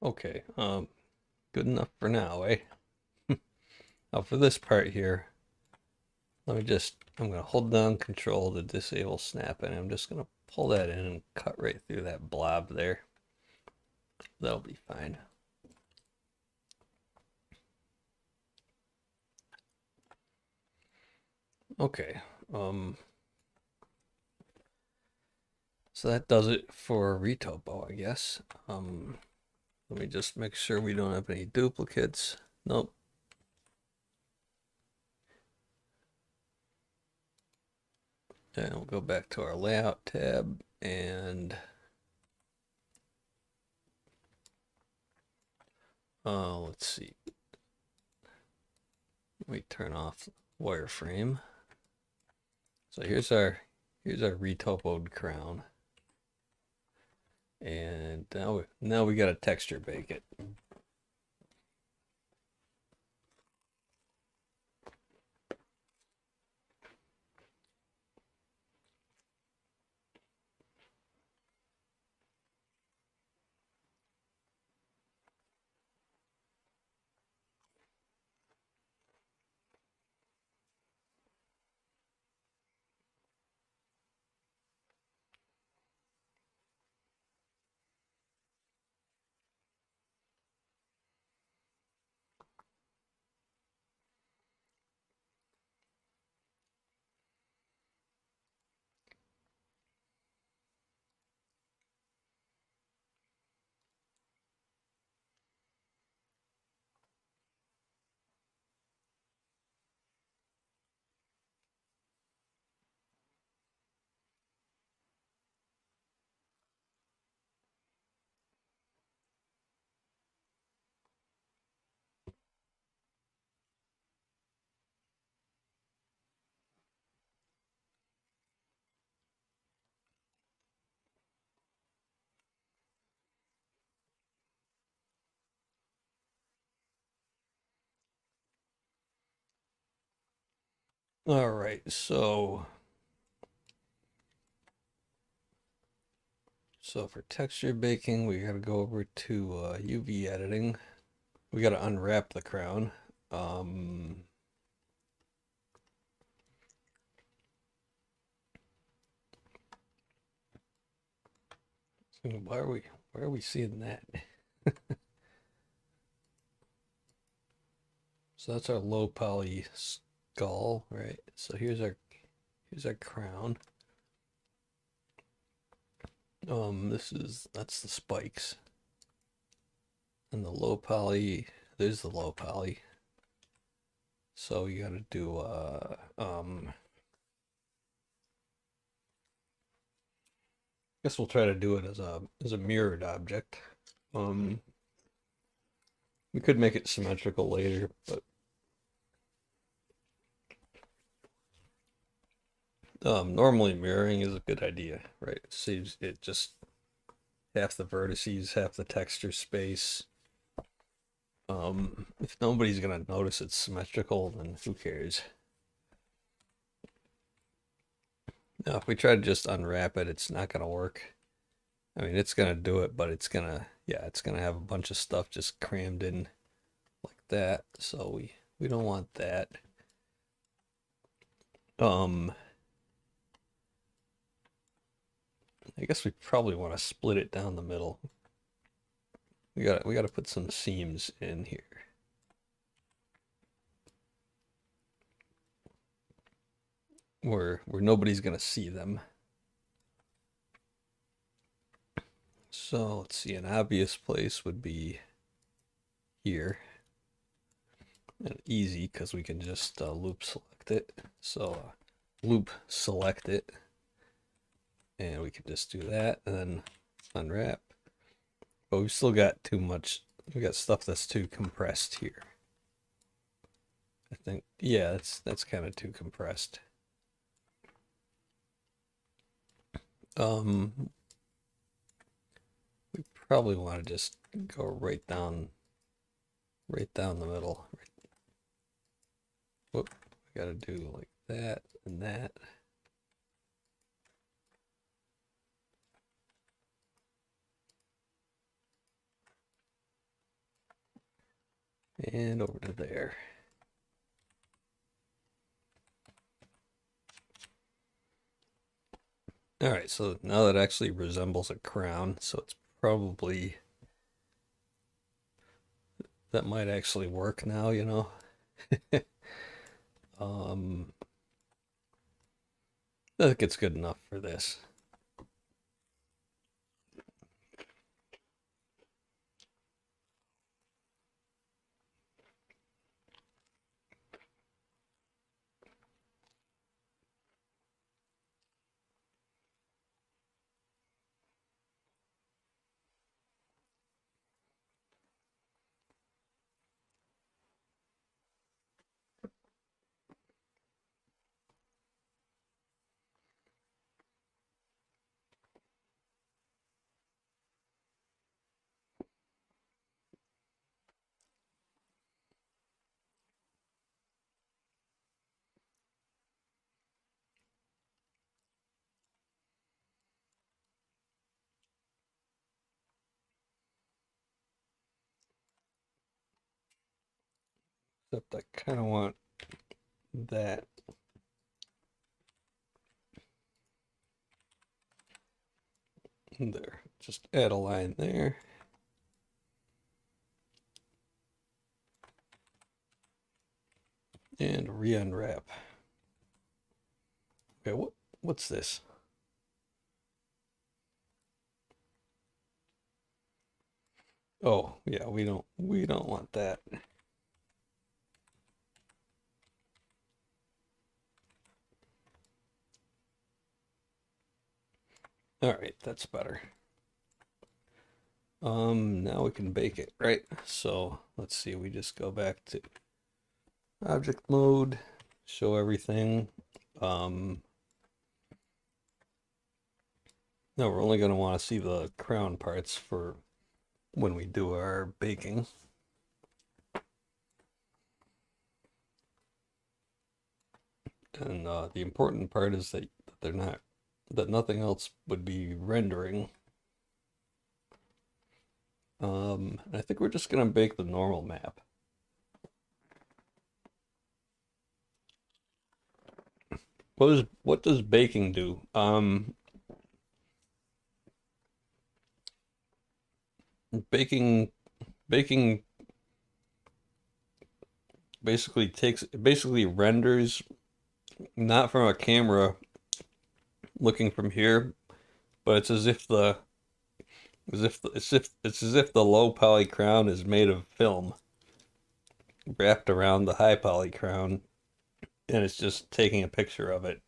Okay. Good enough for now, eh? Now for this part here, I'm gonna hold down control to disable snap, and I'm just gonna pull that in and cut right through that blob there. That'll be fine. Okay. So that does it for retopo, I guess. Let me just make sure we don't have any duplicates. Nope. And we'll go back to our layout tab and let's see. We turn off wireframe. So here's our retopoed crown. And now we got to texture bake it. All right, so for texture baking, we gotta go over to UV editing. We gotta unwrap the crown. So why are we seeing that? So that's our low poly skull, right? So here's our crown. That's the spikes. And the low poly, there's the low poly. So you gotta do guess we'll try to do it as a mirrored object. We could make it symmetrical later, but normally mirroring is a good idea, right? It saves it just half the vertices, half the texture space. If nobody's gonna notice it's symmetrical, then who cares? Now, if we try to just unwrap it, it's not gonna work. I mean, it's gonna do it, but it's gonna have a bunch of stuff just crammed in like that. So we don't want that. I guess we probably want to split it down the middle. We gotta put some seams in here. Where nobody's gonna see them. So let's see, an obvious place would be here. And easy because we can just loop select it. So loop select it. And we can just do that and then unwrap. But we've still got too much. We got stuff that's too compressed here. I think, yeah, that's kind of too compressed. We probably want to just go right down the middle. Whoop, we got to do like that and that. And over to there. All right, so now that actually resembles a crown, so it's probably, that might actually work now, you know. I think it's good enough for this. Except I kind of want that. There, just add a line there. And re-unwrap. Okay, what's this? Oh, yeah, we don't want that. All right, that's better. Now we can bake it, right? So let's see, we just go back to object mode, show everything. No, we're only going to want to see the crown parts for when we do our baking. And the important part is that they're not, that nothing else would be rendering. I think we're just gonna bake the normal map. What does baking do? Baking baking basically renders not from a camera looking from here, but it's as if it's as if the low poly crown is made of film wrapped around the high poly crown, and it's just taking a picture of it.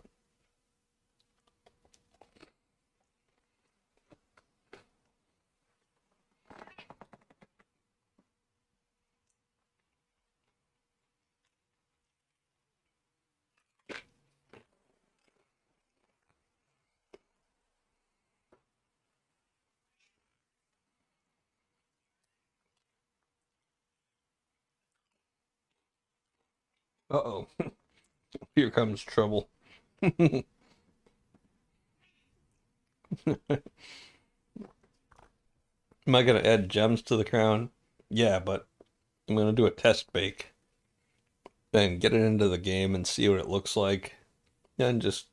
Uh-oh, here comes trouble. Am I gonna add gems to the crown? Yeah, but I'm gonna do a test bake and get it into the game and see what it looks like, and just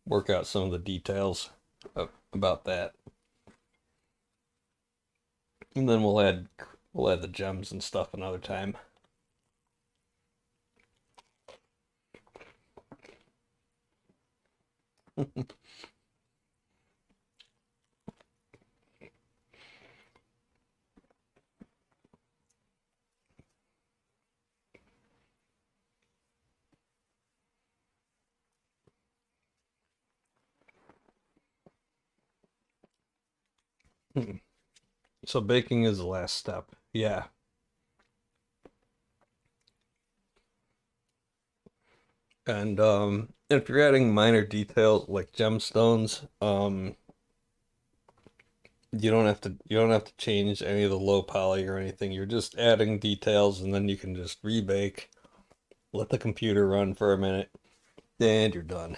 work out some of the details about that. And then we'll add the gems and stuff another time. So baking is the last step. Yeah. And if you're adding minor details like gemstones, you don't have to change any of the low poly or anything. You're just adding details and then you can just rebake, let the computer run for a minute, and you're done.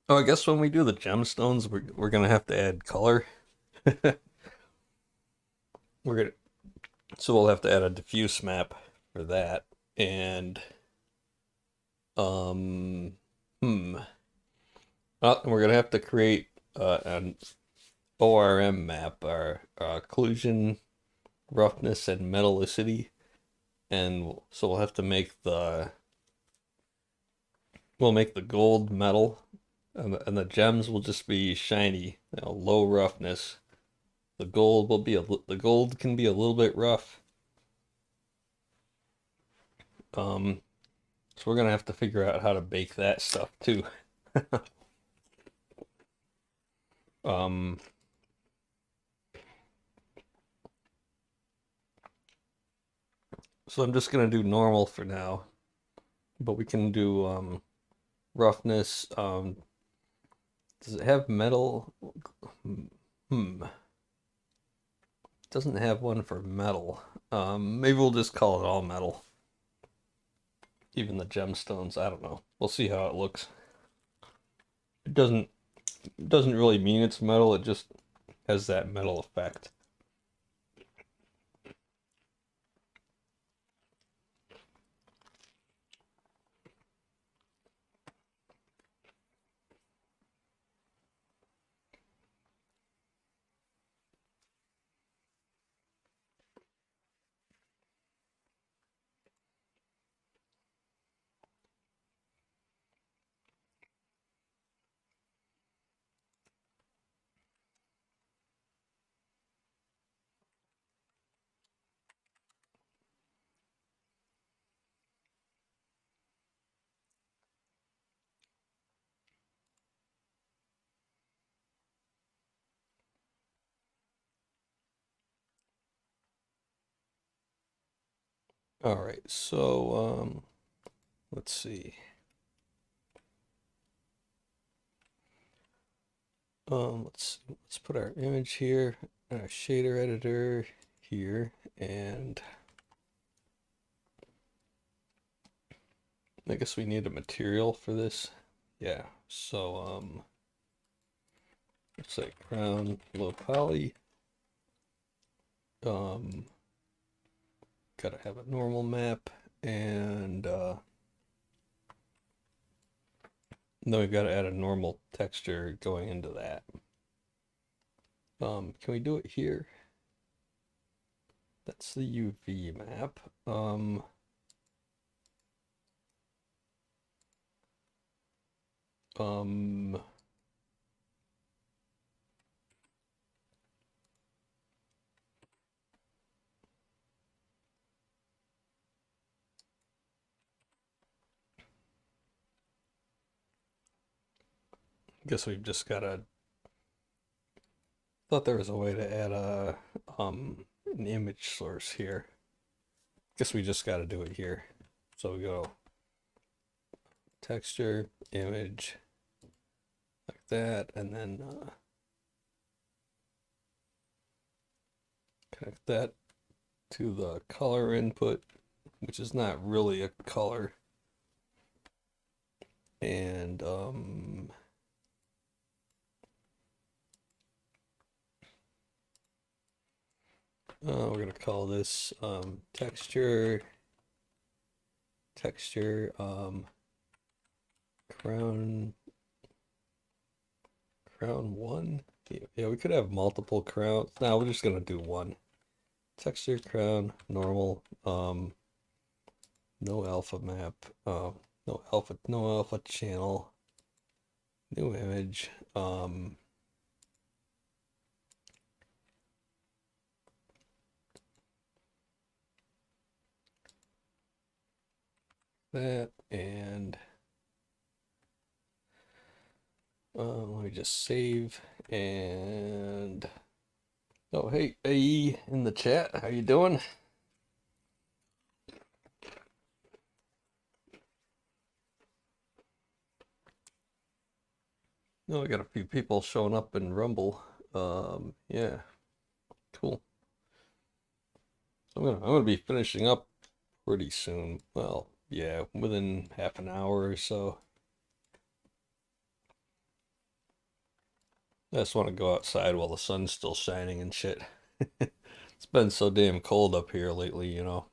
Oh, I guess when we do the gemstones, we're gonna have to add color. We're gonna So we'll have to add a diffuse map for that. And um hmm. We're gonna have to create an ORM map, our occlusion, roughness, and metallicity. And so we'll make the gold metal, and the gems will just be shiny, low roughness. The gold can be a little bit rough. So we're gonna have to figure out how to bake that stuff too. Um, so I'm just gonna do normal for now, but we can do roughness. Does it have metal? Hmm. Doesn't have one for metal. Maybe we'll just call it all metal. Even the gemstones, I don't know. We'll see how it looks. It doesn't really mean it's metal, it just has that metal effect. All right, so let's see. Let's put our image here, our shader editor here, and I guess we need a material for this. Yeah, so let's say ground low poly. Gotta have a normal map, and then we've got to add a normal texture going into that. Can we do it here? That's the UV map. Um, Guess we've just gotta. Thought there was a way to add an image source here. Guess we just gotta do it here. So we go texture, image, like that, and then connect that to the color input, which is not really a color. And we're gonna call this texture crown one. Yeah, we could have multiple crowns. No, we're just gonna do one. Texture crown normal. No alpha map. No alpha channel. New image. That, and let me just save. And oh, hey AE in the chat, how you doing? No, I got a few people showing up in Rumble. Yeah, cool. I'm gonna be finishing up pretty soon. Well, yeah, within half an hour or so. I just want to go outside while the sun's still shining and shit. It's been so damn cold up here lately, you know.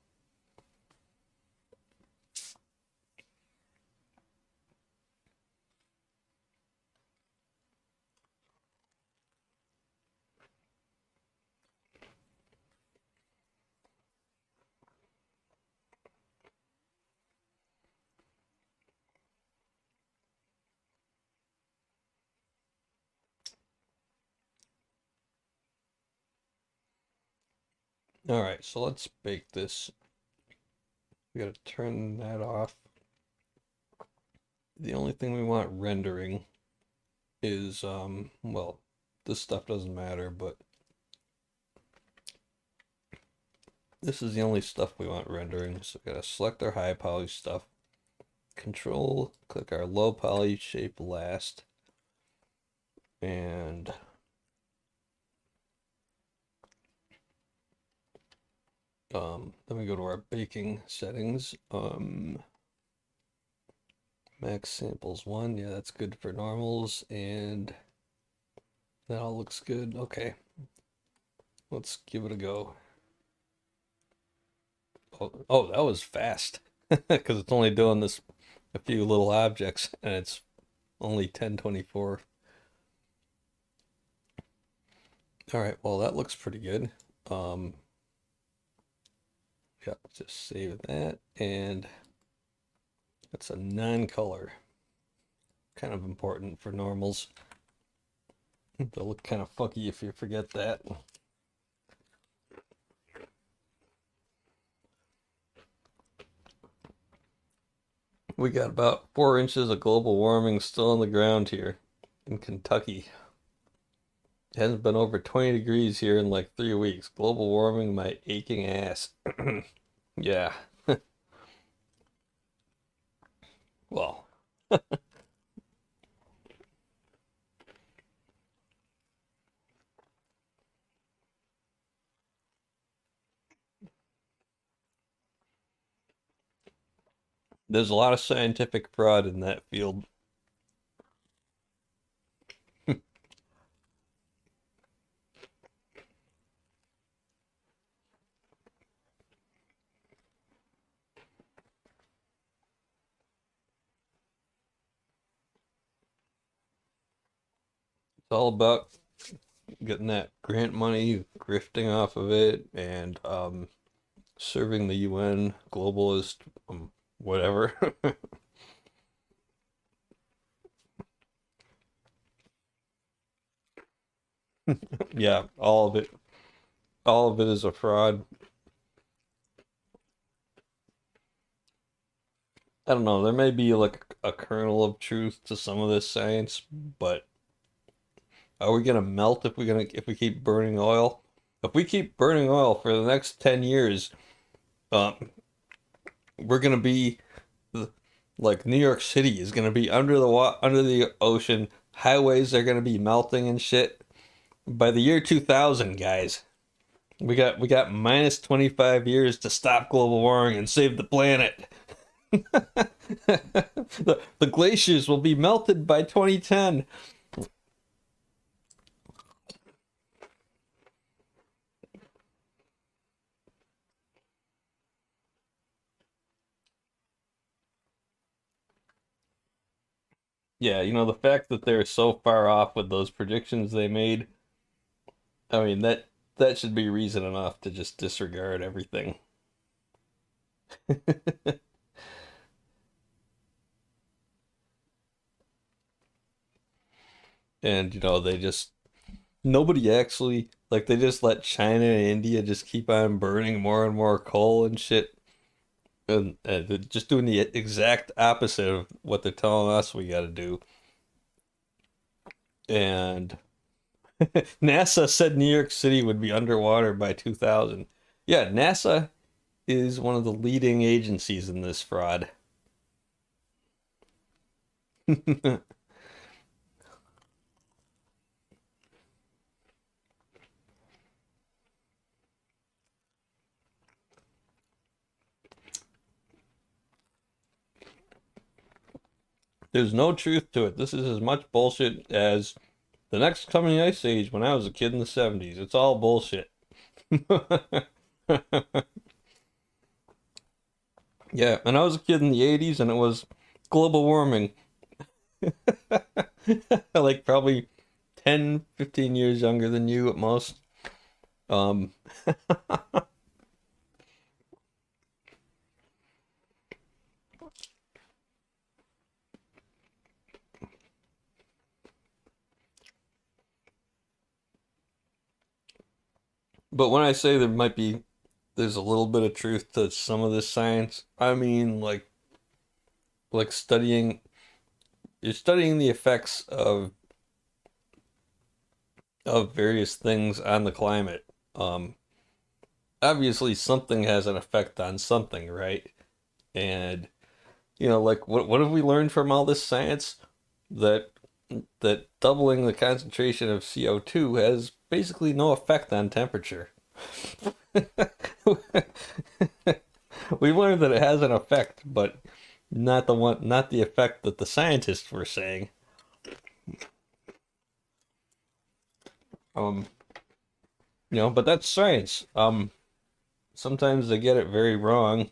All right, so let's bake this. We gotta turn that off. The only thing we want rendering is, well, this stuff doesn't matter, but this is the only stuff we want rendering. So we gotta select our high poly stuff, control, click our low poly shape last, and then we go to our baking settings. Max samples 1, yeah, that's good for normals, and that all looks good. Okay, let's give it a go. Oh, that was fast, because it's only doing this a few little objects, and it's only 1024. All right, well, that looks pretty good. Yeah, just save that, and that's a non-color. Kind of important for normals. They'll look kind of funky if you forget that. We got about 4 inches of global warming still on the ground here in Kentucky. It hasn't been over 20 degrees here in like 3 weeks. Global warming, my aching ass. Yeah. Well, There's a lot of scientific fraud in that field. It's all about getting that grant money, grifting off of it, and serving the UN globalist whatever. Yeah, all of it. All of it is a fraud. I don't know, there may be like a kernel of truth to some of this science, but are we gonna melt if we keep burning oil? If we keep burning oil for the next 10 years, um, we're gonna be like New York City is gonna be under the ocean. Highways are gonna be melting and shit. By the year 2000, guys, we got minus 25 years to stop global warming and save the planet. The glaciers will be melted by 2010. Yeah, the fact that they're so far off with those predictions they made, I mean that should be reason enough to just disregard everything. And they just nobody actually like they just let China and India just keep on burning more and more coal and shit, and they're just doing the exact opposite of what they're telling us we got to do. And NASA said New York City would be underwater by 2000. Yeah, NASA is one of the leading agencies in this fraud. There's no truth to it. This is as much bullshit as the next coming ice age when I was a kid in the 70s. It's all bullshit. Yeah, and I was a kid in the 80s and it was global warming. Like probably 10, 15 years younger than you at most. Um, but when I say there's a little bit of truth to some of this science, I mean like you're studying the effects of various things on the climate. Um, Obviously something has an effect on something, right? And like what have we learned from all this science? That that doubling the concentration of CO2 has basically no effect on temperature. We learned that it has an effect, but not the effect that the scientists were saying. Um, but that's science. Sometimes they get it very wrong.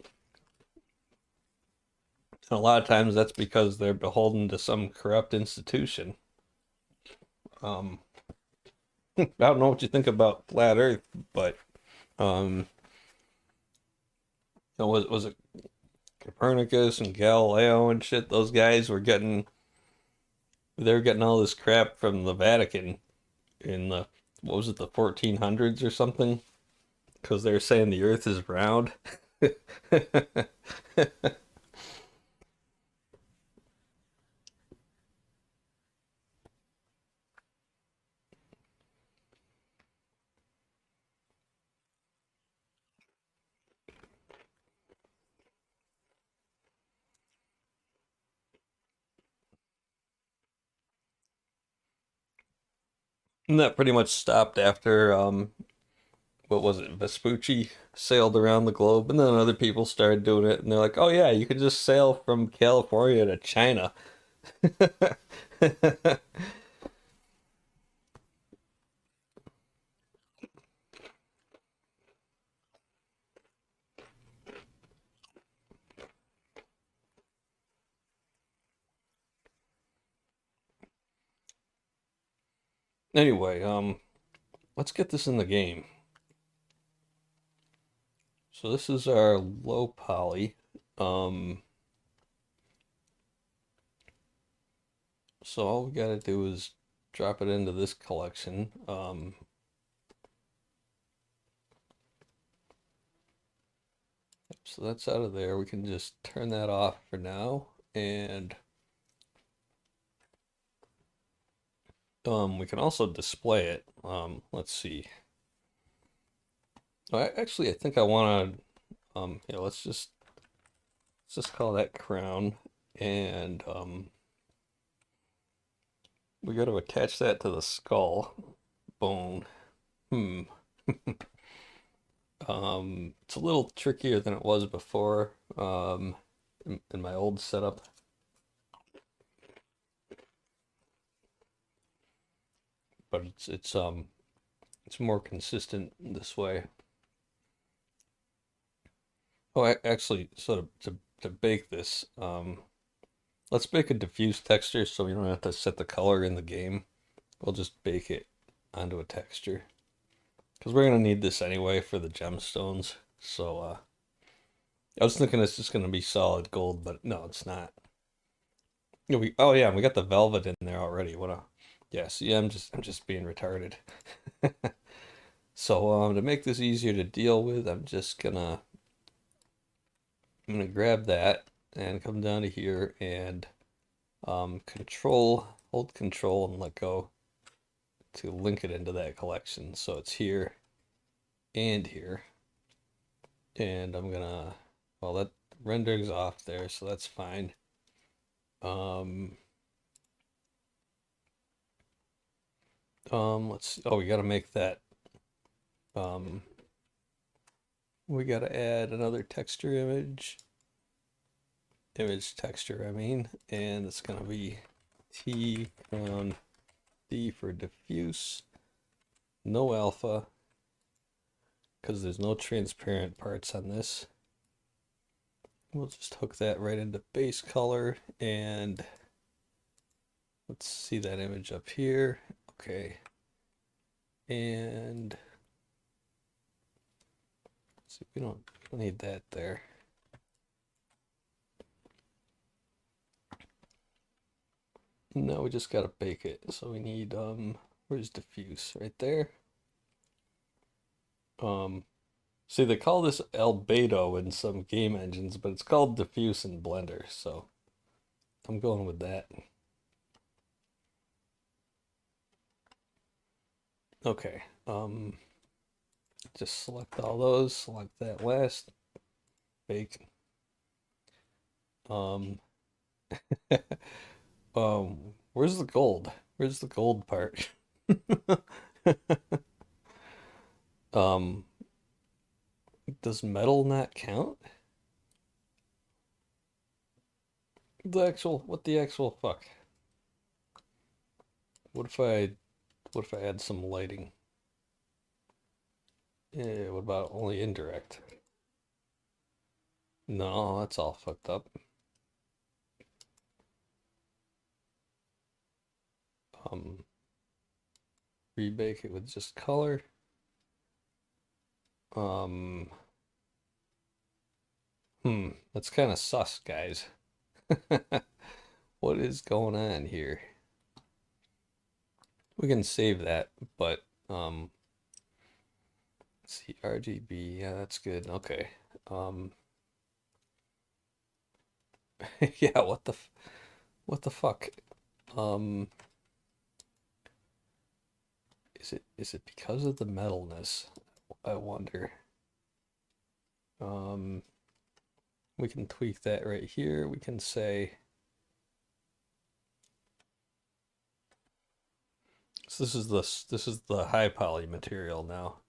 And a lot of times that's because they're beholden to some corrupt institution. Um, I don't know what you think about flat Earth, but um, was it Copernicus and Galileo and shit? Those guys were getting all this crap from the Vatican in the what was it, the 1400s or something? Because they're saying the Earth is round. And that pretty much stopped after what was it, Vespucci sailed around the globe, and then other people started doing it, and they're like, oh yeah, you can just sail from California to China. Anyway, let's get this in the game. So this is our low poly. Um, so all we gotta do is drop it into this collection. So that's out of there. We can just turn that off for now, and we can also display it. Let's see. Actually, I think I want to. Yeah, let's just call that crown, and we got to attach that to the skull bone. Hmm. It's a little trickier than it was before. In my old setup. But it's more consistent this way. Oh, actually, so to bake this, let's bake a diffuse texture so we don't have to set the color in the game. We'll just bake it onto a texture because we're gonna need this anyway for the gemstones. So I was thinking it's just gonna be solid gold, but no, it's not. Oh yeah, we got the velvet in there already. What a yeah. See, I'm just being retarded. So to make this easier to deal with, I'm gonna grab that and come down to here and hold control and let go to link it into that collection. So it's here and here. And well, that rendering's off there, so that's fine. Let's see. Oh, we gotta make that, we gotta add another texture image texture, I mean, and it's gonna be T on D for diffuse, no alpha, because there's no transparent parts on this. We'll just hook that right into base color, and let's see that image up here. Okay. And see, we don't need that there. No, we just gotta bake it. So we need where's diffuse? Right there. See, they call this albedo in some game engines, but it's called diffuse in Blender, so I'm going with that. Okay, just select all those, select that last, bake. Um, where's the gold? Where's the gold part? Um, does metal not count? What the actual fuck? What if I add some lighting? Yeah, what about only indirect? No, that's all fucked up. Um, Rebake it with just color. Um, that's kind of sus, guys. What is going on here? We can save that, but let's see, RGB, yeah, that's good. Okay. Yeah, what the fuck? Um, is it because of the metalness? I wonder. Um, we can tweak that right here. We can say, so this is the high poly material now.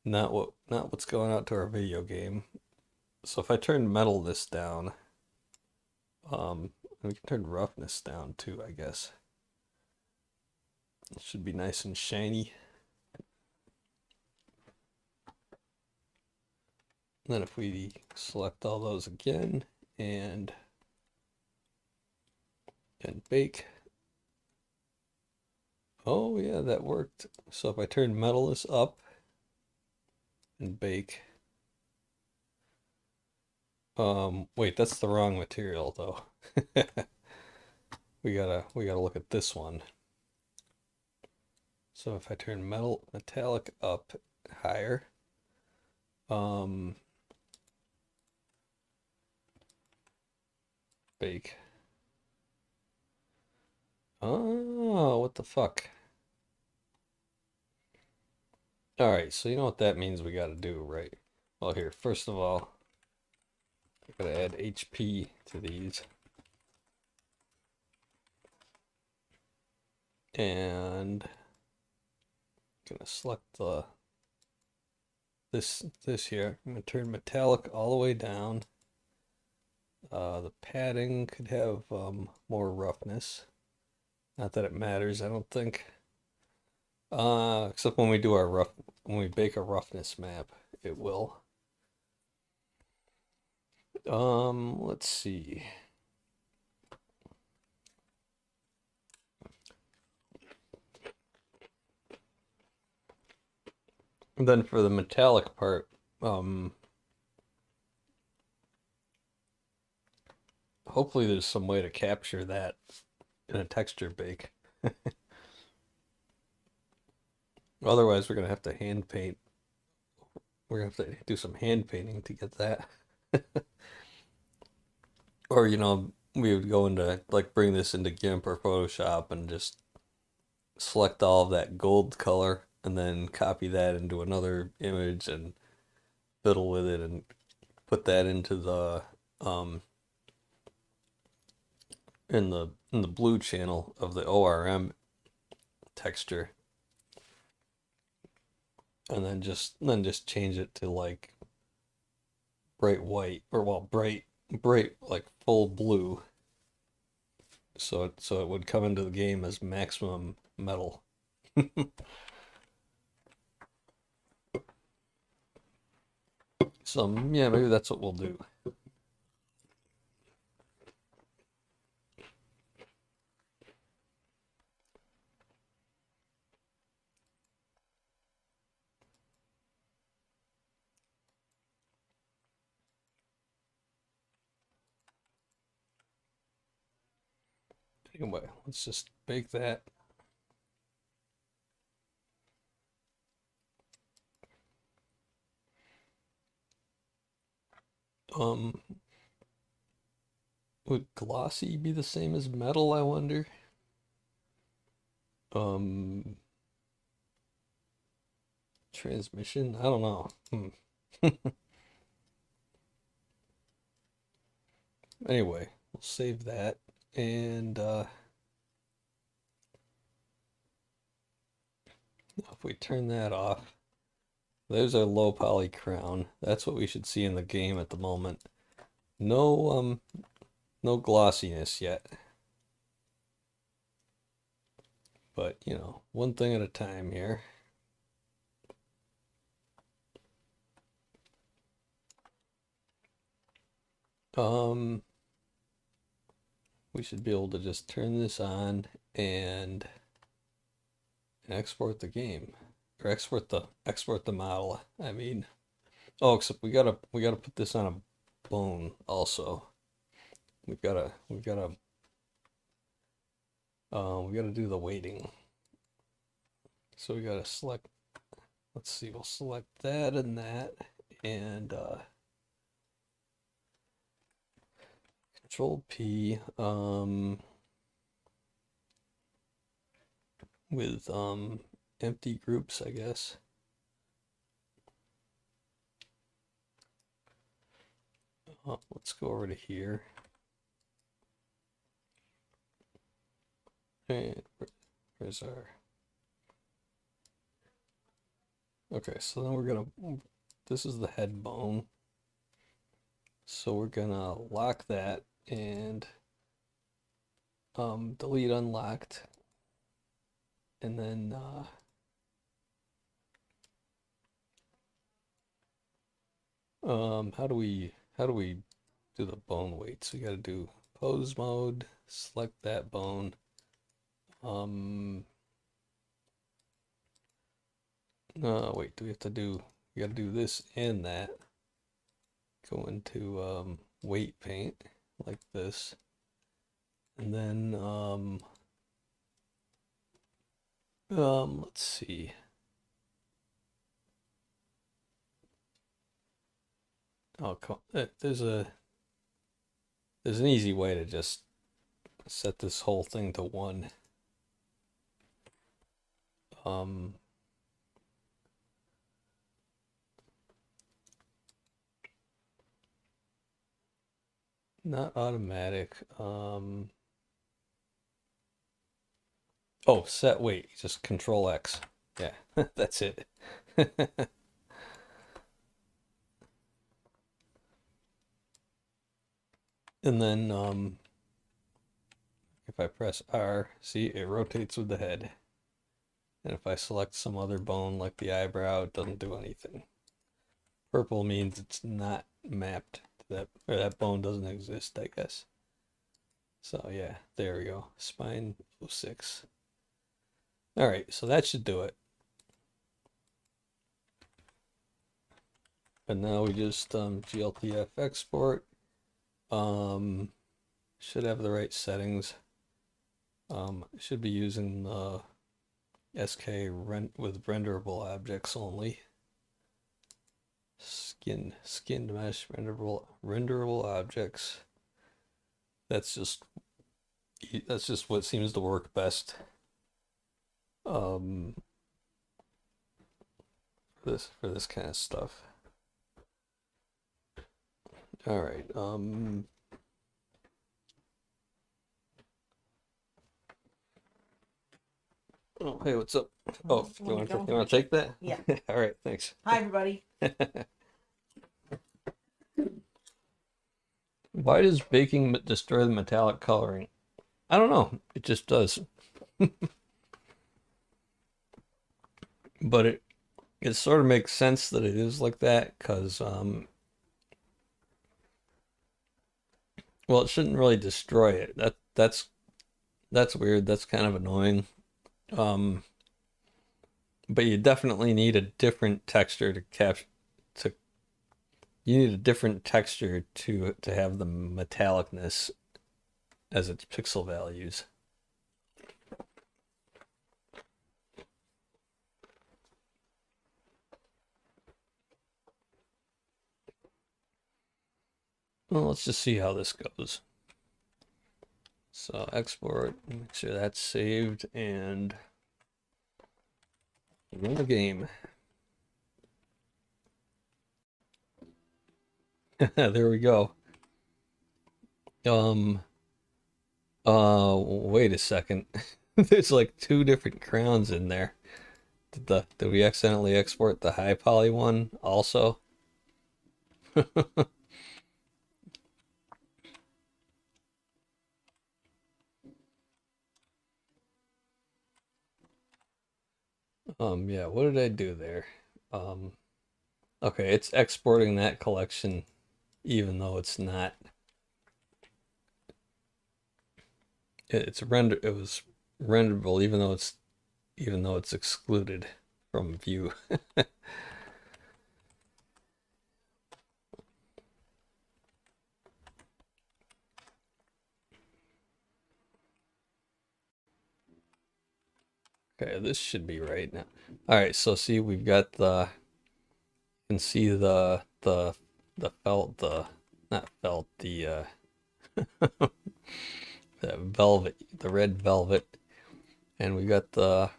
not what's going out to our video game. So if I turn metal this down, we can turn roughness down too, I guess. It should be nice and shiny. And then if we select all those again and bake. Oh yeah, that worked. So if I turn metal this up and bake. Wait, that's the wrong material though. We gotta look at this one. So if I turn metallic up higher, bake. Oh, what the fuck? All right, so you know what that means we gotta do, right? Well, here, first of all, I gotta add HP to these. And gonna select this here. I'm gonna turn metallic all the way down. The padding could have more roughness. Not that it matters, I don't think. Except when we do when we bake a roughness map, it will. Let's see. And then for the metallic part, hopefully there's some way to capture that in a texture bake. Otherwise, we're gonna have to hand paint. We're gonna have to do some hand painting to get that. Or, we would go into, like, bring this into GIMP or Photoshop and just select all of that gold color and then copy that into another image and fiddle with it and put that into the in the blue channel of the ORM texture, and then just change it to like bright white, or well, bright like full blue, so it would come into the game as maximum metal. So yeah, maybe that's what we'll do. Anyway, let's just bake that. Um, would glossy be the same as metal, I wonder? Um, Transmission? I don't know. Anyway, we'll save that. And if we turn that off, there's our low poly crown. That's what we should see in the game at the moment. No no glossiness yet. But, one thing at a time here. We should be able to just turn this on and export the game, or export the model. I mean, oh, except we gotta put this on a bone also. We gotta do the weighting. So we gotta select. Let's see. We'll select that and that, and Control P. With empty groups, I guess. Let's go over to here. And where's our... Okay, so then we're gonna, this is the head bone. So we're gonna lock that and delete unlocked. And then how do we do the bone weights? We gotta do pose mode, select that bone. Wait, do we have to do, we gotta do this and that. Go into weight paint like this. And then let's see. Oh, there's an easy way to just set this whole thing to 1. Not automatic. Oh, set weight. Just Control X. Yeah, that's it. And then if I press R, see, it rotates with the head. And if I select some other bone like the eyebrow, it doesn't do anything. Purple means it's not mapped to that, or that bone doesn't exist, I guess. So yeah, there we go. Spine 06. All right, so that should do it. And now we just GLTF export. Should have the right settings. Should be using the SK with renderable objects only. Skinned mesh renderable objects. That's just what seems to work best. For this kind of stuff. All right. Oh, hey, what's up? Oh, you want to take that? Yeah. All right, thanks. Hi, everybody. Why does baking destroy the metallic coloring? I don't know. It just does. But it sort of makes sense that it is like that, because well, it shouldn't really destroy it. That's weird. That's kind of annoying. But you definitely need a different texture to capture to you need a different texture to have the metallicness as its pixel values. Well, let's just see how this goes. So export, make sure that's saved, and run the game. There we go. Wait a second. There's like 2 different crowns in there. Did we accidentally export the high poly one also? Yeah, what did I do there? Okay, it's exporting that collection even though it's not. It was renderable even though it's excluded from view. Okay, this should be right now. All right, so see, we've got you can see the felt, not felt, the the velvet, the red velvet, and we got now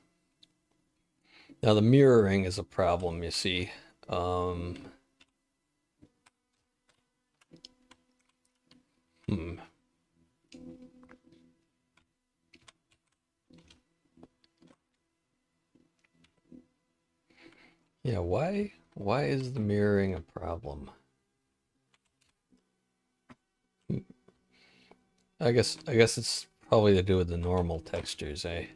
the mirroring is a problem, you see. Yeah, why is the mirroring a problem? I guess it's probably to do with the normal textures, eh?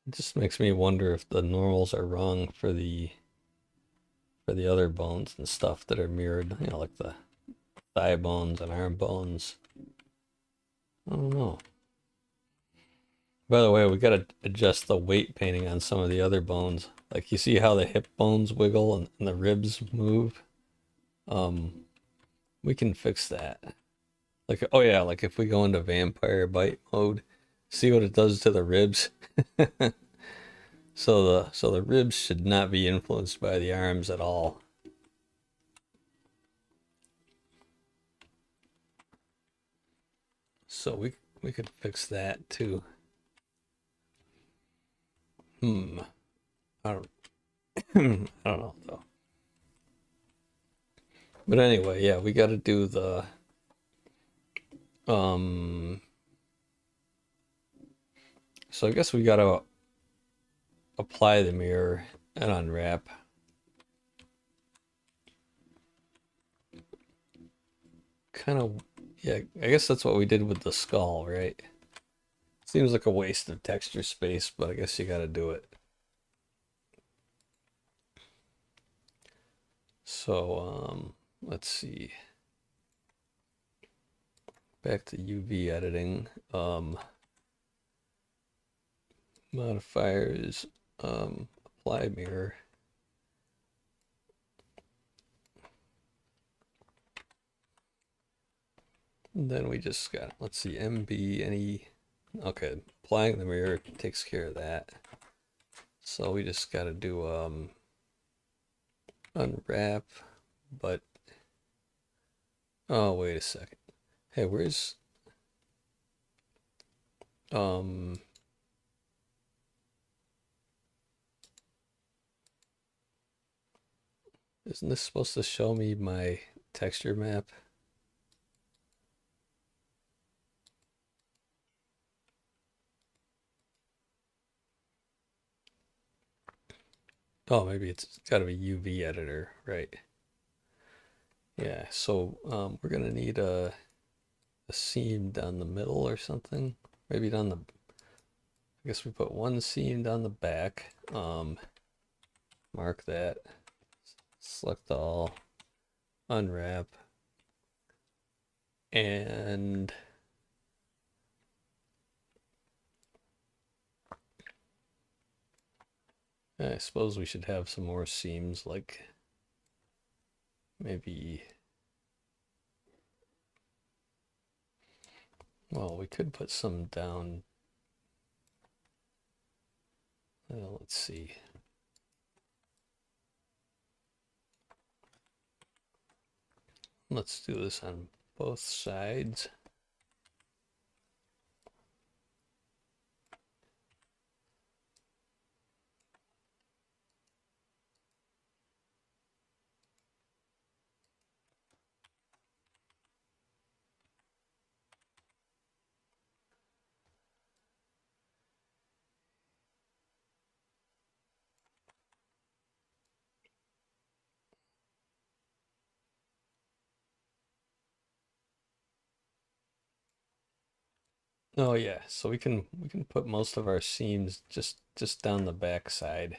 It just makes me wonder if the normals are wrong for the other bones and stuff that are mirrored, you know, like the thigh bones and arm bones. I don't know. By the way, we gotta adjust the weight painting on some of the other bones. Like you see how the hip bones wiggle and the ribs move? Um, we can fix that. Like, oh yeah, like if we go into vampire bite mode, see what it does to the ribs. So the ribs should not be influenced by the arms at all. So we could fix that too. Hmm. I don't I don't know though. But anyway, yeah, we got to do the um so I guess we got to apply the mirror and unwrap. Kind of, yeah, I guess that's what we did with the skull, right? Seems like a waste of texture space, but I guess you got to do it. So, let's see. Back to UV editing. Modifiers, apply mirror. And then we just got, let's see, MB, any, okay, applying the mirror takes care of that. So we just got to do, unwrap, but, oh, wait a second. Hey, where's, um, isn't this supposed to show me my texture map? Oh, maybe it's got to be UV editor, right? Yeah, so we're gonna need a seam down the middle or something. Maybe down the, I guess we put one seam down the back. Mark that. Select all. Unwrap. And I suppose we should have some more seams, like maybe, well, we could put some down. Let's see. Let's do this on both sides. Oh yeah, so we can put most of our seams just down the back side.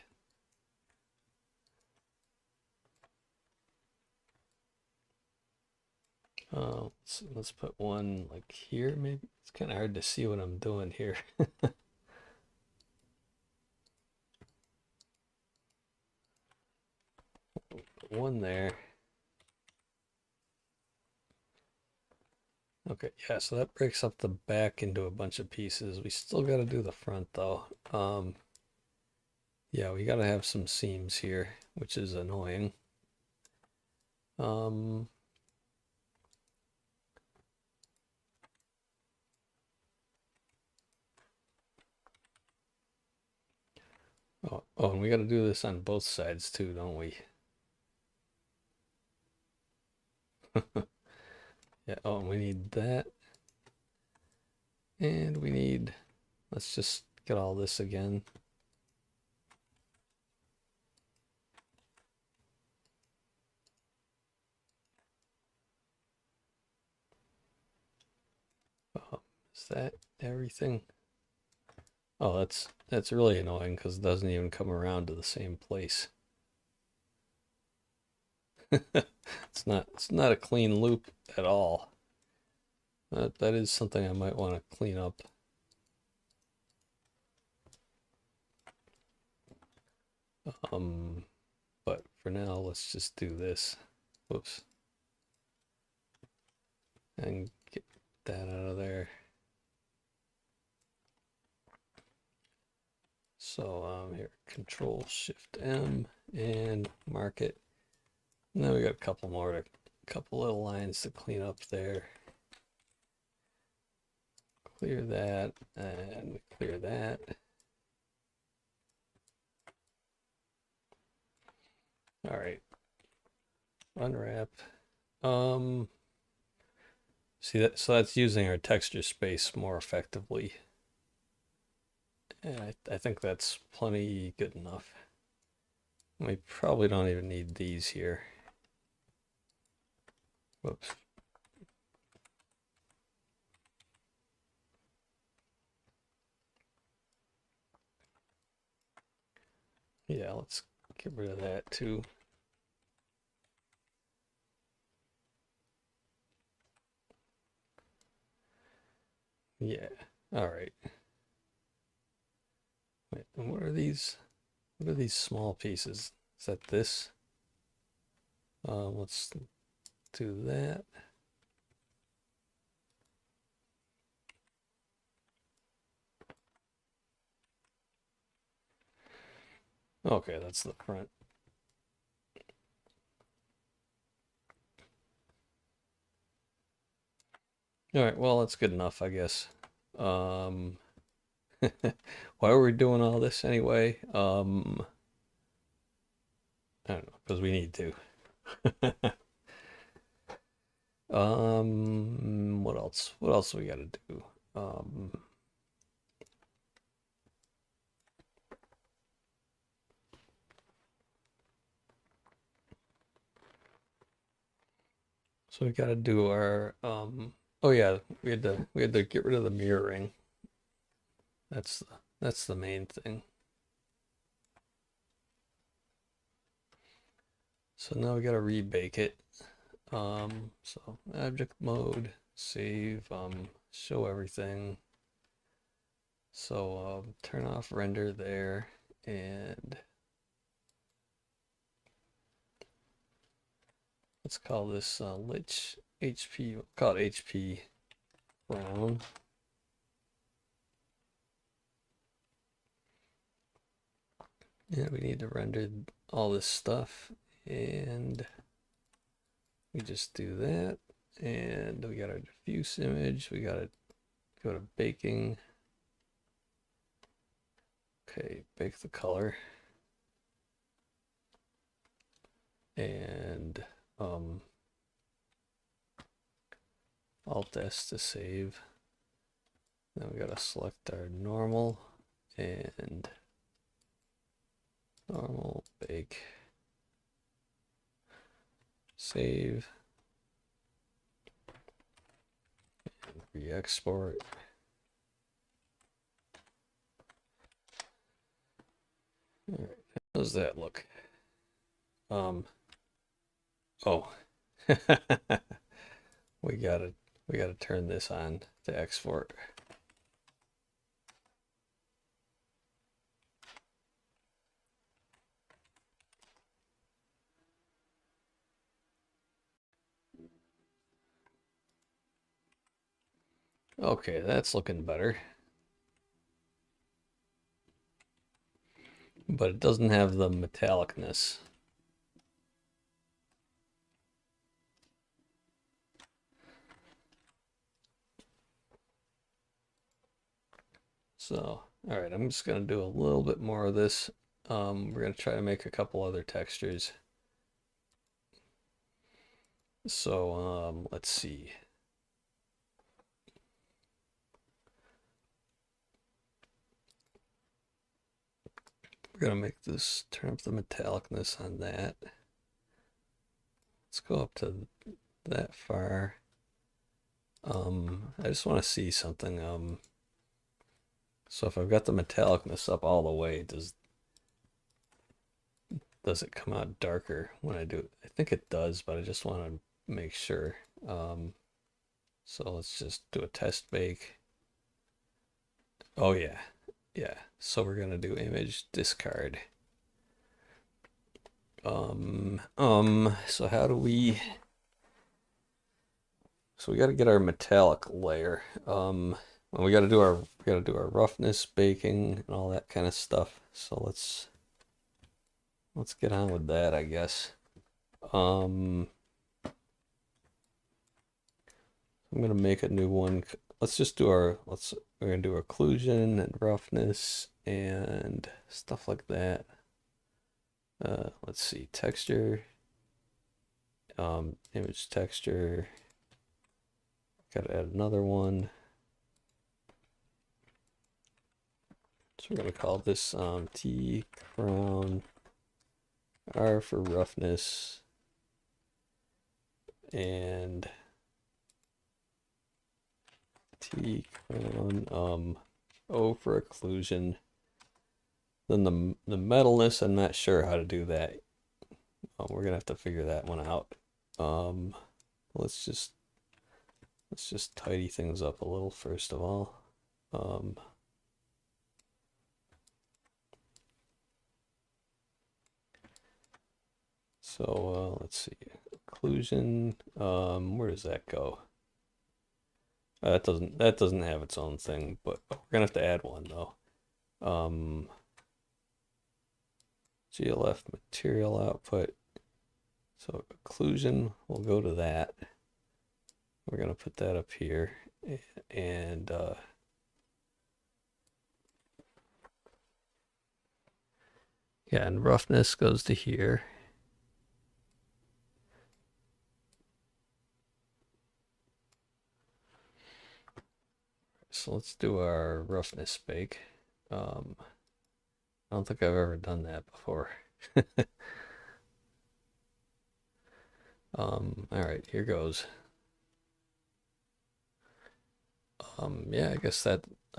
Let's put one like here maybe. It's kind of hard to see what I'm doing here. One there. Okay, yeah, so that breaks up the back into a bunch of pieces. We still got to do the front though. Yeah, we got to have some seams here, which is annoying. Um, oh, and we got to do this on both sides too, don't we? Yeah, oh, we need that. And we need, let's just get all this again. Is that everything? Oh, that's really annoying because it doesn't even come around to the same place. It's not a clean loop at all. That is something I might want to clean up. But for now, let's just do this. Whoops. And get that out of there. So here, Control Shift M and mark it. And then we got a couple couple little lines to clean up there. Clear that and clear that. All right. Unwrap. See that, so that's using our texture space more effectively. And I think that's plenty good enough. We probably don't even need these here. Whoops. Yeah, let's get rid of that too. Yeah, all right. Wait, and what are these? What are these small pieces? Is that this? Let's do that. Okay, that's the front. All right, well, that's good enough, I guess. Why are we doing all this anyway? I don't know, because we need to. What else? What else we gotta do? So we gotta do our oh yeah, we had to get rid of the mirroring. That's the main thing. So now we gotta rebake it. So object mode, save, show everything. So turn off render there, and let's call this Lich HP, call it HP brown. And we need to render all this stuff, and we just do that. And we got our diffuse image, we gotta go to baking. Okay, bake the color. And Alt S to save. Then we gotta select our normal and normal, bake, save, and re-export. All right, how does that look? Oh, we gotta turn this on to export. Okay, that's looking better. But it doesn't have the metallicness. So, all right, I'm just gonna do a little bit more of this. We're gonna try to make a couple other textures. So let's see. We're gonna make this turn up the metallicness on that. Let's go up to that far. I just want to see something. So if I've got the metallicness up all the way, does it come out darker when I do it? I think it does, but I just want to make sure. So let's just do a test bake. Oh yeah, yeah. So we're gonna do image discard. So how do we? So we got to get our metallic layer. We got to do our roughness baking and all that kind of stuff. So let's get on with that, I guess. I'm gonna make a new one. Let's just do we're gonna do occlusion and roughness and stuff like that. Let's see, texture, image texture. Gotta add another one. So we're gonna call this T crown, R for roughness, and T crown, O for occlusion. Then the metalness, I'm not sure how to do that. We're gonna have to figure that one out. Let's just tidy things up a little first of all. So let's see, occlusion. Where does that go? That doesn't have its own thing, but we're gonna have to add one though. GLF material output. So occlusion, we'll go to that. We're gonna put that up here, and yeah, and roughness goes to here. So let's do our roughness bake. I don't think I've ever done that before. All right, here goes. Yeah, I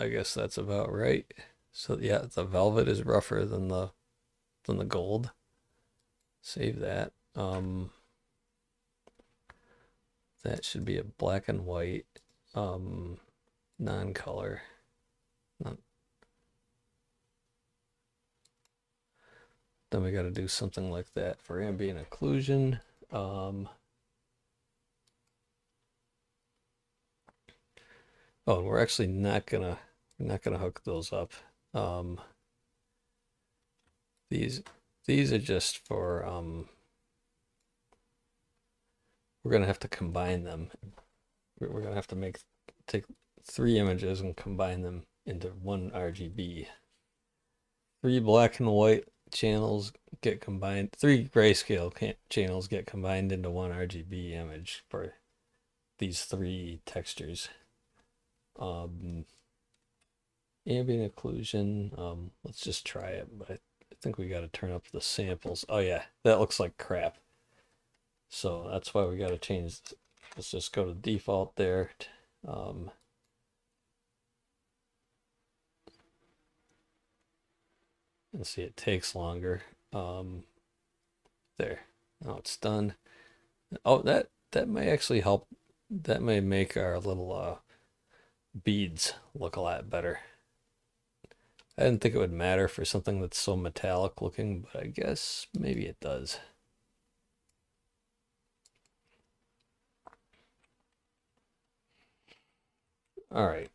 guess that's about right. So yeah, the velvet is rougher than the gold. Save that. That should be a black and white non-color. Then we got to do something like that for ambient occlusion. Oh, and we're actually not gonna hook those up. These are just for we're gonna have to combine them. We're gonna have to take 3 images and combine them into one RGB. 3 black and white channels get combined. 3 grayscale channels get combined into one RGB image for these 3 textures. Ambient occlusion. Let's just try it, but I think we got to turn up the samples. Oh yeah, that looks like crap. So that's why we got to change. Let's just go to default there. And see, it takes longer. There, now it's done. Oh, that may actually help. That may make our little beads look a lot better. I didn't think it would matter for something that's so metallic looking, but I guess maybe it does. All right,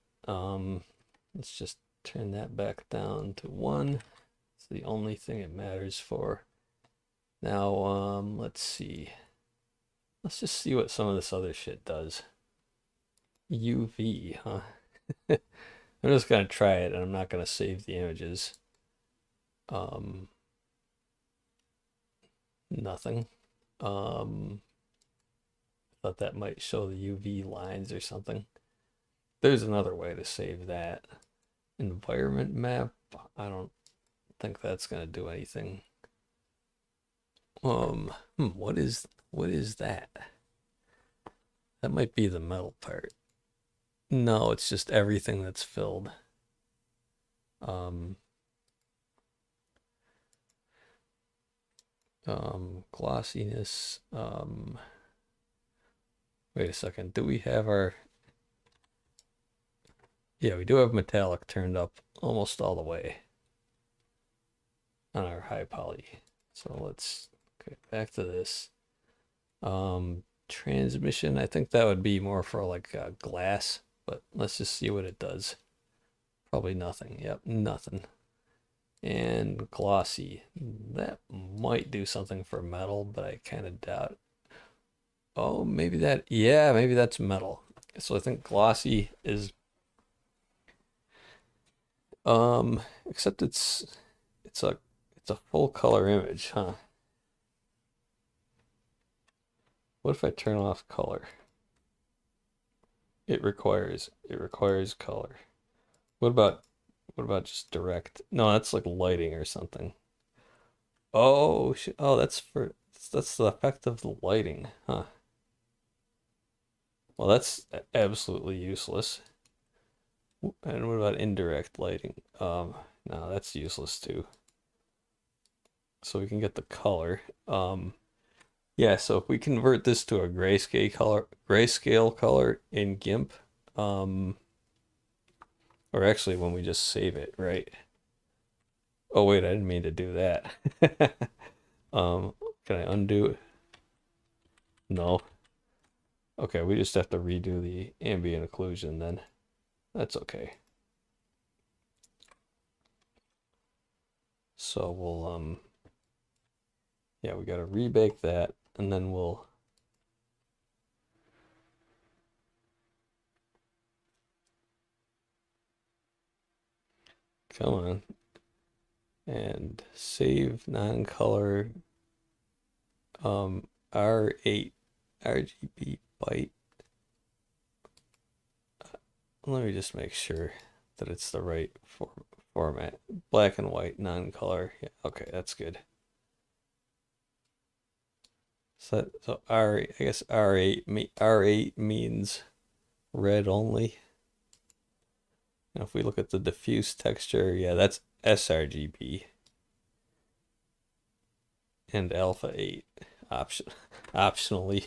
let's just turn that back down to 1. It's the only thing it matters for. Now, let's see. Let's just see what some of this other shit does. UV, huh? I'm just gonna try it, and I'm not gonna save the images. Nothing. thought that might show the UV lines or something. There's another way to save that. Environment map, I don't think that's gonna do anything. What is that? That might be the metal part. No, it's just everything that's filled. Um, glossiness. Wait a second. Do we have our... Yeah, we do have metallic turned up almost all the way on our high poly. So let's go back to this. Transmission, I think that would be more for like glass, but let's just see what it does. Probably nothing. Yep, nothing. And glossy, that might do something for metal, but I kind of doubt. Oh, maybe that, yeah, maybe that's metal. So I think glossy is, except it's a full color image, huh? What if I turn off color? It requires color. What about just direct? No, that's like lighting or something. Oh, oh, that's the effect of the lighting, huh? Well, that's absolutely useless. And what about indirect lighting? No, that's useless too. So we can get the color. Yeah, so if we convert this to a grayscale color in GIMP, or actually when we just save it, right? Oh wait, I didn't mean to do that. Can I undo it? No. Okay, we just have to redo the ambient occlusion then. That's okay. So we'll yeah, we gotta rebake that and then we'll come on and save non-color R8 RGB byte. Let me just make sure that it's the right format. Black and white, non-color. Yeah, okay, that's good. So I guess R8 means red only. And if we look at the diffuse texture, yeah, that's sRGB. And alpha 8 optionally.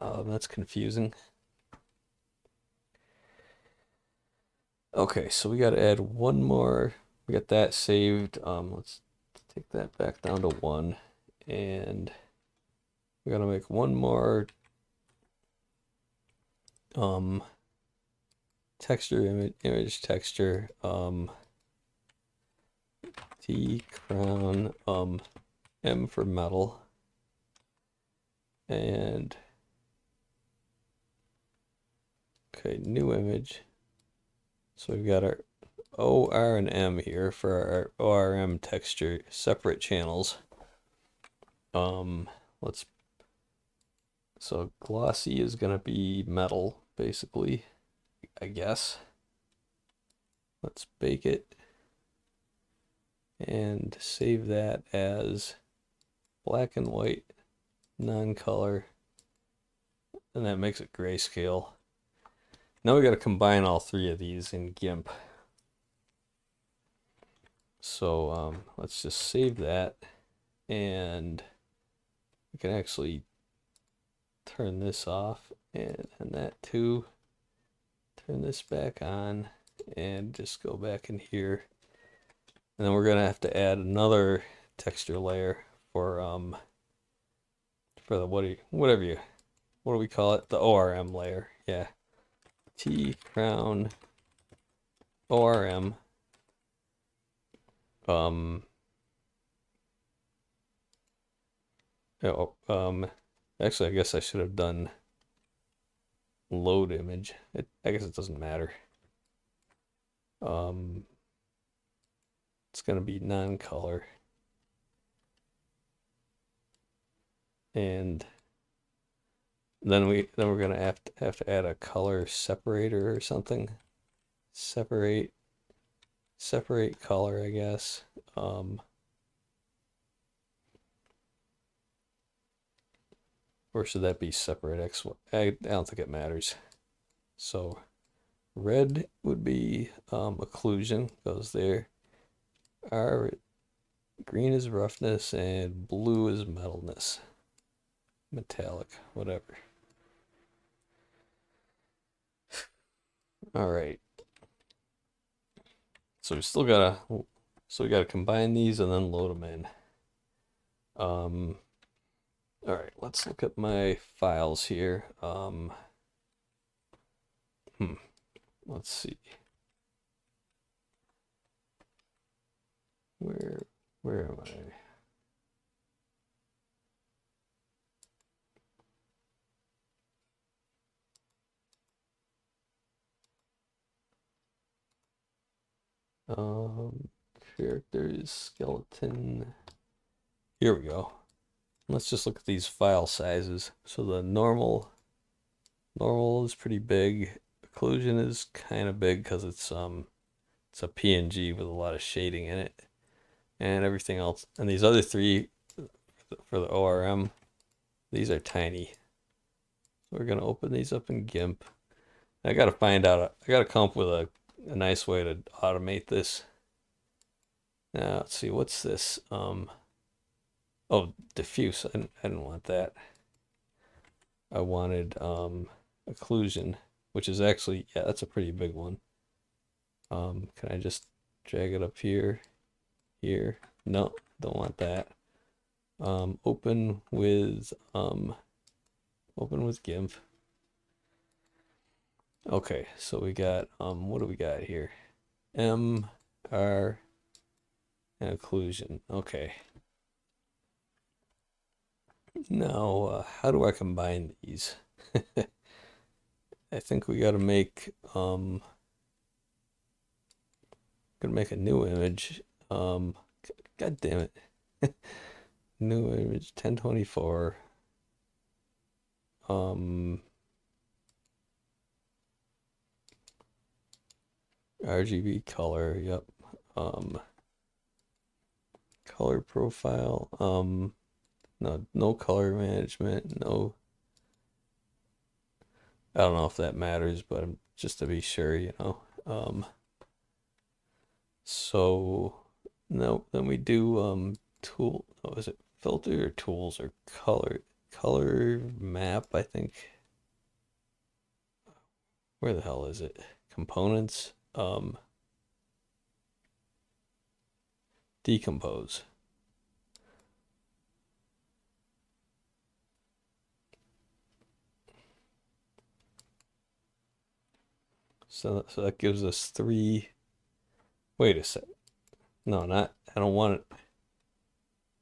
That's confusing. Okay, so we got to add one more. We got that saved. Let's take that back down to 1, and we got to make one more texture image texture T crown M for metal, and okay, new image. So we've got our O, R, and M here for our ORM texture, separate channels. So glossy is gonna be metal, basically, I guess. Let's bake it and save that as black and white, non-color, and that makes it grayscale. Now we got to combine all three of these in GIMP. So let's just save that, and we can actually turn this off and that too. Turn this back on and just go back in here. And then we're gonna have to add another texture layer for the what do we call it? The ORM layer. Yeah. T crown ORM. Actually I guess I should have done load image. I guess it doesn't matter. It's gonna be non-color. And Then we're gonna have to add a color separator or something. Separate color, I guess. Or should that be separate X? I don't think it matters. So red would be occlusion, goes there. Our green is roughness and blue is metalness. Metallic, whatever. All right. So we gotta combine these and then load them in. All right, let's look at my files here. Let's see. Where am I? Characters, skeleton. Here we go. Let's just look at these file sizes. So the normal is pretty big. Occlusion is kind of big because it's a PNG with a lot of shading in it, and everything else. And these other three for the ORM, these are tiny. So we're gonna open these up in GIMP. I gotta find out. I gotta come up with a nice way to automate this. Now let's see, what's this? Oh, diffuse. I didn't want that. I wanted occlusion, which is actually, yeah, that's a pretty big one. Can I just drag it up here? Here? No, don't want that. Open with GIMP. Okay, so we got what do we got here? M, R, and occlusion. Okay. Now, how do I combine these? I think we gotta make gonna make a new image. God damn it. New image 1024. RGB color, yep. Color profile, no color management, no. I don't know if that matters, but just to be sure, you know. So no, then we do tool. Oh, is it filter or tools or color map? I think. Where the hell is it? Components. Decompose. So that gives us 3. Wait a sec. No, not. I don't want it.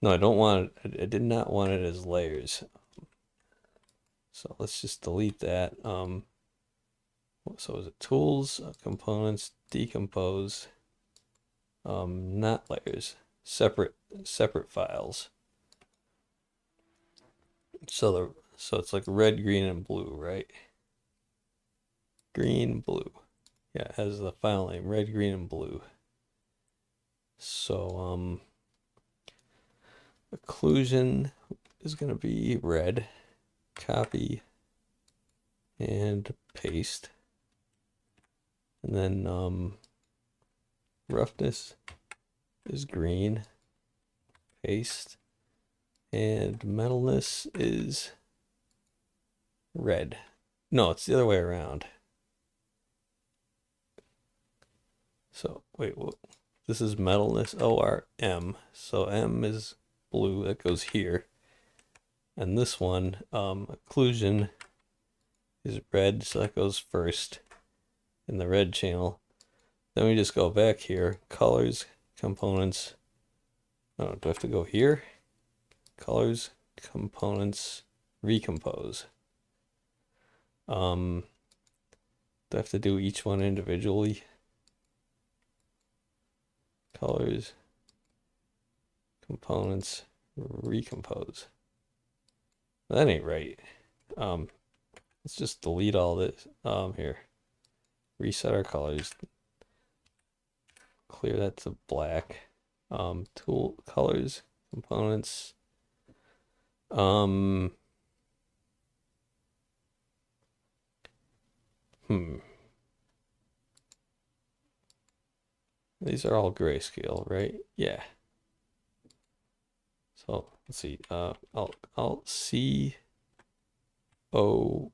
No, I don't want it. I did not want it as layers. So let's just delete that. So is it tools, components, decompose, not layers, separate files. So it's like red, green, and blue, right? Green, blue. Yeah, it has the file name red, green, and blue. So occlusion is gonna be red. Copy and paste. And then roughness is green. Paste. And metalness is red. No, it's the other way around. So wait, what? This is metalness, ORM. So M is blue, that goes here. And this one, occlusion is red, so that goes first in the red channel. Then we just go back here, colors, components. Oh, do I have to go here? Colors, components, recompose. Do I have to do each one individually? Colors, components, recompose. That ain't right. Let's just delete all this. Here. Reset our colors. Clear that to black. Tool colors, components. These are all grayscale, right? Yeah. So let's see. Alt C O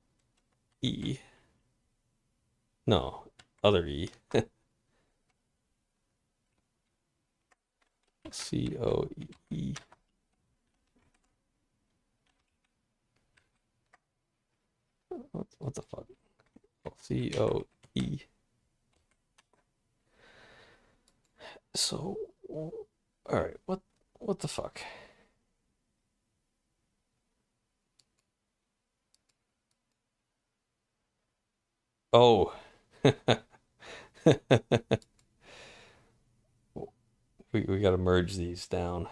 E. No, other E. C O E. What the fuck? C O E. So, all right. What the fuck? Oh. we got to merge these down.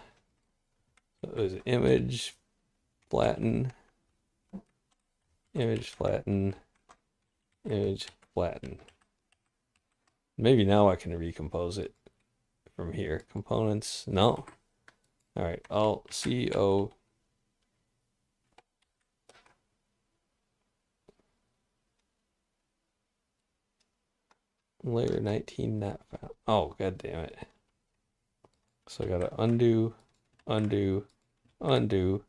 So there's image, flatten, image, flatten, image, flatten. Maybe now I can recompose it from here. Components, no. All right, Alt C O. Layer 19 not found. Oh, god damn it. So I gotta undo, undo, undo.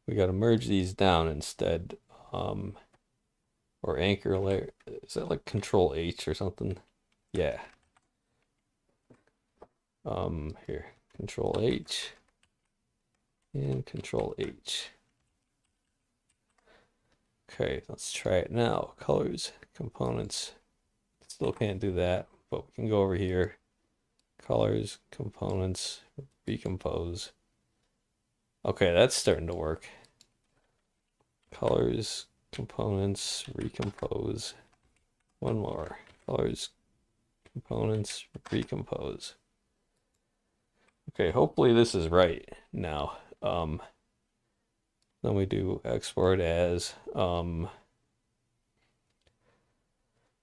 We gotta merge these down instead. Or anchor layer. Is that like Control H or something? Yeah. Here. Control H. And Control H. Okay, let's try it now. Colors, components. Still can't do that, but we can go over here. Colors, components, recompose. Okay, that's starting to work. Colors, components, recompose. One more. Colors, components, recompose. Okay, hopefully this is right now. Then we do export as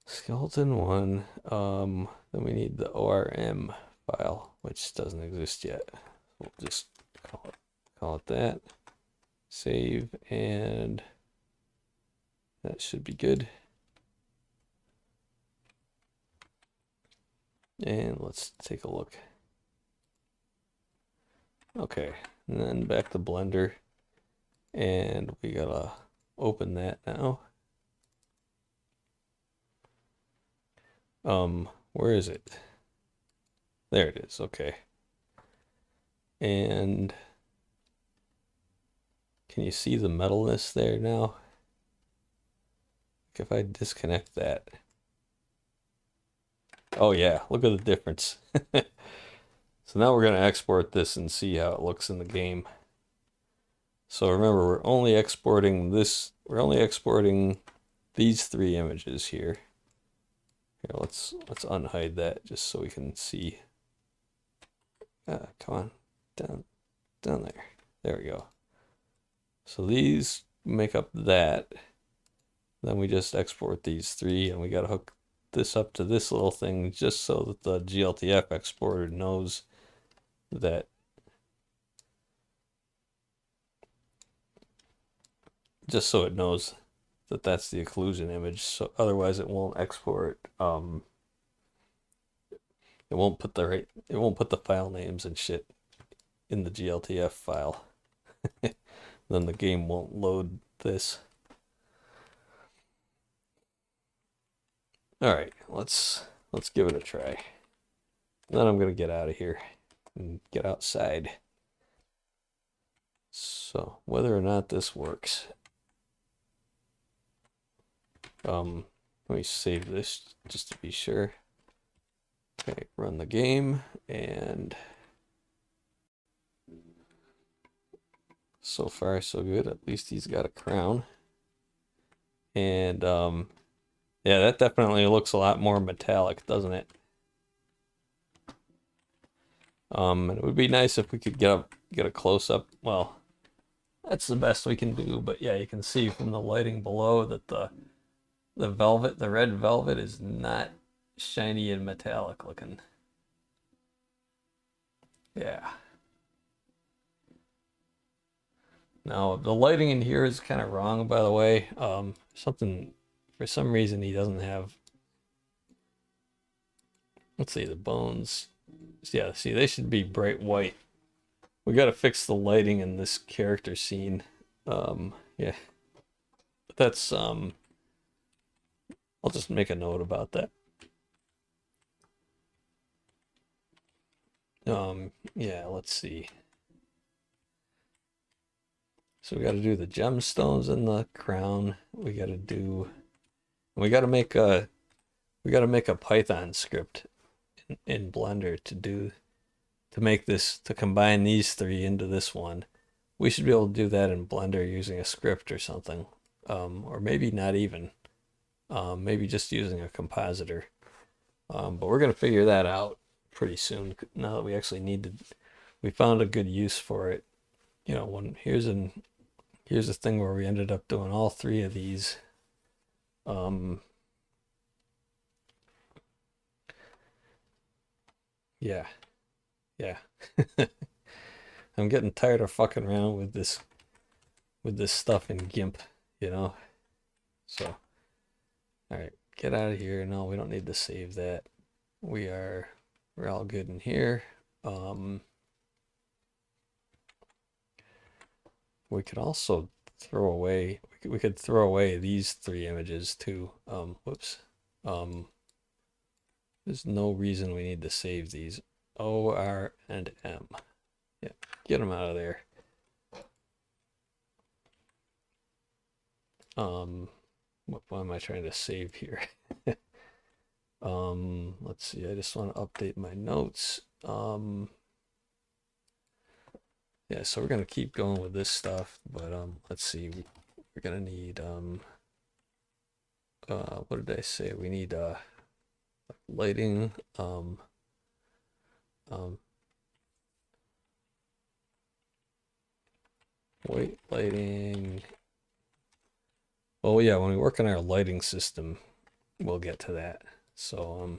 skeleton 1. Then we need the ORM file, which doesn't exist yet. We'll just call it that. Save, and that should be good. And let's take a look. Okay, and then back to Blender, and we gotta open that now. Where is it? There it is. Okay. And can you see the metalness there now? If I disconnect that. Oh yeah, look at the difference. So now we're going to export this and see how it looks in the game. So remember, we're only exporting this, we're only exporting these 3 images here. Here, let's unhide that just so we can see. Come on, down there. There we go. So these make up that. Then we just export these 3, and we got to hook this up to this little thing just so that the GLTF exporter knows that it knows that that's the occlusion image. So otherwise it won't export. It won't put the file names and shit in the GLTF file. Then the game won't load this. All right, let's give it a try. Then I'm gonna get out of here and get outside. So whether or not this works, let me save this just to be sure. Okay, run the game, and so far so good. At least he's got a crown. And yeah, that definitely looks a lot more metallic, doesn't it? It would be nice if we could get a close up. Well, that's the best we can do. But yeah, you can see from the lighting below that the red velvet is not shiny and metallic looking. Yeah. Now the lighting in here is kind of wrong, by the way. For some reason he doesn't have. Let's see the bones. Yeah, see they should be bright white. We got to fix the lighting in this character scene. Yeah, but that's I'll just make a note about that. Yeah, let's see. So we got to do the gemstones in the crown. We got to make a Python script in Blender to make this, to combine these three into this one. We should be able to do that in Blender using a script or something, or maybe not even, maybe just using a compositor. But we're gonna figure that out pretty soon. Now that we actually we found a good use for it. You know, here's a thing where we ended up doing all three of these. Yeah. I'm getting tired of fucking around with this stuff in GIMP, you know? So, alright, get out of here. No, we don't need to save that. We're all good in here. We could also throw away, we could throw away these three images too. Whoops. There's no reason we need to save these. O, R, and M. Yeah, get them out of there. What am I trying to save here? Let's see, I just want to update my notes. Yeah, so we're gonna keep going with this stuff, but let's see, we're gonna need what did I say? We need lighting, white lighting. Oh yeah, when we work on our lighting system, we'll get to that. So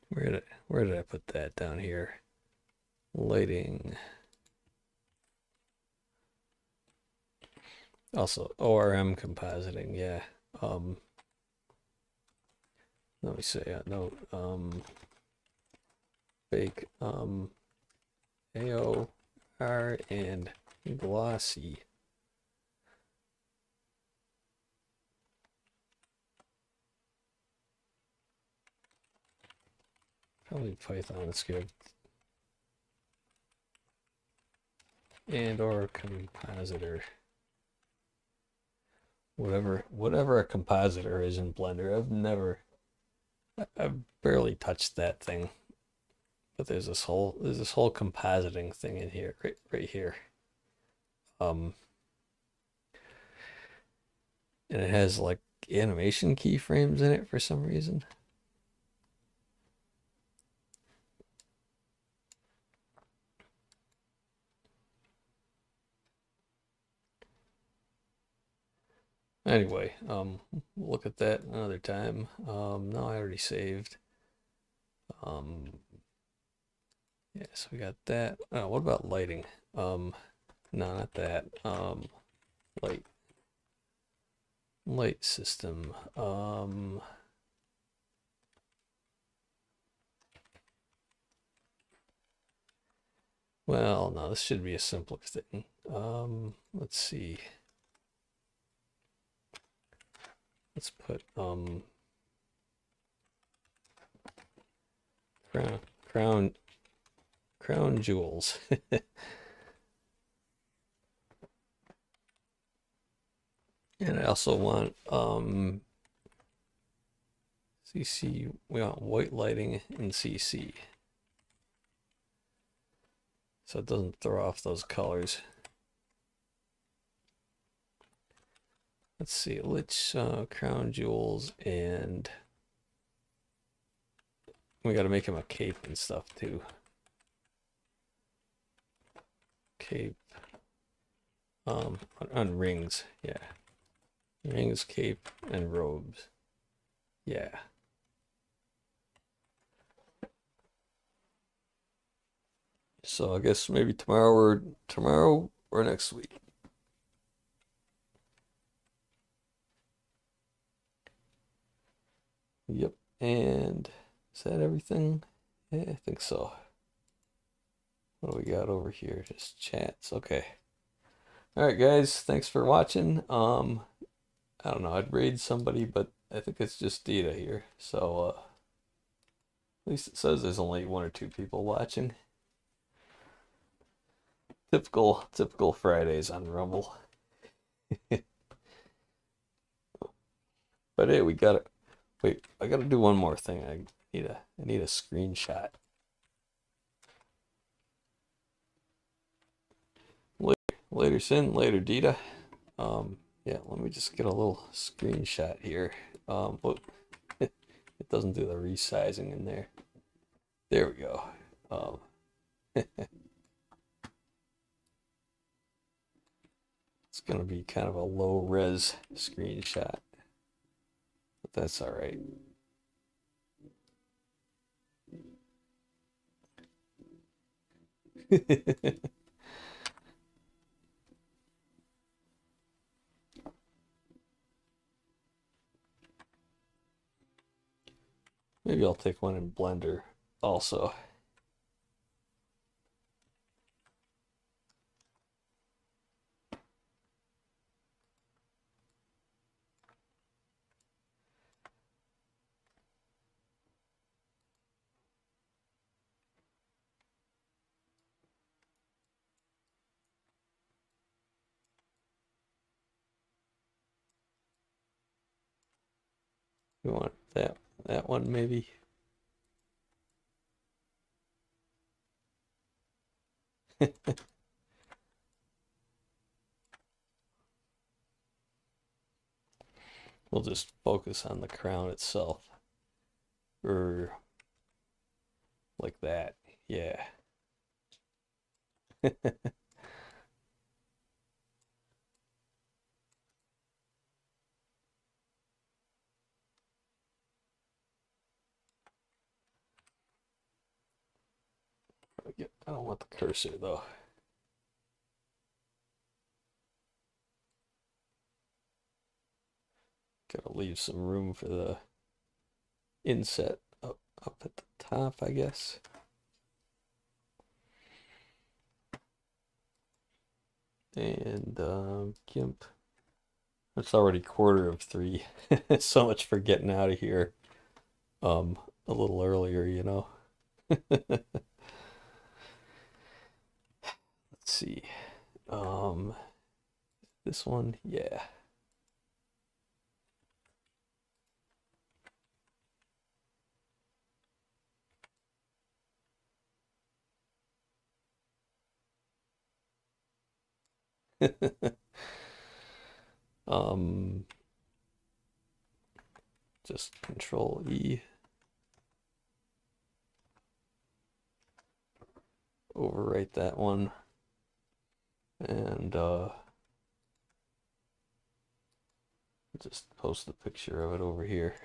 where did I put that down here? Lighting. Also ORM compositing, yeah. Let me say note fake AOR and glossy. Probably Python script. And or compositor. Whatever a compositor is in Blender. I've barely touched that thing. But there's this whole compositing thing in here, right here. And it has like animation keyframes in it for some reason. Anyway, we'll look at that another time. No, I already saved. Yeah, so we got that. Oh, what about lighting? No, not that. Light system. Well, no, this should be a simpler thing. Let's see. Let's put crown jewels. And I also want CC, we want white lighting in CC. So it doesn't throw off those colors. Let's see, Lich, crown jewels, and we got to make him a cape and stuff too. cape. On rings, yeah. Rings, cape, and robes. Yeah. So I guess maybe tomorrow or next week. Yep. And is that everything? Yeah, I think so. What do we got over here? Just chats. Okay. All right, guys. Thanks for watching. I don't know. I'd raid somebody, but I think it's just Dita here. So, at least it says there's only 1 or 2 people watching. Typical Fridays on Rumble. But hey, we got it. Wait, I gotta do one more thing. I need a screenshot. Later, Sin. Later, Dita. Yeah, let me just get a little screenshot here. Whoop. It doesn't do the resizing in there. There we go. It's gonna be kind of a low res screenshot, but that's all right. Maybe I'll take one in Blender also. We want that one maybe. We'll just focus on the crown itself. Or like that. Yeah. I don't want the cursor though. Gotta leave some room for the inset up at the top, I guess. And GIMP. It's already 1/4 of 3. So much for getting out of here a little earlier, you know. Let's see. This one, yeah. um just Control E. Overwrite that one. And just post the picture of it over here.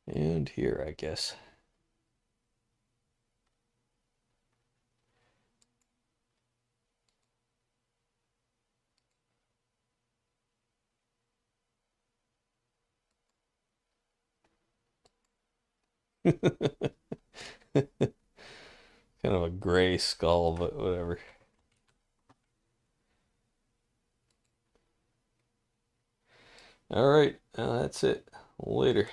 And here, I guess. Kind of a gray skull, but whatever. All right, that's it. Later.